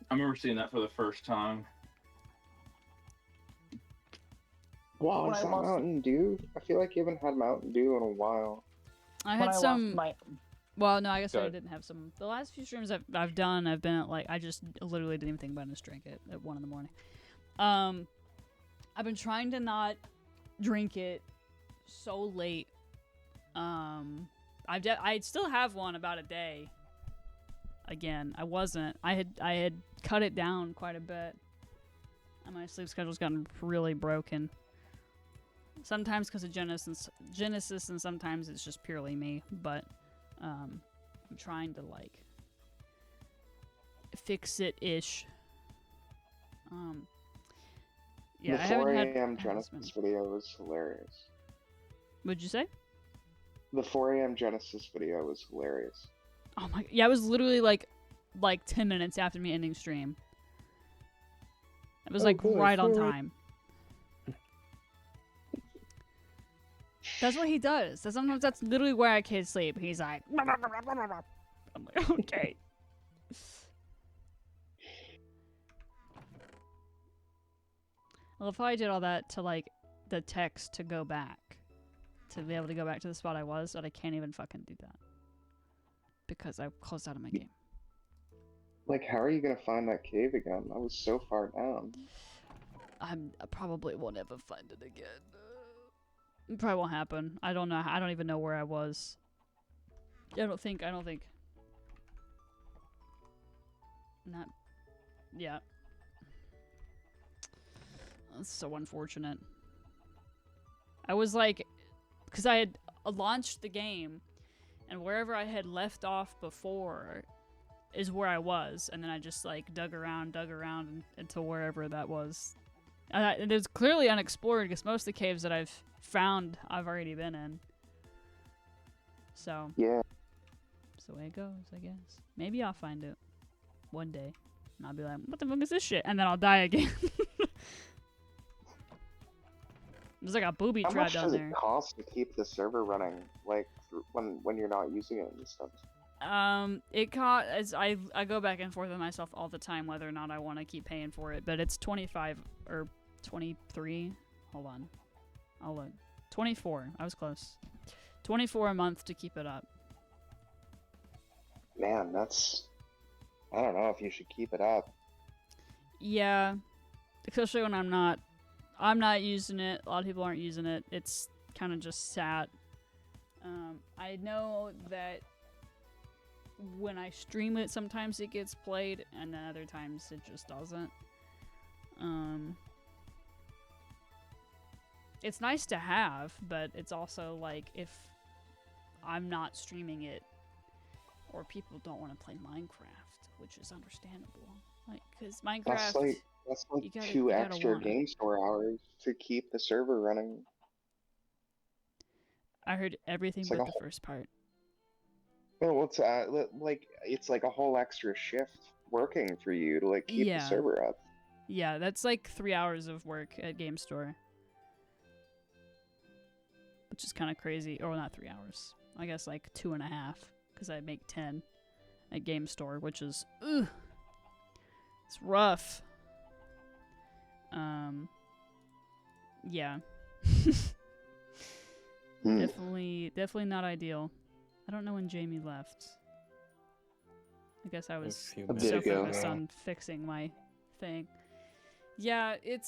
I remember seeing that for the first time. Wow, When is I that lost- Mountain Dew? I feel like you haven't had Mountain Dew in a while. I When had lost some. my- Well, no, I guess I Good. didn't have some. The last few streams I've done, I've been at, like, I just literally didn't even think about it. Just drank it at 1 in the morning. I've been trying to not drink it so late. I still have one about a day. Again, I wasn't. I had cut it down quite a bit. And my sleep schedule's gotten really broken. Sometimes because of Genesis, and sometimes it's just purely me. But I'm trying to, like, fix it ish. Yeah, The I haven't 4 had a.m. had Genesis this video was hilarious. What'd you say? The 4 a.m. Genesis video was hilarious. Oh my! Yeah, it was literally like 10 minutes after me ending stream. It was like cool, right on 4 a.m. time. That's what he does. Sometimes that's literally where I can't sleep. He's like, I'm like, okay. Well, if I did all that to, like, the text to go back, to be able to go back to the spot I was, but I can't even fucking do that because I closed out of my game. Like, how are you gonna find that cave again? I was so far down. I probably won't ever find it again. It probably won't happen. I don't know. I don't even know where I was. I don't think. Not. Yeah. That's so unfortunate. I was like, because I had launched the game, and wherever I had left off before is where I was, and then I just, like, dug around until wherever that was. And it was clearly unexplored because most of the caves that I've found I've already been in. So Yeah. that's the way it goes, I guess. Maybe I'll find it one day, and I'll be like, "What the fuck is this shit?" And then I'll die again. There's like a booby How trap much down does there. it cost to keep the server running? Like, when you're not using it and stuff? It cost. I go back and forth with myself all the time whether or not I want to keep paying for it, but it's 25 or 23. Hold on, I'll look. 24. I was close. 24 a month to keep it up. Man, that's... I don't know if you should keep it up. Yeah, especially when I'm not using it. A lot of people aren't using it. It's kind of just sat. I know that when I stream it, sometimes it gets played, and then other times it just doesn't. It's nice to have, but it's also like if I'm not streaming it, or people don't want to play Minecraft, which is understandable. Like, because Minecraft, That's like you gotta- two you gotta extra wanna. game store hours to keep the server running. I heard everything It's like but a the whole- first part. Well, it's like a whole extra shift working for you to like keep the Yeah. server up. Yeah, that's like 3 hours of work at Game Store. Which is kind of crazy. Or not 3 hours. I guess like 2.5. Because I make 10 at Game Store, which is... Ugh, it's rough. Yeah. Hmm. Definitely not ideal. I don't know when Jamie left. I guess I was few A bit so ago, focused yeah. on fixing my thing. Yeah, it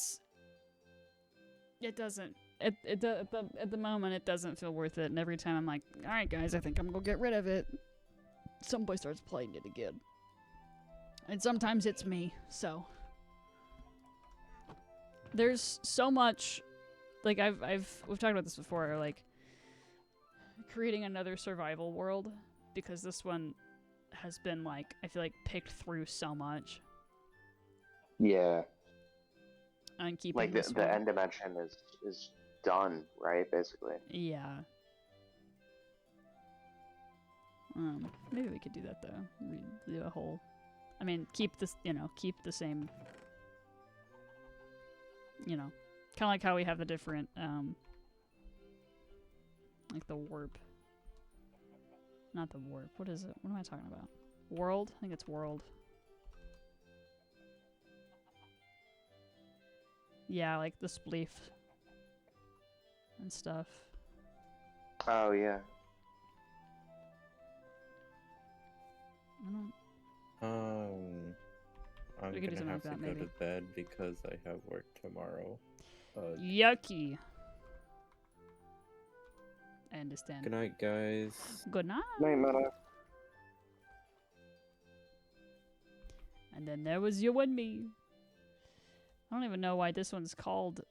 doesn't at the moment it doesn't feel worth it, and every time I'm like, all right guys, I think I'm gonna get rid of it, somebody starts playing it again, and sometimes it's me. So there's so much, like we've talked about this before, like creating another survival world, because this one has been like, I feel like, picked through so much. Yeah, And keeping like this the world. end dimension is done, right? Basically. Yeah. Maybe we could do that though. Do a whole. I mean, keep this. Keep the same. Kind of like how we have the different, like the warp. Not the warp. What is it? What am I talking about? World? I think it's world. Yeah, like the spleef and stuff. Oh yeah. I don't. I'm We could do gonna something have like to that, go maybe. to bed because I have work tomorrow. Yucky. I understand. Good night, guys. Good night. Night, Meta. And then there was you and me. I don't even know why this one's called.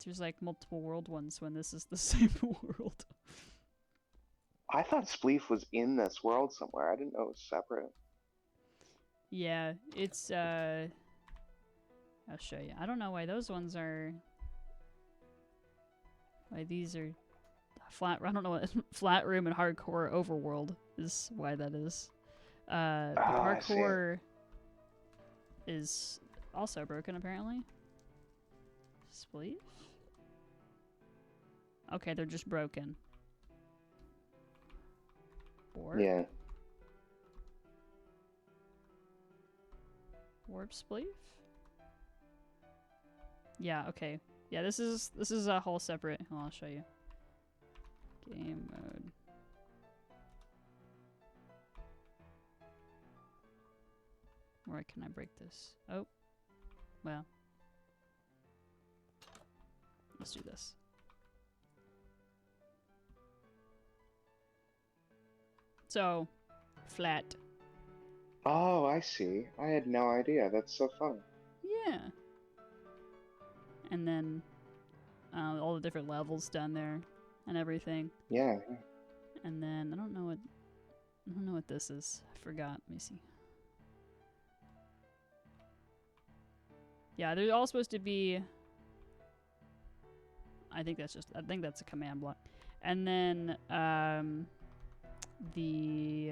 There's like multiple world ones when this is the same world. I thought Spleef was in this world somewhere. I didn't know it was separate. Yeah, it's I'll show you. I don't know why those ones are. Why these are flat. I don't know what flat room and hardcore overworld is. Why that is. The I see. parkour is also broken apparently. Spleef. Okay, they're just broken. Warp. Yeah. Warp spleef? Yeah, okay. Yeah, this is a whole separate. Well, I'll show you. Game mode. Where can I break this? Oh. Well. Let's do this. So, flat. Oh, I see. I had no idea. That's so fun. Yeah. And then all the different levels down there and everything. Yeah. And then I don't know what this is. I forgot. Let me see. Yeah, they're all supposed to be. I think that's a command block. And then the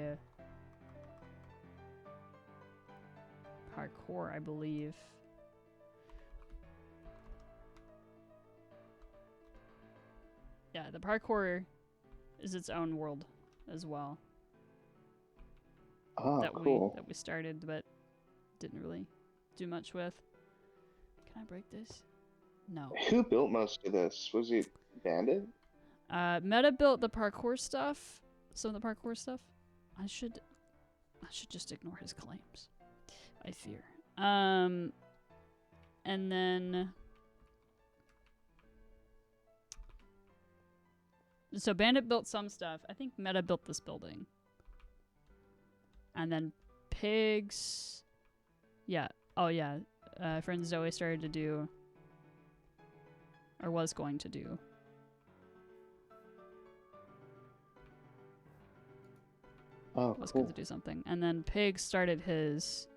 parkour, I believe. Yeah, the parkour is its own world as well. Oh, that cool. we started but didn't really do much with. Can I break this? No. Who built most of this? Was it Bandit? Meta built the parkour stuff. Some of the parkour stuff. I should just ignore his claims. I fear. And then so Bandit built some stuff. I think Meta built this building. And then pigs. Yeah. Oh yeah. Friend Zoe started to do, or was going to do. Oh, Was cool. going to do something, and then Pig started his.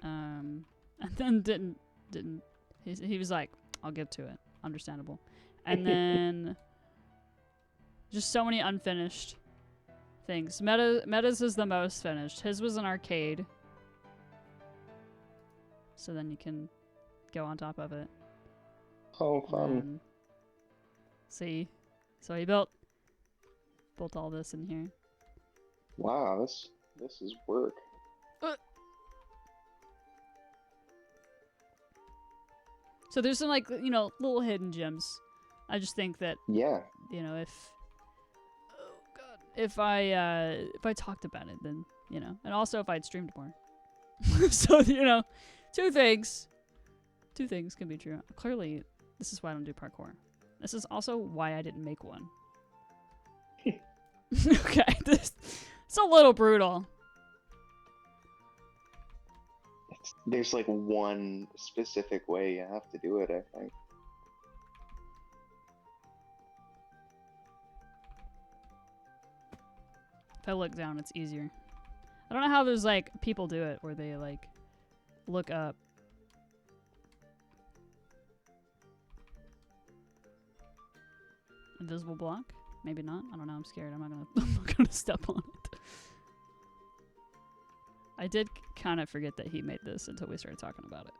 And then didn't. He was like, I'll get to it. Understandable. And then just so many unfinished things. Meta's is the most finished. His was an arcade. So then you can go on top of it. Oh, fun. And see? So he built all this in here. Wow, this is work. So there's some, like, you know, little hidden gems. I just think that, Yeah. you know, if I talked about it, then, you know, and also if I'd streamed more. So, you know, two things can be true. Clearly, this is why I don't do parkour. This is also why I didn't make one. Okay, it's a little brutal. There's like one specific way you have to do it, I think. If I look down, it's easier. I don't know how there's, like, people do it where they, like, look up. Invisible block? Maybe not. I don't know. I'm scared. I'm not gonna step on it. I did kind of forget that he made this until we started talking about it.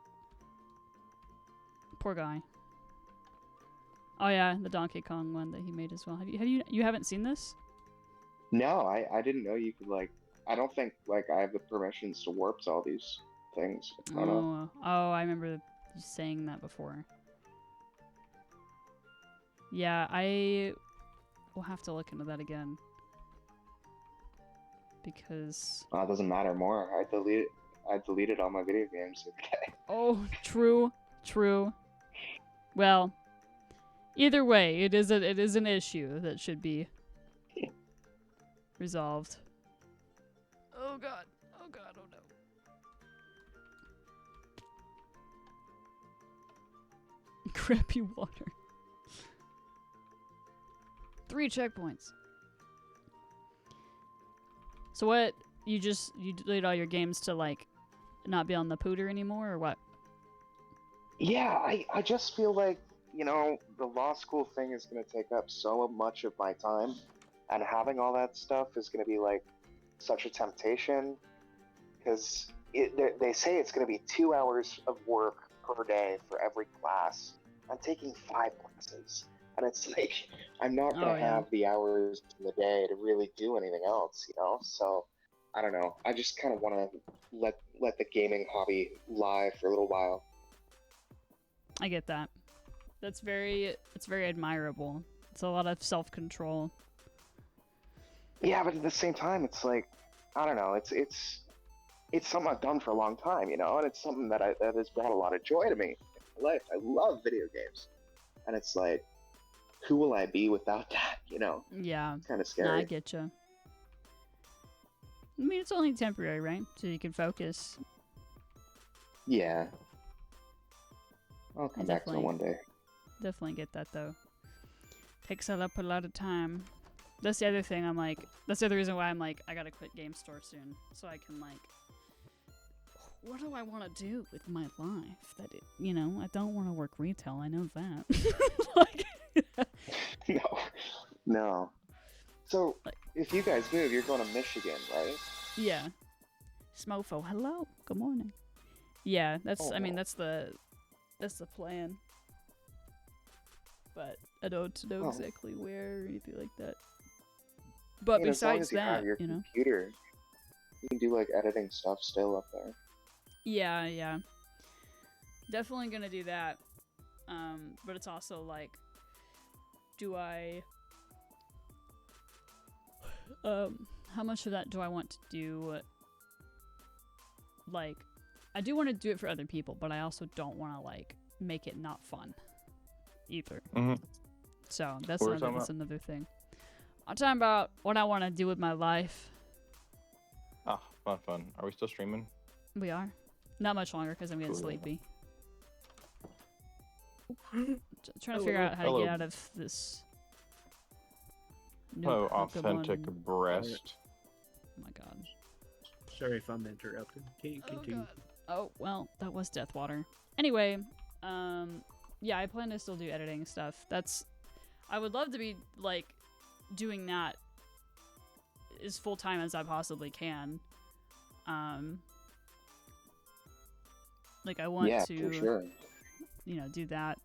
Poor guy. Oh yeah, the Donkey Kong one that he made as well. Have you haven't seen this? No, I didn't know you could, like, I don't think, like, I have the permissions to warp to all these things. I don't know. Oh, I remember you saying that before. Yeah, I will have to look into that again. Because... It doesn't matter more. I deleted all my video games. Okay. Oh, true. Well, either way, it is an issue that should be resolved. Oh god, oh no. Crappy water. 3 checkpoints. So what, you delete all your games to, like, not be on the pooter anymore, or what? Yeah, I just feel like, you know, the law school thing is going to take up so much of my time, and having all that stuff is going to be, like, such a temptation, because they say it's going to be 2 hours of work per day for every class. I'm taking 5 classes, and it's like, I'm not going to have the hours in the day to really do anything else, you know? So, I don't know. I just kind of want to let the gaming hobby lie for a little while. I get that. It's very admirable. It's a lot of self-control. Yeah, but at the same time, it's like, I don't know. It's something I've done for a long time, you know, and it's something that has brought a lot of joy to me in my life. I love video games, and it's like, who will I be without that? You know? Yeah, it's kind of scary. Nah, I get you. I mean, it's only temporary, right? So you can focus. Yeah. I'll come back to it one day. Definitely get that, though. Takes up a lot of time. That's the other thing. That's the other reason why I'm like, I gotta quit Game Store soon, so I can, like, what do I want to do with my life? That you know, I don't want to work retail. I know that. Like, No. So, if you guys move, you're going to Michigan, right? Yeah. Smofo, hello. Good morning. Yeah, that's. I mean, that's the plan. But I don't know exactly where or anything like that. But besides that, your you know, computer, you can do, like, editing stuff still up there. Yeah. Definitely gonna do that. But it's also like, do I? How much of that do I want to do? Like, I do want to do it for other people, but I also don't want to, like, make it not fun either. Mm-hmm. So that's What were we talking that's about? another thing. I'm talking about what I want to do with my life. Ah, fun. Are we still streaming? We are. Not much longer because I'm getting Cool. sleepy. Trying to figure out how to Hello. get out of this. Oh, Nope, authentic Pokemon. breast. Oh my god. Sorry if I'm interrupting. Can you Oh continue? god. Oh well, that was Deathwater. Anyway, yeah, I plan to still do editing stuff. I would love to be like doing that as full time as I possibly can. Like I want Yeah, to, for sure. do that.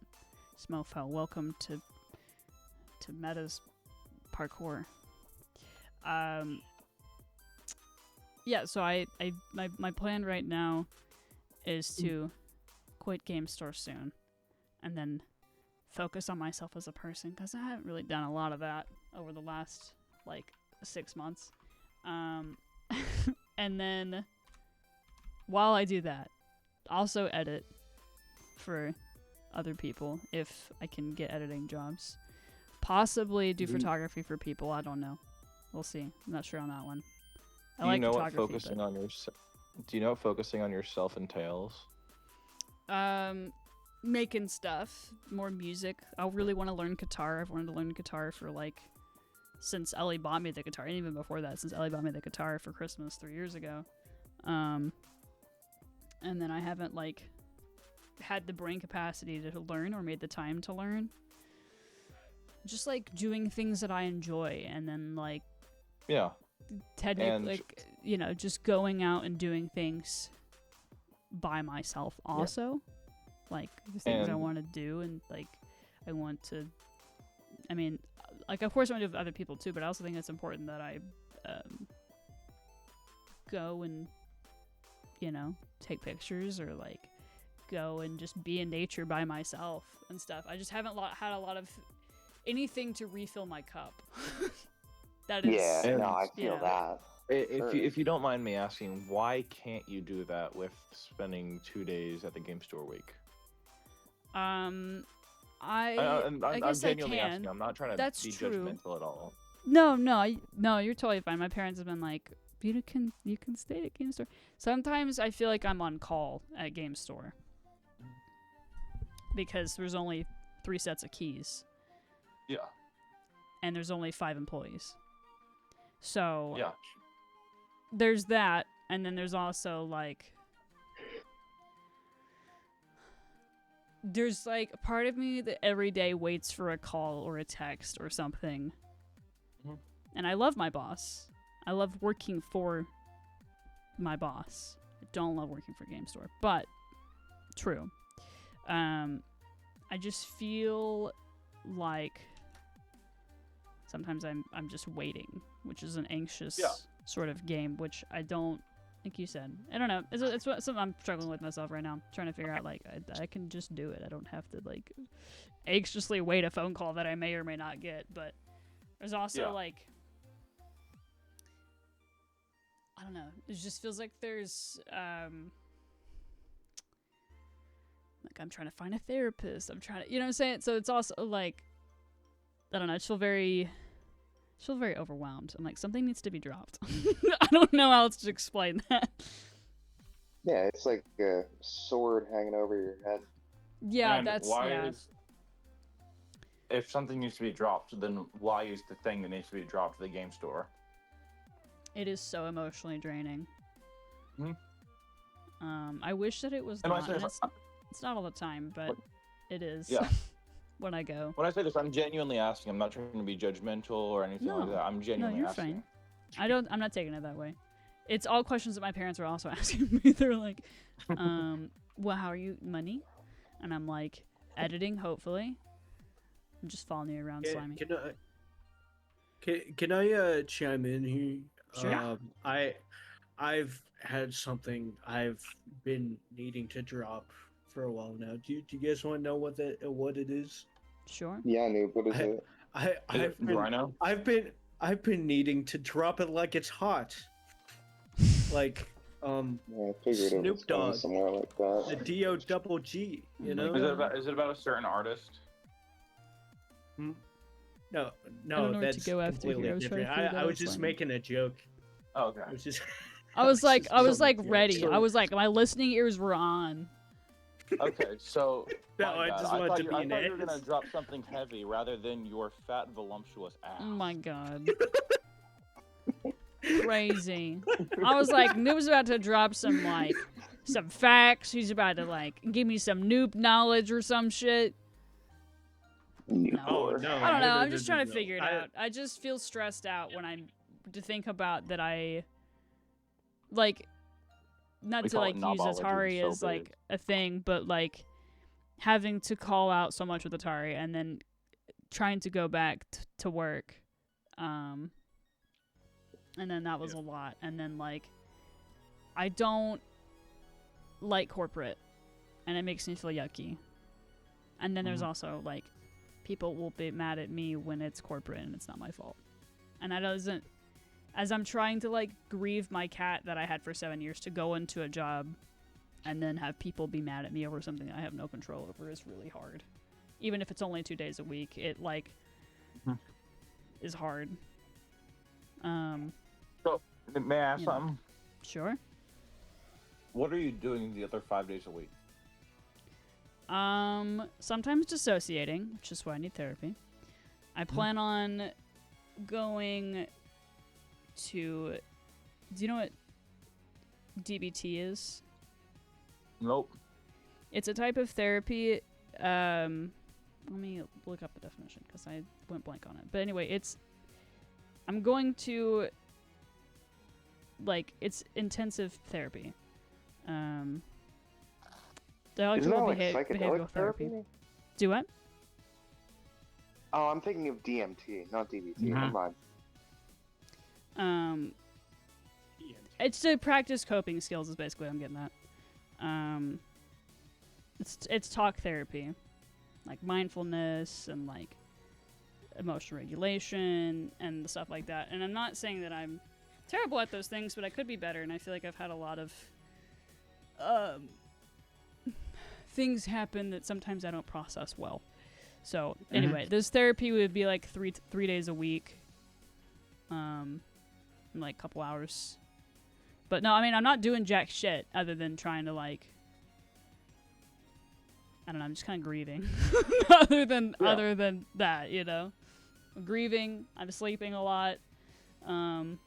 Smofo, welcome to Meta's parkour. Yeah, so my plan right now is to quit Game Store soon, and then focus on myself as a person, because I haven't really done a lot of that over the last 6 months. And then while I do that, also edit for other people if I can get editing jobs. Possibly do photography for people. I don't know. We'll see. I'm not sure on that one. I Do you like know what photography, focusing on yourself? Do you know what focusing on yourself entails? Making stuff, more music. I really want to learn guitar. I've wanted to learn guitar for since Ellie bought me the guitar, and even before that, since Ellie bought me the guitar for Christmas 3 years ago. And then I haven't had the brain capacity to learn or made the time to learn. Just doing things that I enjoy, and then Yeah. technically just going out and doing things by myself also. The things I And- want to do, and I want to, of course I want to do it with other people too, but I also think it's important that I go and take pictures, or go and just be in nature by myself and stuff. I just haven't had a lot of anything to refill my cup. That is Yeah, And- no, I you feel know, that. If you don't mind me asking, why can't you do that with spending 2 days at the game store week? I'm I'm guess I genuinely can. asking. I'm not trying to That's be true. judgmental at all. No, you're totally fine. My parents have been like, you can stay at Game Store. Sometimes I feel like I'm on call at Game Store because there's only 3 sets of keys Yeah. and there's only 5 employees. So Yeah. there's that, and then there's also there's a part of me that every day waits for a call or a text or something. Mhm. And I love my boss. I love working for my boss. I don't love working for Game Store, but true. I just feel like sometimes I'm just waiting, which is an anxious Yeah. sort of game, which I don't, like you said, I don't know. It's something I'm struggling with myself right now, trying to figure out I can just do it. I don't have to anxiously wait a phone call that I may or may not get. But there's also Yeah. I don't know. It just feels like there's I'm trying to find a therapist. I'm trying to, you know what I'm saying? So it's also I don't know. I just feel very overwhelmed. I'm something needs to be dropped. I don't know how else to explain that. Yeah, it's like a sword hanging over your head. Yeah, And that's why yeah. if something needs to be dropped, then why use the thing that needs to be dropped to the game store? It is so emotionally draining. Mhm. I wish that it was And when I not. say And this, it's not all the time, but it is. Yeah. When I go. when I say this, I'm genuinely asking. I'm not trying to be judgmental or anything like No. that. I'm No, genuinely you're asking. fine. I'm not taking it that way. It's all questions that my parents are also asking me. They're like, well, how are you, money? And I'm like, editing, hopefully. I'm just following you around, slimy. Can I chime in here? Sure. I've had something I've been needing to drop for a while now. Do you guys want to know what it is? Sure. Yeah, Noob, what is it? I've been needing to drop it like it's hot. Yeah, I figured it Snoop was going Dogg. somewhere like The that. D-O double G, you know? Is it about a certain artist? No, know where to that's go after here. completely I was trying to different. figure that I out was just slightly. making a joke. Oh, okay. I was just. I was like, just ready. joking. I was like, my listening ears were on. Okay, so No, my I bad. just I wanted thought to you, be I an thought you were gonna ass. drop something heavy rather than your fat, voluptuous ass. Oh my god. Crazy. I was like, Noob's about to drop some facts. He's about to give me some noob knowledge or some shit. No. Oh no! I don't know. no, I'm no, just no, trying to no. figure it out. I just feel stressed out when I'm to think about that not We to call it use knobology, Atari so as big. a thing, but having to call out so much with Atari and then trying to go back to work. And then that was a lot. And then I don't like corporate, and it makes me feel yucky. And then there's also people will be mad at me when it's corporate and it's not my fault. And that doesn't, as I'm trying to grieve my cat that I had for 7 years to go into a job and then have people be mad at me over something I have no control over is really hard. Even if it's only 2 days a week, it is hard. So, may I ask You know. something? Sure. What are you doing the other 5 days a week? Sometimes dissociating, which is why I need therapy. I plan on going to. Do you know what DBT is? Nope. It's a type of therapy. Let me look up the definition because I went blank on it. But anyway, I'm going to. It's intensive therapy. Isn't that like behavioral psychedelic therapy? Do what? Oh, I'm thinking of DMT, not DBT. Mhm. Never mind. It's to practice coping skills is basically what I'm getting at. It's talk therapy, mindfulness and emotional regulation and stuff like that. And I'm not saying that I'm terrible at those things, but I could be better. And I feel like I've had a lot of things happen that sometimes I don't process well. So anyway, this therapy would be three days a week, a couple hours. But no, I mean, I'm not doing jack shit other than trying to I don't know, I'm just kind of grieving. other than that, I'm grieving, I'm sleeping a lot, and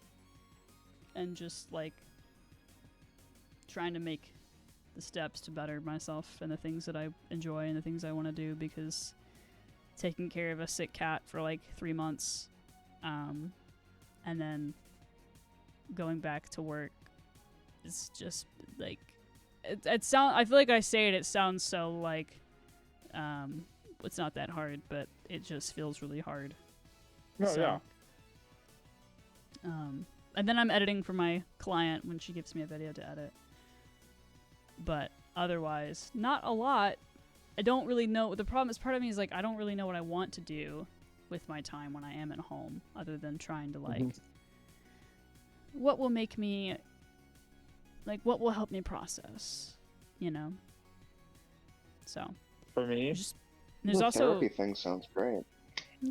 just trying to make the steps to better myself and the things that I enjoy and the things I want to do, because taking care of a sick cat for 3 months, and then going back to work is just it sound. I feel like I say it sounds so it's not that hard, but it just feels really hard. No, yeah. And then I'm editing for my client when she gives me a video to edit. But otherwise, not a lot. I don't really know. The problem is, part of me is I don't really know what I want to do with my time when I am at home, other than trying to what will make me what will help me process, So For me, there's the also therapy thing sounds great.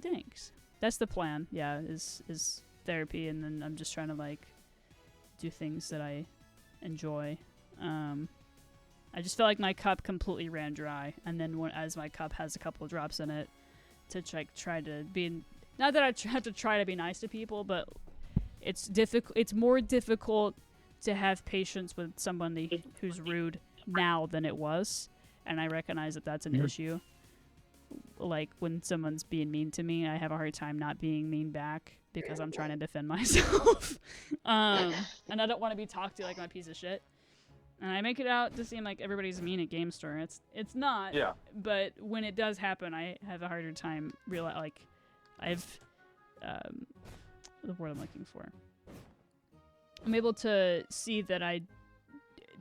thanks. That's the plan. Yeah, is therapy, and then I'm just trying to do things that I enjoy. I just felt like my cup completely ran dry, and then as my cup has a couple of drops in it, to try to be not that I have to try to be nice to people, but it's difficult. It's more difficult to have patience with somebody who's rude now than it was, and I recognize that that's an issue. When someone's being mean to me, I have a hard time not being mean back because I'm trying to defend myself. And I don't want to be talked to like I'm a piece of shit. And I make it out to seem like everybody's mean at Game Store. It's not. yeah. But when it does happen, I have a harder time I've the word I'm looking for. I'm able to see that I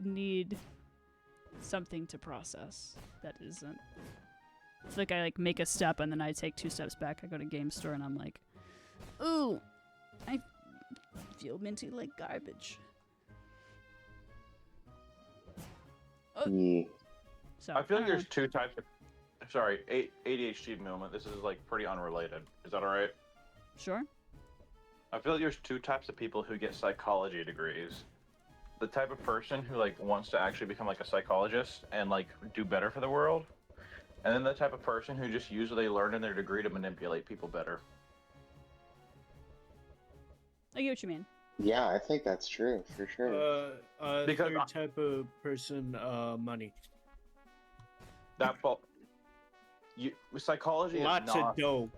need something to process that isn't. It's like I make a step and then I take 2 steps back. I go to Game Store and I'm like, ooh, I feel mentally like garbage. Yeah. So I feel like don't there's two types of sorry, ADHD moment. This is like pretty unrelated. Is that all right? Sure. I feel like there's two types of people who get psychology degrees. The type of person who like wants to actually become like a psychologist and like do better for the world, and then the type of person who just use what they learned in their degree to manipulate people better. I get what you mean. Yeah, I think that's true for sure. Because Third type of person, money. That fault. Psychology Lots is not. of dough.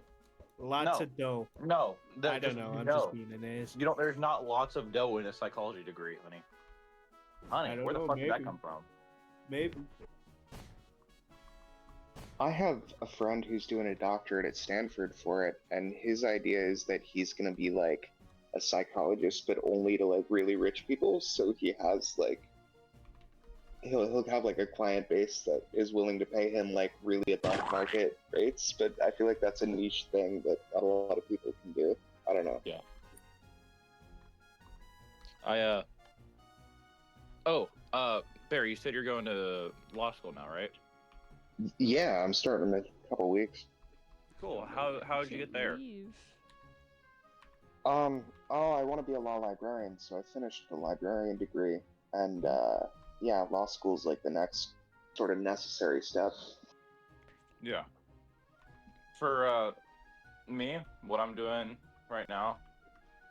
Lots No. of dough. No, I don't know. I'm just being an ass. You don't. There's not lots of dough in a psychology degree, honey. I Honey, don't where the know, fuck did that maybe. come from? Maybe. I have a friend who's doing a doctorate at Stanford for it, and his idea is that he's gonna be like a psychologist, but only to like really rich people. So he has like he'll have like a client base that is willing to pay him like really above market rates. But I feel like that's a niche thing that not a lot of people can do. I don't know. Barry, you said you're going to law school now, right? Yeah, I'm starting in a couple weeks. Cool. How did you get there? Leave. Oh, I want to be a law librarian, so I finished the librarian degree, and yeah, law school's like the next sort of necessary step. Yeah. For me, what I'm doing right now,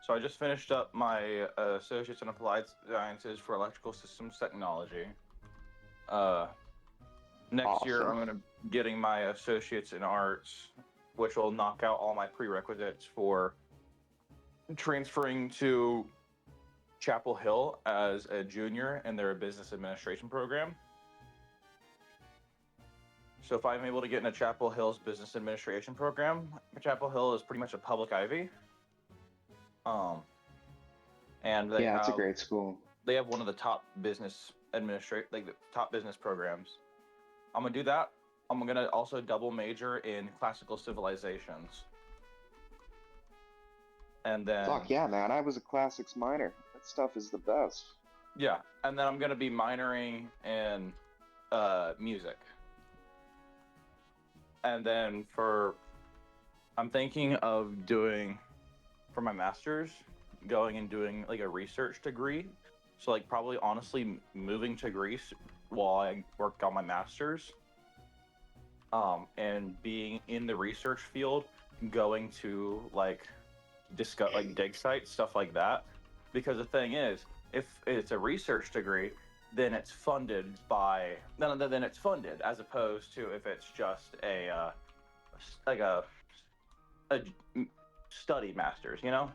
so I just finished up my Associates in Applied Sciences for Electrical Systems Technology. Next year, Awesome. I'm going to getting my Associates in Arts, which will knock out all my prerequisites for transferring to Chapel Hill as a junior in their business administration program. So if I'm able to get in a Chapel Hill's business administration program, Chapel Hill is pretty much a public Ivy. And they Yeah, it's a have, great school. they have one of the top business the top business programs. I'm gonna do that. I'm gonna also double major in classical civilizations. And then Fuck yeah, man! I was a classics minor. That stuff is the best. yeah, and then I'm gonna be minoring in music. And then I'm thinking of doing, for my master's, going and doing like a research degree. So like probably honestly moving to Greece while I work on my master's. And being in the research field, going to like discuss like dig sites, stuff like that. Because the thing is, if it's a research degree, then it's funded then it's funded, as opposed to if it's just a study master's, you know?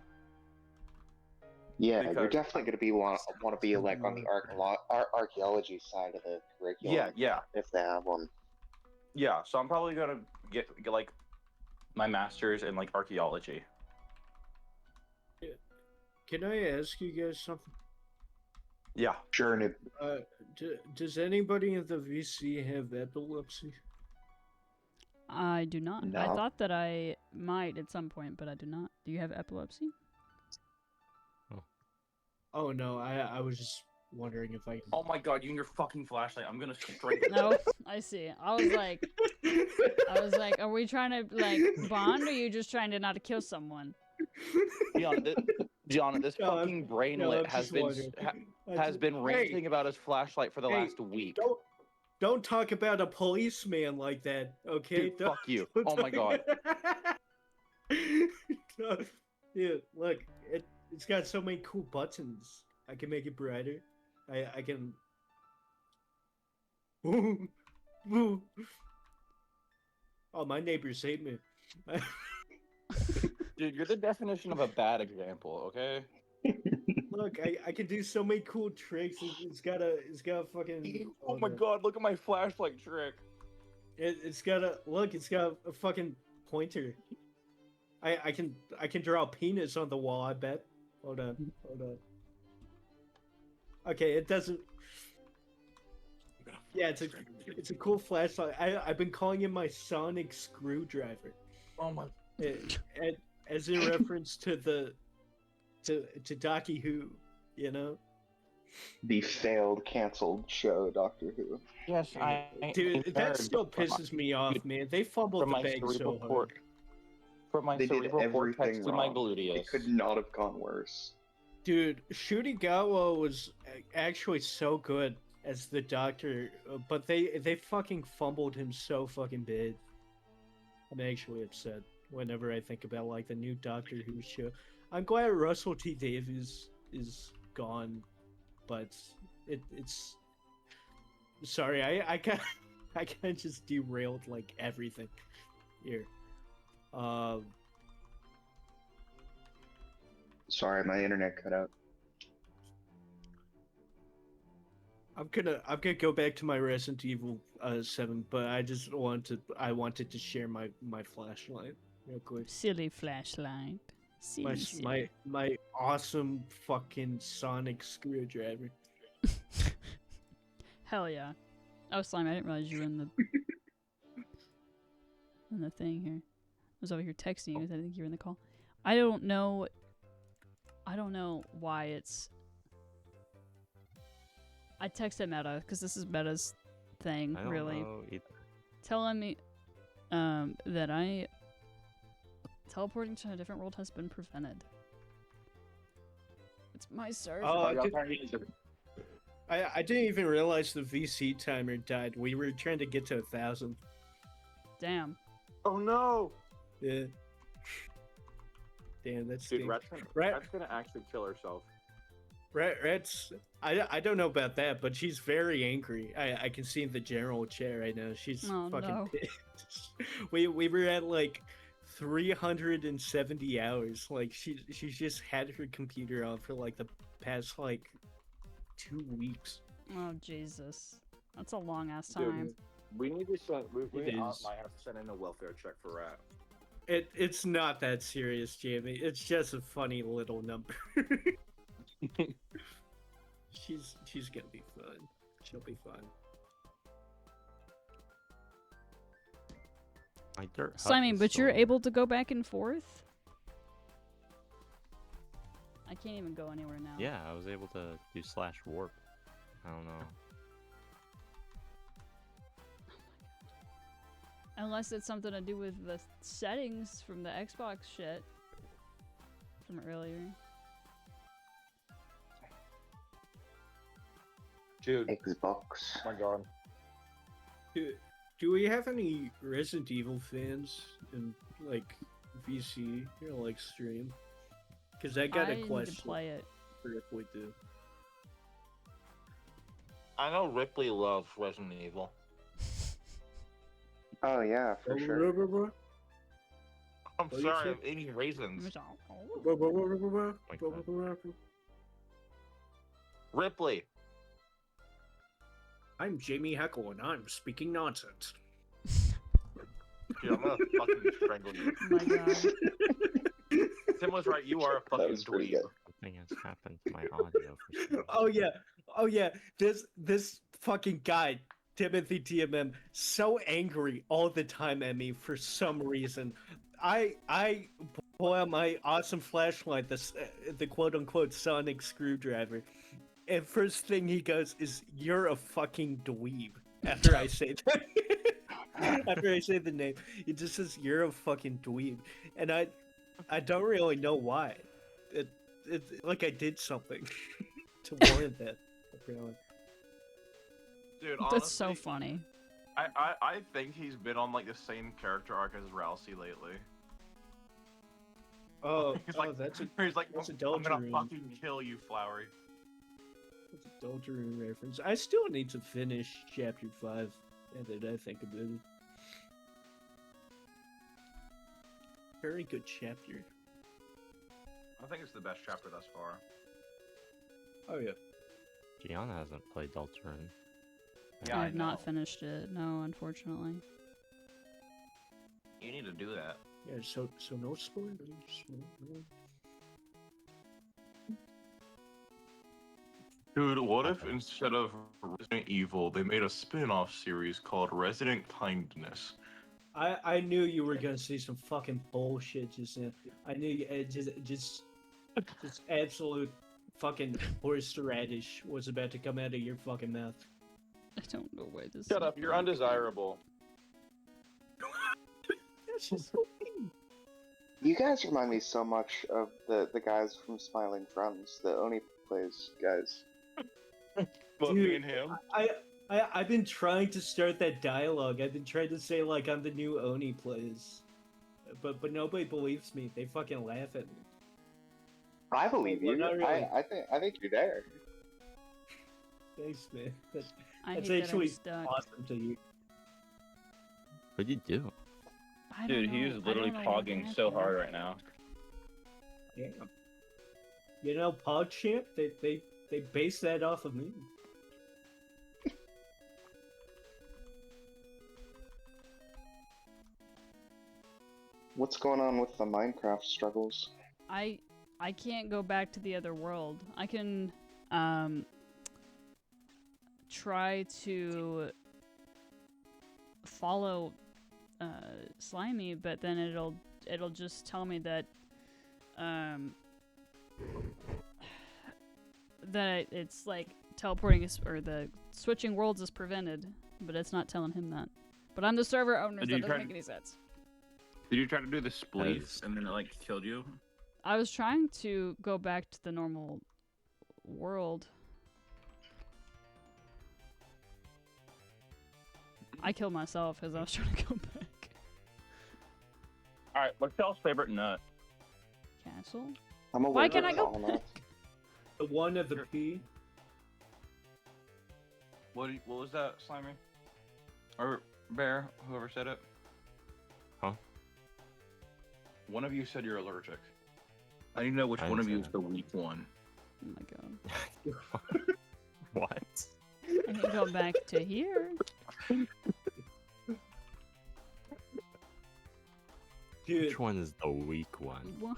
Yeah, you're Because- definitely gonna be want to be like on the archaeology side of the curriculum. Yeah. If they have one. Yeah, so I'm probably gonna get like my master's in like archaeology. Can I ask you guys something? Yeah. Sure, Noob. Does anybody in the VC have epilepsy? I do not. I No. thought that I might at some point, but I do not. Do you have epilepsy? Oh no, I was just wondering if I. Oh my god, you and your fucking flashlight! I'm gonna straight. No, I see. I was like, are we trying to like bond, or are you just trying to not kill someone? Gianna, this No, I'm- fucking brainlet No, I'm has just been wondering. I has just- been Hey, ranting about his flashlight for the hey, last week. Don't talk about a policeman like that, okay? Dude, fuck you. Don't Oh my talk- No, yeah, look, it's got so many cool buttons. I can make it brighter. I can. Oh, my neighbors hate me. Dude, you're the definition of a bad example, okay? Look, I can do so many cool tricks. It's got a fucking. Oh my god, look at my flashlight trick. It's got a fucking pointer. I can draw a penis on the wall. I bet. Hold on. Okay, it doesn't. Yeah, it's a cool flashlight. I've been calling it my sonic screwdriver. Oh my. As in reference to Docky Who, you know. The failed, canceled show, Doctor Who. Yes, Dude, that heard, still but my- pisses me off, man. They fumbled from the my bag so cerebral hard. cortex, from my They did cerebral cortex everything to my wrong. gluteus. It could not have gone worse. Dude, Shudigawa was actually so good as the Doctor, but they fucking fumbled him so fucking bad. I'm actually upset whenever I think about like the new Doctor Who show. I'm glad Russell T Davies is gone, but it's sorry, I kind of just derailed like everything here. Sorry, my internet cut out. I'm gonna go back to my Resident Evil 7, but I wanted to share my flashlight real quick. Silly flashlight. My Silly, silly. my awesome fucking sonic screwdriver. Hell yeah. Oh, Slime, I didn't realize you were in the thing here. I was over here texting you. I think you were in the call. I don't know why it's... I texted Meta, because this is Meta's thing, I don't really. know either. Telling me that teleporting to a different world has been prevented. It's my server. Oh, I didn't even realize the VC timer died. We were trying to get to 1,000. Damn. Oh no! Yeah. Damn, that's Dude, stink. Rat's gonna actually kill herself. Rat's I don't know about that, but she's very angry. I can see in the general chat right now. She's Oh, fucking no. pissed. We were at like 370 hours. Like she's just had her computer on for like the past like 2 weeks. Oh, Jesus. That's a long ass Dude, time. we need to send. We It might is. have to send in a welfare check for Rat. It's not that serious, Jamie. It's just a funny little number. She's gonna be fun. She'll be fun. My dirt hut Slimy, is but still you're there. able to go back and forth? I can't even go anywhere now. Yeah, I was able to do /warp. I don't know. Unless it's something to do with the settings from the Xbox shit from earlier. Dude, Xbox. oh my god. Do we have any Resident Evil fans in like VC or like stream? Because I got a need to question play it. for if we do. I know Ripley loves Resident Evil. Oh yeah, for sure. I'm What do you sorry, say? I'm eating raisins. Ripley. I'm Jamie Heckle and I'm speaking nonsense. Dude, I'm gonna fucking strangle you. Oh my god. Tim was right, you are a That fucking was pretty dweeb. good. Something has happened to my audio for some reason. Oh yeah. This fucking guy, Timothy TMM, so angry all the time at me for some reason. I pull out my awesome flashlight, the quote unquote sonic screwdriver, and first thing he goes is, "You're a fucking dweeb." After I say that, after I say the name, he just says, "You're a fucking dweeb," and I don't really know why. It like I did something to warrant that. Apparently. Dude, That's so honestly, funny. I think he's been on like the same character arc as Rousey lately. Oh, He's like, that's a he's like, that's a I'm gonna Deltarune. fucking kill you, Flowery. Deltarune reference. I still need to finish chapter 5. And then I think about it. Very good chapter. I think it's the best chapter thus far. Oh yeah. Gianna hasn't played Deltarune. Yeah, I I have not know. finished it. No, unfortunately. You need to do that. Yeah. So no spoilers. No. Dude, what if instead of Resident Evil, they made a spin-off series called Resident Kindness? I knew you were gonna say some fucking bullshit just then. I knew you just absolute fucking horseradish was about to come out of your fucking mouth. I don't know why this. Shut is up, you're funny. undesirable. That's just so mean. You guys remind me so much of the guys from Smiling Friends, the Oni plays guys. But Dude, me and him. I've been trying to start that dialogue. I've been trying to say like I'm the new Oni plays, but nobody believes me. They fucking laugh at me. I believe Well, you. not really. I think you're there. Thanks, man. I That's hate that I'm actually stuck. awesome to you. What'd you do? I don't Dude, he know. is I literally don't know what pogging so happened. hard right now. Damn. You know, PogChamp, they base that off of me. What's going on with the Minecraft struggles? I can't go back to the other world. I can try to follow Slimy, but then it'll just tell me that that it's like teleporting is, or the switching worlds is prevented, but it's not telling him that. But I'm the server owner, so Did that you doesn't try make any sense. Did you try to do the spleef Yes. and then it like killed you? I was trying to go back to the normal world. I killed myself because I was trying to go back. Alright, what's y'all's favorite nut? Castle? I'm Why allergic can't I to go all back? nuts. The one of the P. What was that, Slimy? Or Bear, whoever said it? Huh? One of you said you're allergic. I need to know which I one of you didn't is say the weak one. Oh my god. What? I can go back to here. Dude, Which one is the weak one? Why?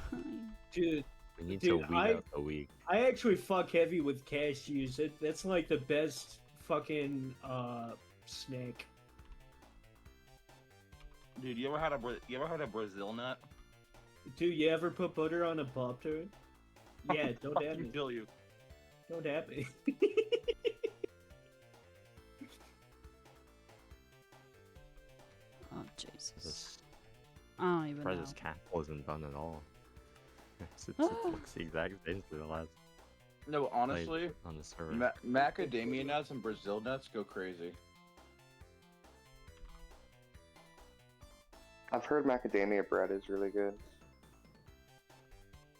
dude, We need Dude, to weed out the weak. I actually fuck heavy with cashews. That's like the best fucking snack. Dude, you ever had a Brazil nut? Dude, you ever put butter on a Pop-Tart? Yeah, don't at me. Kill you. Don't at me. Oh Jesus. This I don't even know. Preda's cat wasn't done at all. It looks the exact same to the last No, honestly, on the server. macadamia nuts and Brazil nuts go crazy. I've heard macadamia bread is really good.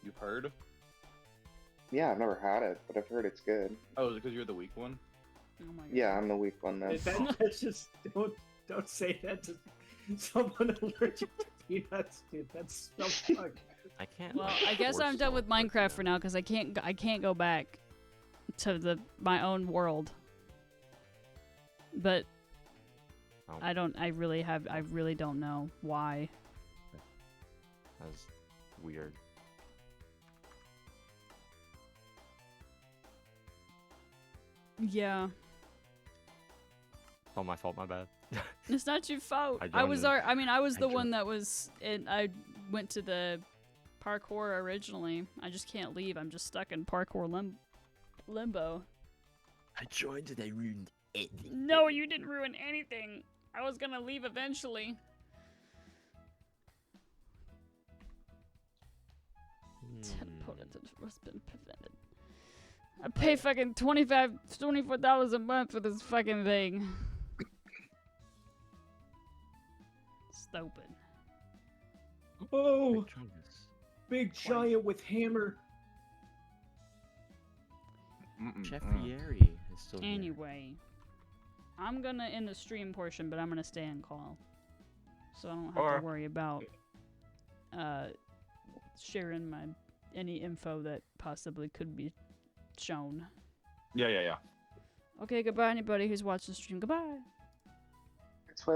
You've heard? Yeah, I've never had it, but I've heard it's good. Oh, is it because you're the weak one? Oh my god. Yeah, I'm the weak one then. That's just don't say that to someone allergic to peanuts, dude. That's so fucked. I can't. Well, like, I guess I'm force done with someone to Minecraft do for now because I can't go back to my own world. But Oh. I really don't know why. That's weird. Yeah. Oh, my fault. My bad. It's not your fault. I I was joined I mean I was I the joined- one that was I went to the parkour originally. I just can't leave. I'm just stuck in parkour limbo. I joined and I ruined everything. No, you didn't ruin anything. I was gonna leave eventually. Teleported has been prevented. I pay fucking $24 a month for this fucking thing. Stupid. Oh, Which one is- big giant with hammer. Jeffrieri is still here. Anyway, I'm gonna end the stream portion, but I'm gonna stay on call, so I don't have to worry about sharing any info that possibly could be shown. Yeah. Okay, goodbye, anybody who's watched the stream. Goodbye. It's what